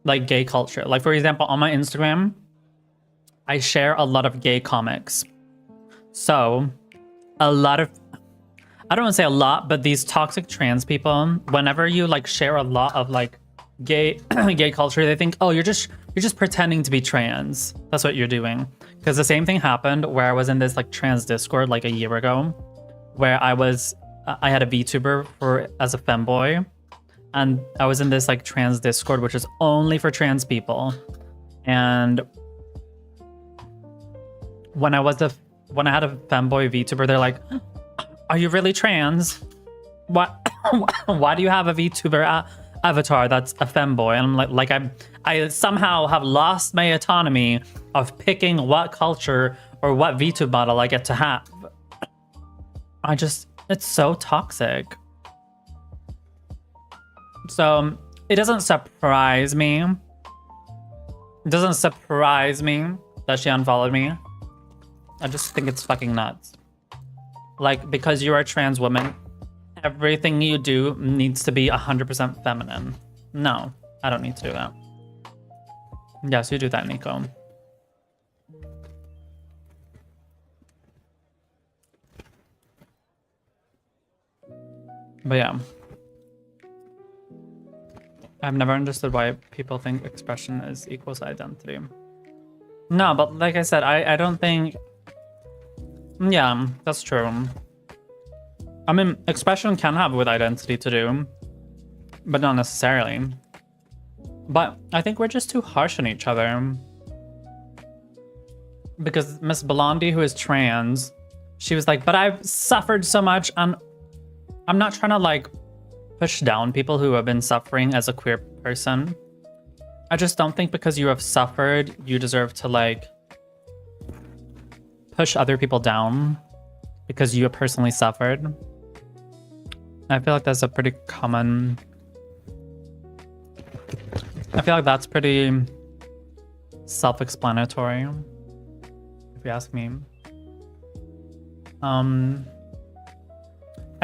like gay culture. Like for example, on my Instagram, I share a lot of gay comics. So a lot of, I don't want to say a lot, but these toxic trans people, whenever you like share a lot of like gay gay culture, they think, oh, you're just pretending to be trans. That's what you're doing. Because the same thing happened where I was in this like trans Discord like a year ago, where I had a VTuber as a femboy, and I was in this like trans Discord, which is only for trans people. And when I had a femboy VTuber, they're like, are you really trans? What? Why do you have a VTuber avatar that's a femboy? And I'm like I somehow have lost my autonomy of picking what culture or what VTube model I get to have. It's so toxic. So it doesn't surprise me. It doesn't surprise me that she unfollowed me. I just think it's fucking nuts. Like, because you're a trans woman, everything you do needs to be 100% feminine. No, I don't need to do that. Yes, you do that, Nico. But yeah. I've never understood why people think expression is equals identity. No, but like I said, I don't think... Yeah, that's true. I mean, expression can have with identity to do, but not necessarily. But I think we're just too harsh on each other. Because Miss Blondie, who is trans, she was like, but I've suffered so much, and I'm not trying to like push down people who have been suffering as a queer person. I just don't think because you have suffered, you deserve to like push other people down because you have personally suffered. I feel like that's a pretty common... I feel like that's pretty self-explanatory, if you ask me. I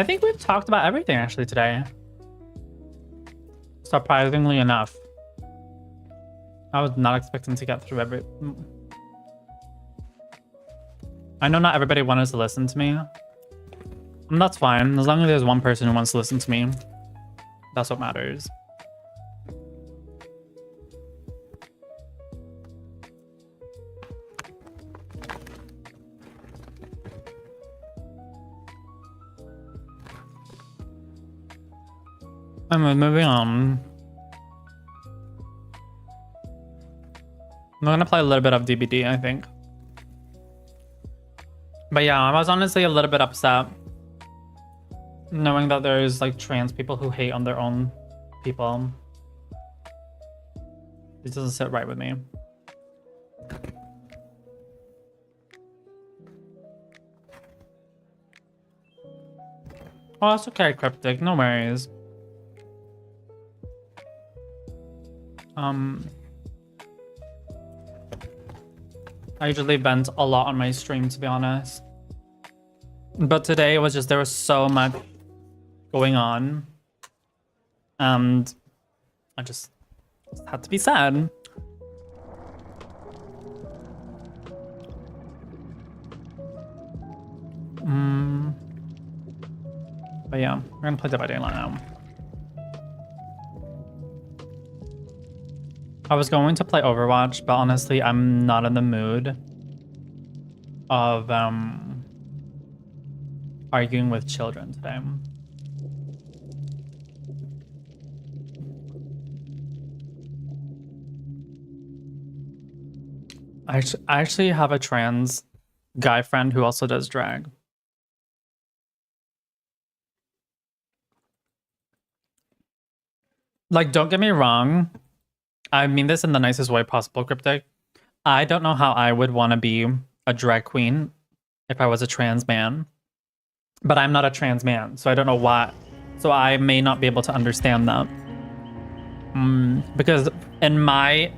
think we've talked about everything actually today. Surprisingly enough. I was not expecting to get through every... I know not everybody wants to listen to me. And that's fine. As long as there's one person who wants to listen to me, that's what matters. Anyway, moving on. I'm gonna play a little bit of DBD, I think. But yeah, I was honestly a little bit upset knowing that there's like trans people who hate on their own people. It doesn't sit right with me. Oh, that's okay, Cryptic. No worries. I usually vent a lot on my stream, to be honest. But today it was just, there was so much going on. And I just had to be sad. We're gonna play Dead by Daylight now. I was going to play Overwatch, but honestly, I'm not in the mood of arguing with children today. I actually have a trans guy friend who also does drag. Like, don't get me wrong. I mean this in the nicest way possible, Cryptic. I don't know how I would want to be a drag queen if I was a trans man. But I'm not a trans man, so I don't know why. So I may not be able to understand that. Because in my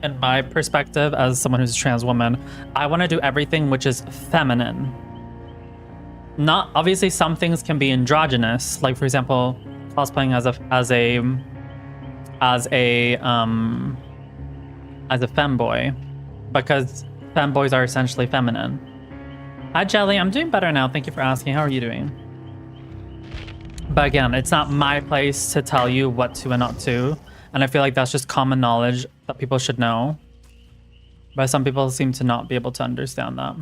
perspective as someone who's a trans woman, I want to do everything which is feminine. Not obviously some things can be androgynous, like for example, cosplaying as a femboy, because femboys are essentially feminine. Hi Jelly, I'm doing better now. Thank you for asking. How are you doing? But again, it's not my place to tell you what to and not to. And I feel like that's just common knowledge that people should know. But some people seem to not be able to understand that.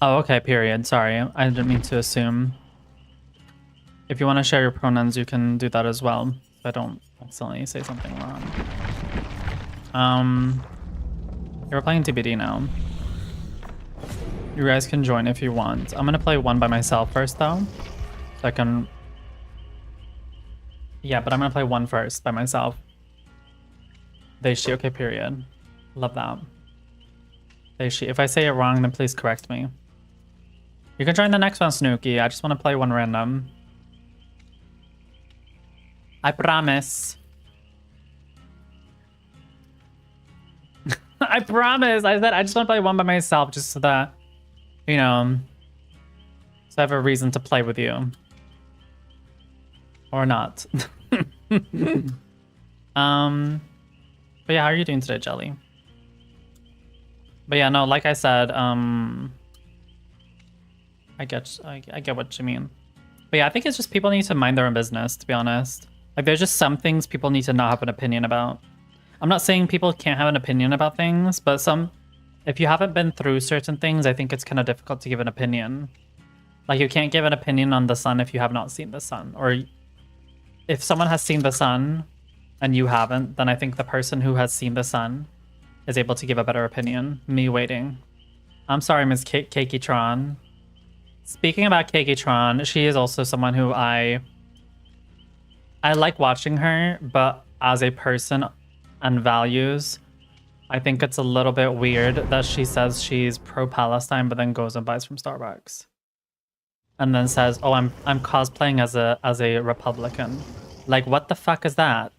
Oh, okay, period. Sorry, I didn't mean to assume. If you want to share your pronouns, you can do that as well. So I don't accidentally say something wrong. You're playing TBD now. You guys can join if you want. I'm gonna play one by myself first though. So I can... Yeah, but I'm gonna play one first by myself. They, she, okay, period. Love that. They, she. If I say it wrong, then please correct me. You can join the next one, Snooki. I just want to play one random. I promise. I promise. I said I just want to play one by myself just so that, you know, so I have a reason to play with you. Or not. But yeah, how are you doing today, Jelly? But yeah, no, like I said, I get what you mean. But yeah, I think it's just people need to mind their own business, to be honest. Like, there's just some things people need to not have an opinion about. I'm not saying people can't have an opinion about things, but if you haven't been through certain things, I think it's kind of difficult to give an opinion. Like, you can't give an opinion on the sun if you have not seen the sun. Or if someone has seen the sun and you haven't, then I think the person who has seen the sun is able to give a better opinion. Me waiting. I'm sorry, Ms. Keikitron. Speaking about Keikitron, she is also someone who I like watching her, but as a person and values, I think it's a little bit weird that she says she's pro-Palestine, but then goes and buys from Starbucks. And then says, oh, I'm cosplaying as a Republican. Like, what the fuck is that?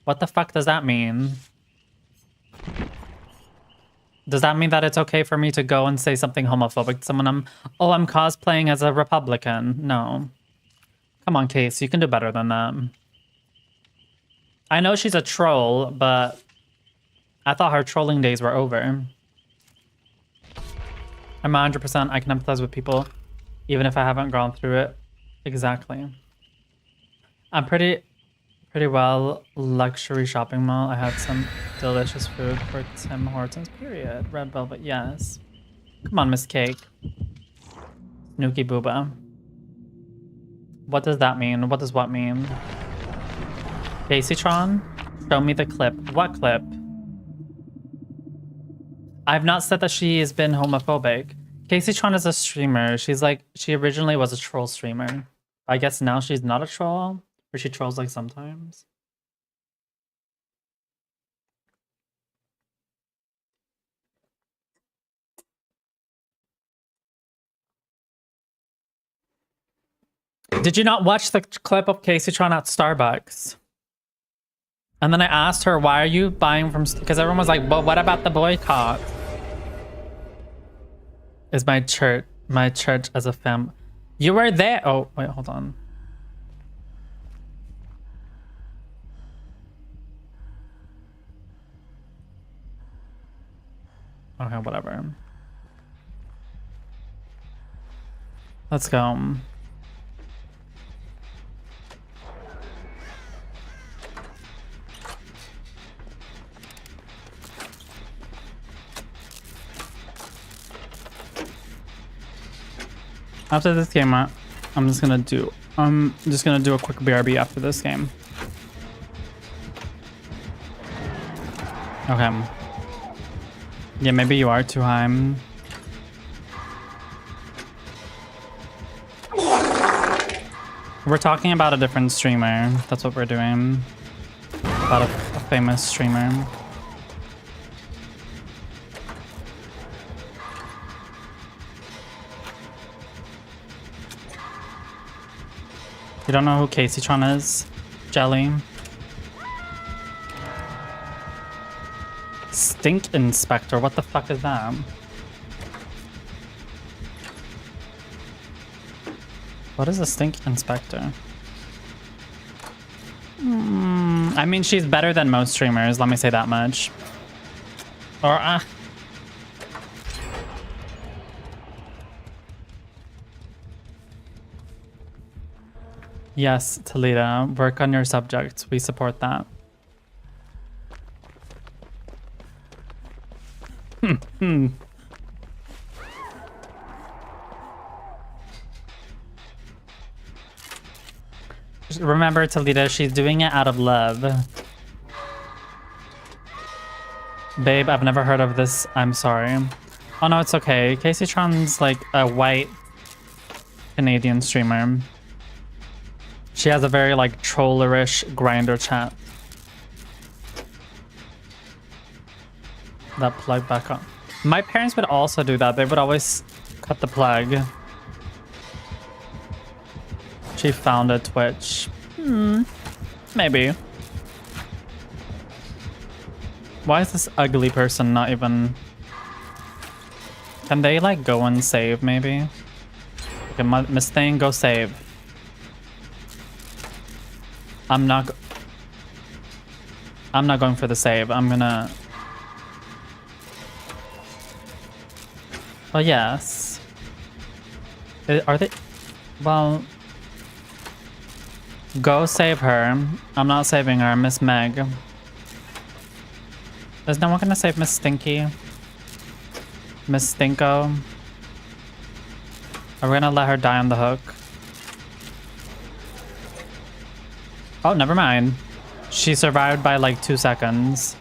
What the fuck does that mean? Does that mean that it's okay for me to go and say something homophobic to someone? I'm cosplaying as a Republican. No. Come on, Case, you can do better than that. I know she's a troll, but I thought her trolling days were over. I'm 100%, I can empathize with people, even if I haven't gone through it. Exactly. I'm pretty well luxury shopping mall. I had some delicious food for Tim Hortons, period. Red velvet, yes. Come on, Miss Cake. Snooki Booba. What does that mean? What does what mean? Caseytron? Show me the clip. What clip? I've not said that she has been homophobic. Caseytron is a streamer. She originally was a troll streamer. I guess now she's not a troll, or she trolls like sometimes. Did you not watch the clip of Caseytron at Starbucks? And then I asked her, why are you buying from... Because everyone was like, but what about the boycott? Is my church as a fam... You were there! Oh, wait, hold on. Okay, whatever. Let's go. After this game, I'm just gonna do a quick BRB after this game. Okay. Yeah, maybe you are too high. We're talking about a different streamer. That's what we're doing. About a famous streamer. You don't know who Caseytron is? Jelly? Stink Inspector, what the fuck is that? What is a Stink Inspector? I mean, she's better than most streamers, let me say that much. Or, Yes, Talita, work on your subject. We support that. Remember, Talita, she's doing it out of love. Babe, I've never heard of this. I'm sorry. Oh no, it's okay. Caseytron's like a white Canadian streamer. She has a very like trollerish grinder chat. That plug back on. My parents would also do that. They would always cut the plug. She founded Twitch. Maybe. Why is this ugly person not even... Can they like go and save maybe? Okay, Miss Thing, go save. I'm not going for the save. I'm gonna... Oh, yes. Are they... Well... Go save her. I'm not saving her, Miss Meg. Is no one gonna save Miss Stinky? Miss Stinko? Are we gonna let her die on the hook? Oh, never mind. She survived by like 2 seconds.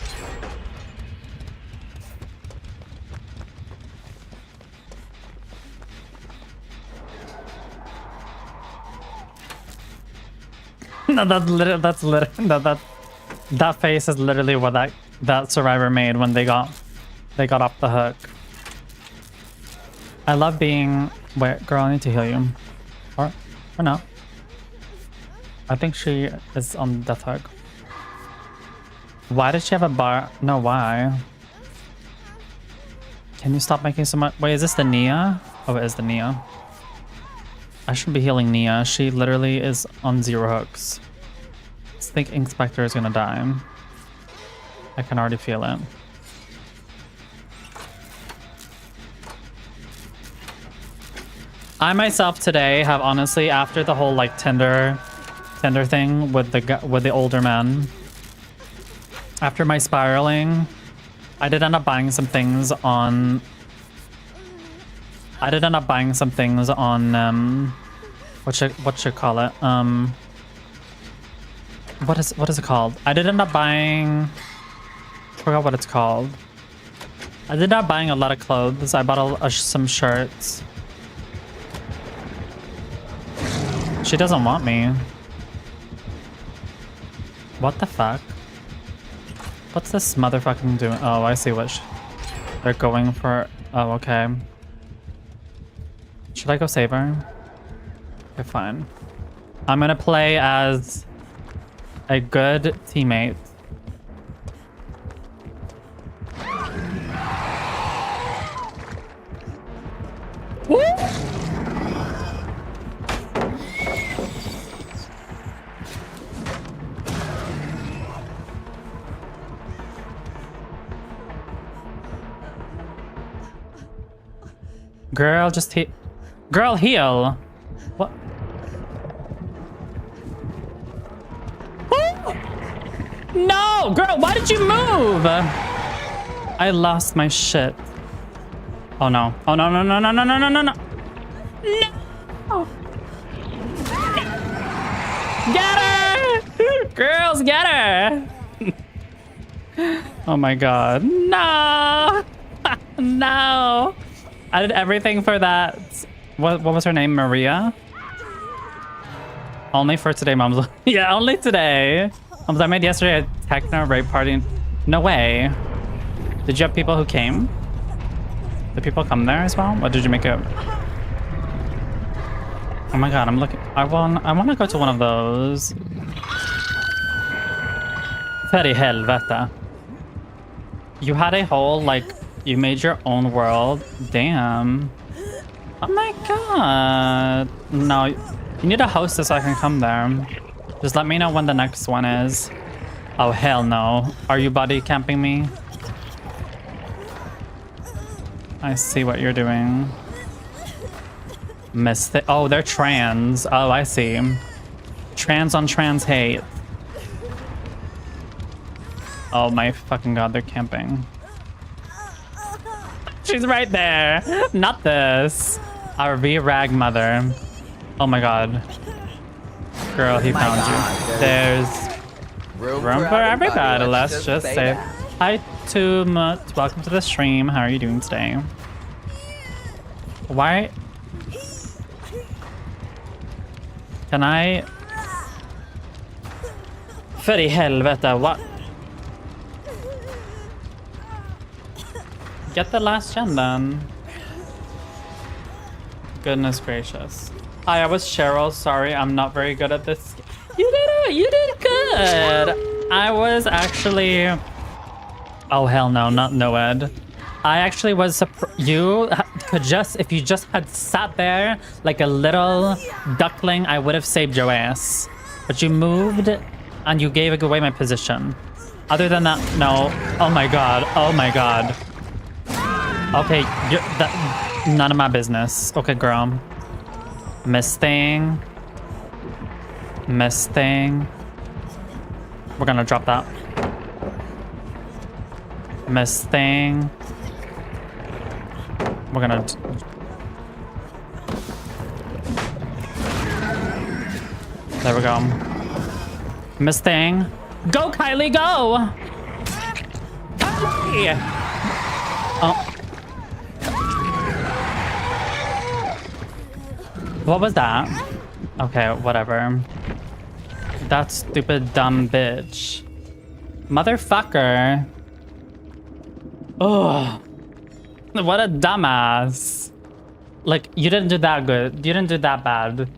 No, that face is literally what that survivor made when they got off the hook. I love being... Wait, girl, I need to heal you. Or not. I think she is on death hook. Why does she have a bar? No, why? Can you stop making so much? Wait, is this the Nia? Oh, it is the Nia. I should be healing Nia. She literally is on 0 hooks. I think Inspector is gonna die. I can already feel it. I myself today have honestly, after the whole like Tinder thing with the older men, after my spiraling, I did end up buying some things on what should call it? What is it called? I did end up buying, I forgot what it's called. I did end up buying a lot of clothes. I bought some shirts. She doesn't want me. What the fuck? What's this motherfucking doing? Oh, I see what they're going for. Oh, okay. Should I go save her? Okay, fine. I'm gonna play as a good teammate. Woo! Girl, just hit. Girl, heal. What? No! Girl, why did you move? I lost my shit. Oh no. Oh no, no, no, no, no, no, no, no, no. No! Get her! Girls, get her! Oh my god. No! No! I did everything for that. What was her name? Maria? Only for today, Mumzel. Yeah, only today. I made yesterday a techno rape party. No way. Did you have people who came? Did people come there as well? Or did you make it? Oh my god, I'm looking. I want to go to one of those. För i helvete. You had a whole, like, you made your own world. Damn. Oh my god. No, you need a host so I can come there. Just let me know when the next one is. Oh, hell no. Are you body camping me? I see what you're doing. Oh, they're trans. Oh, I see. Trans on trans hate. Oh my fucking god, they're camping. She's right there. Not this. Our V-Rag mother. Oh my god. Girl, he found you. There's room for everybody. Let's just say hi to Mut. Welcome to the stream. How are you doing today? Why? Can I? För i helvete, what? Get the last gen then. Goodness gracious. Hi, I was Cheryl. Sorry, I'm not very good at this. You did it. You did good. I was actually. Oh hell no, not Noed. I actually was you could just, if you just had sat there like a little duckling, I would have saved your ass. But you moved and you gave away my position. Other than that, no. Oh my god. Oh my god. Okay, none of my business. Okay, girl. Miss thing. Miss thing. We're gonna drop that. Miss thing. We're gonna... There we go. Miss thing. Go, Kylie, go! Kylie! Oh. What was that? Okay, whatever. That stupid dumb bitch. Motherfucker. Ugh. What a dumbass. Like, you didn't do that good. You didn't do that bad.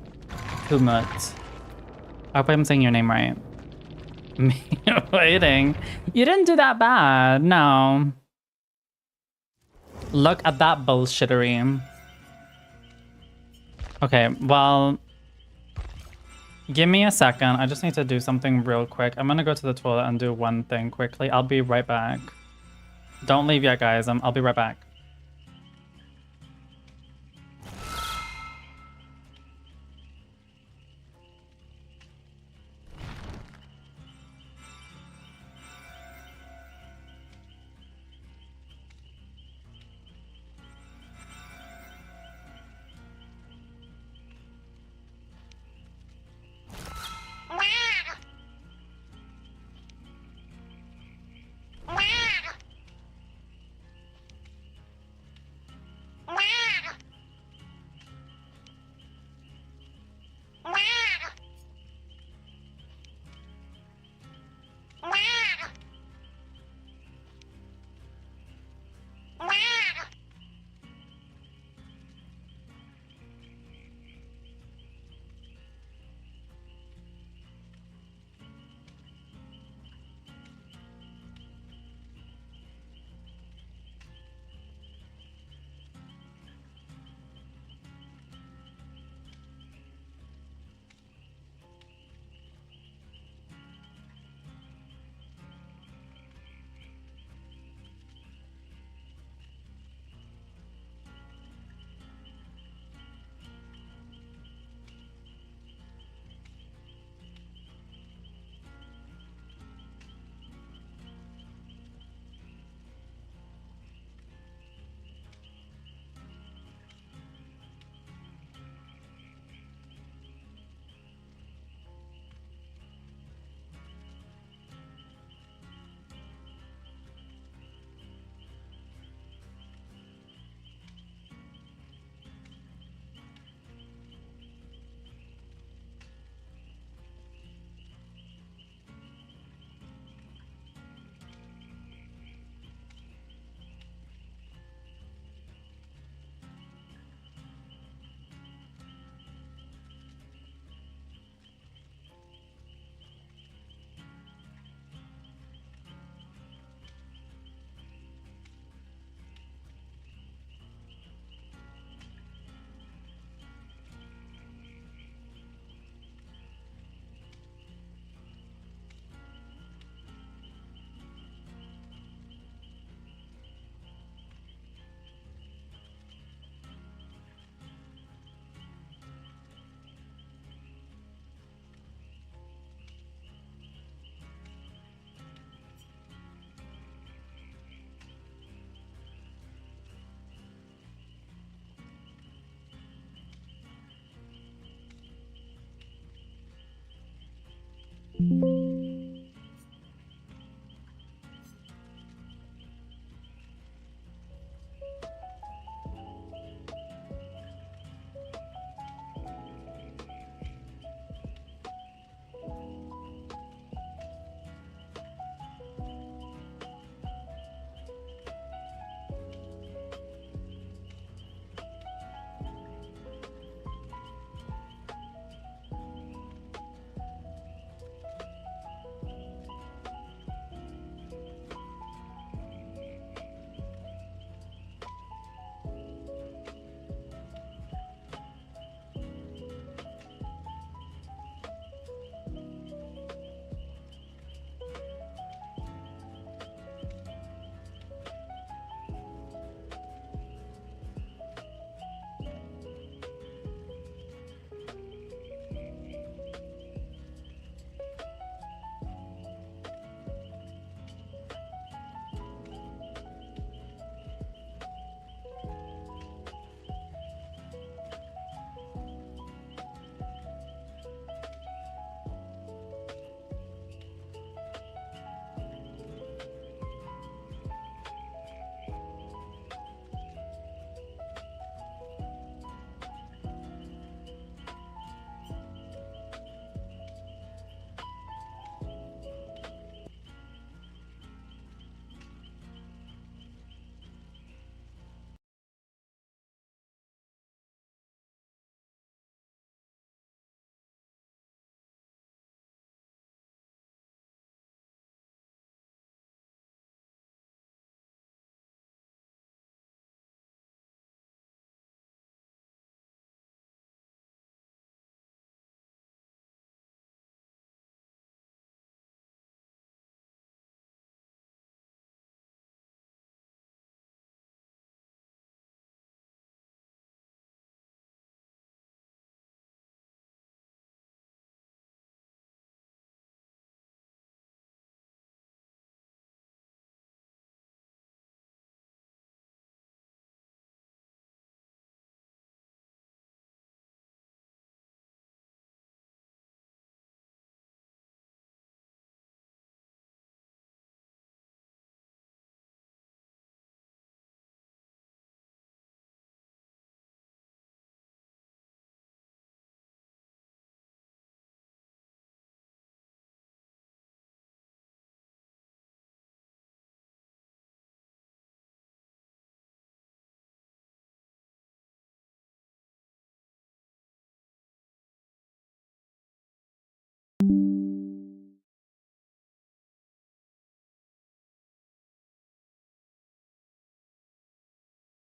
Kumut. I hope I'm saying your name right. Me waiting. You didn't do that bad. No. Look at that bullshittery. Okay, well, give me a second. I just need to do something real quick. I'm gonna go to the toilet and do one thing quickly. I'll be right back. Don't leave yet, guys. I'll be right back. Bye.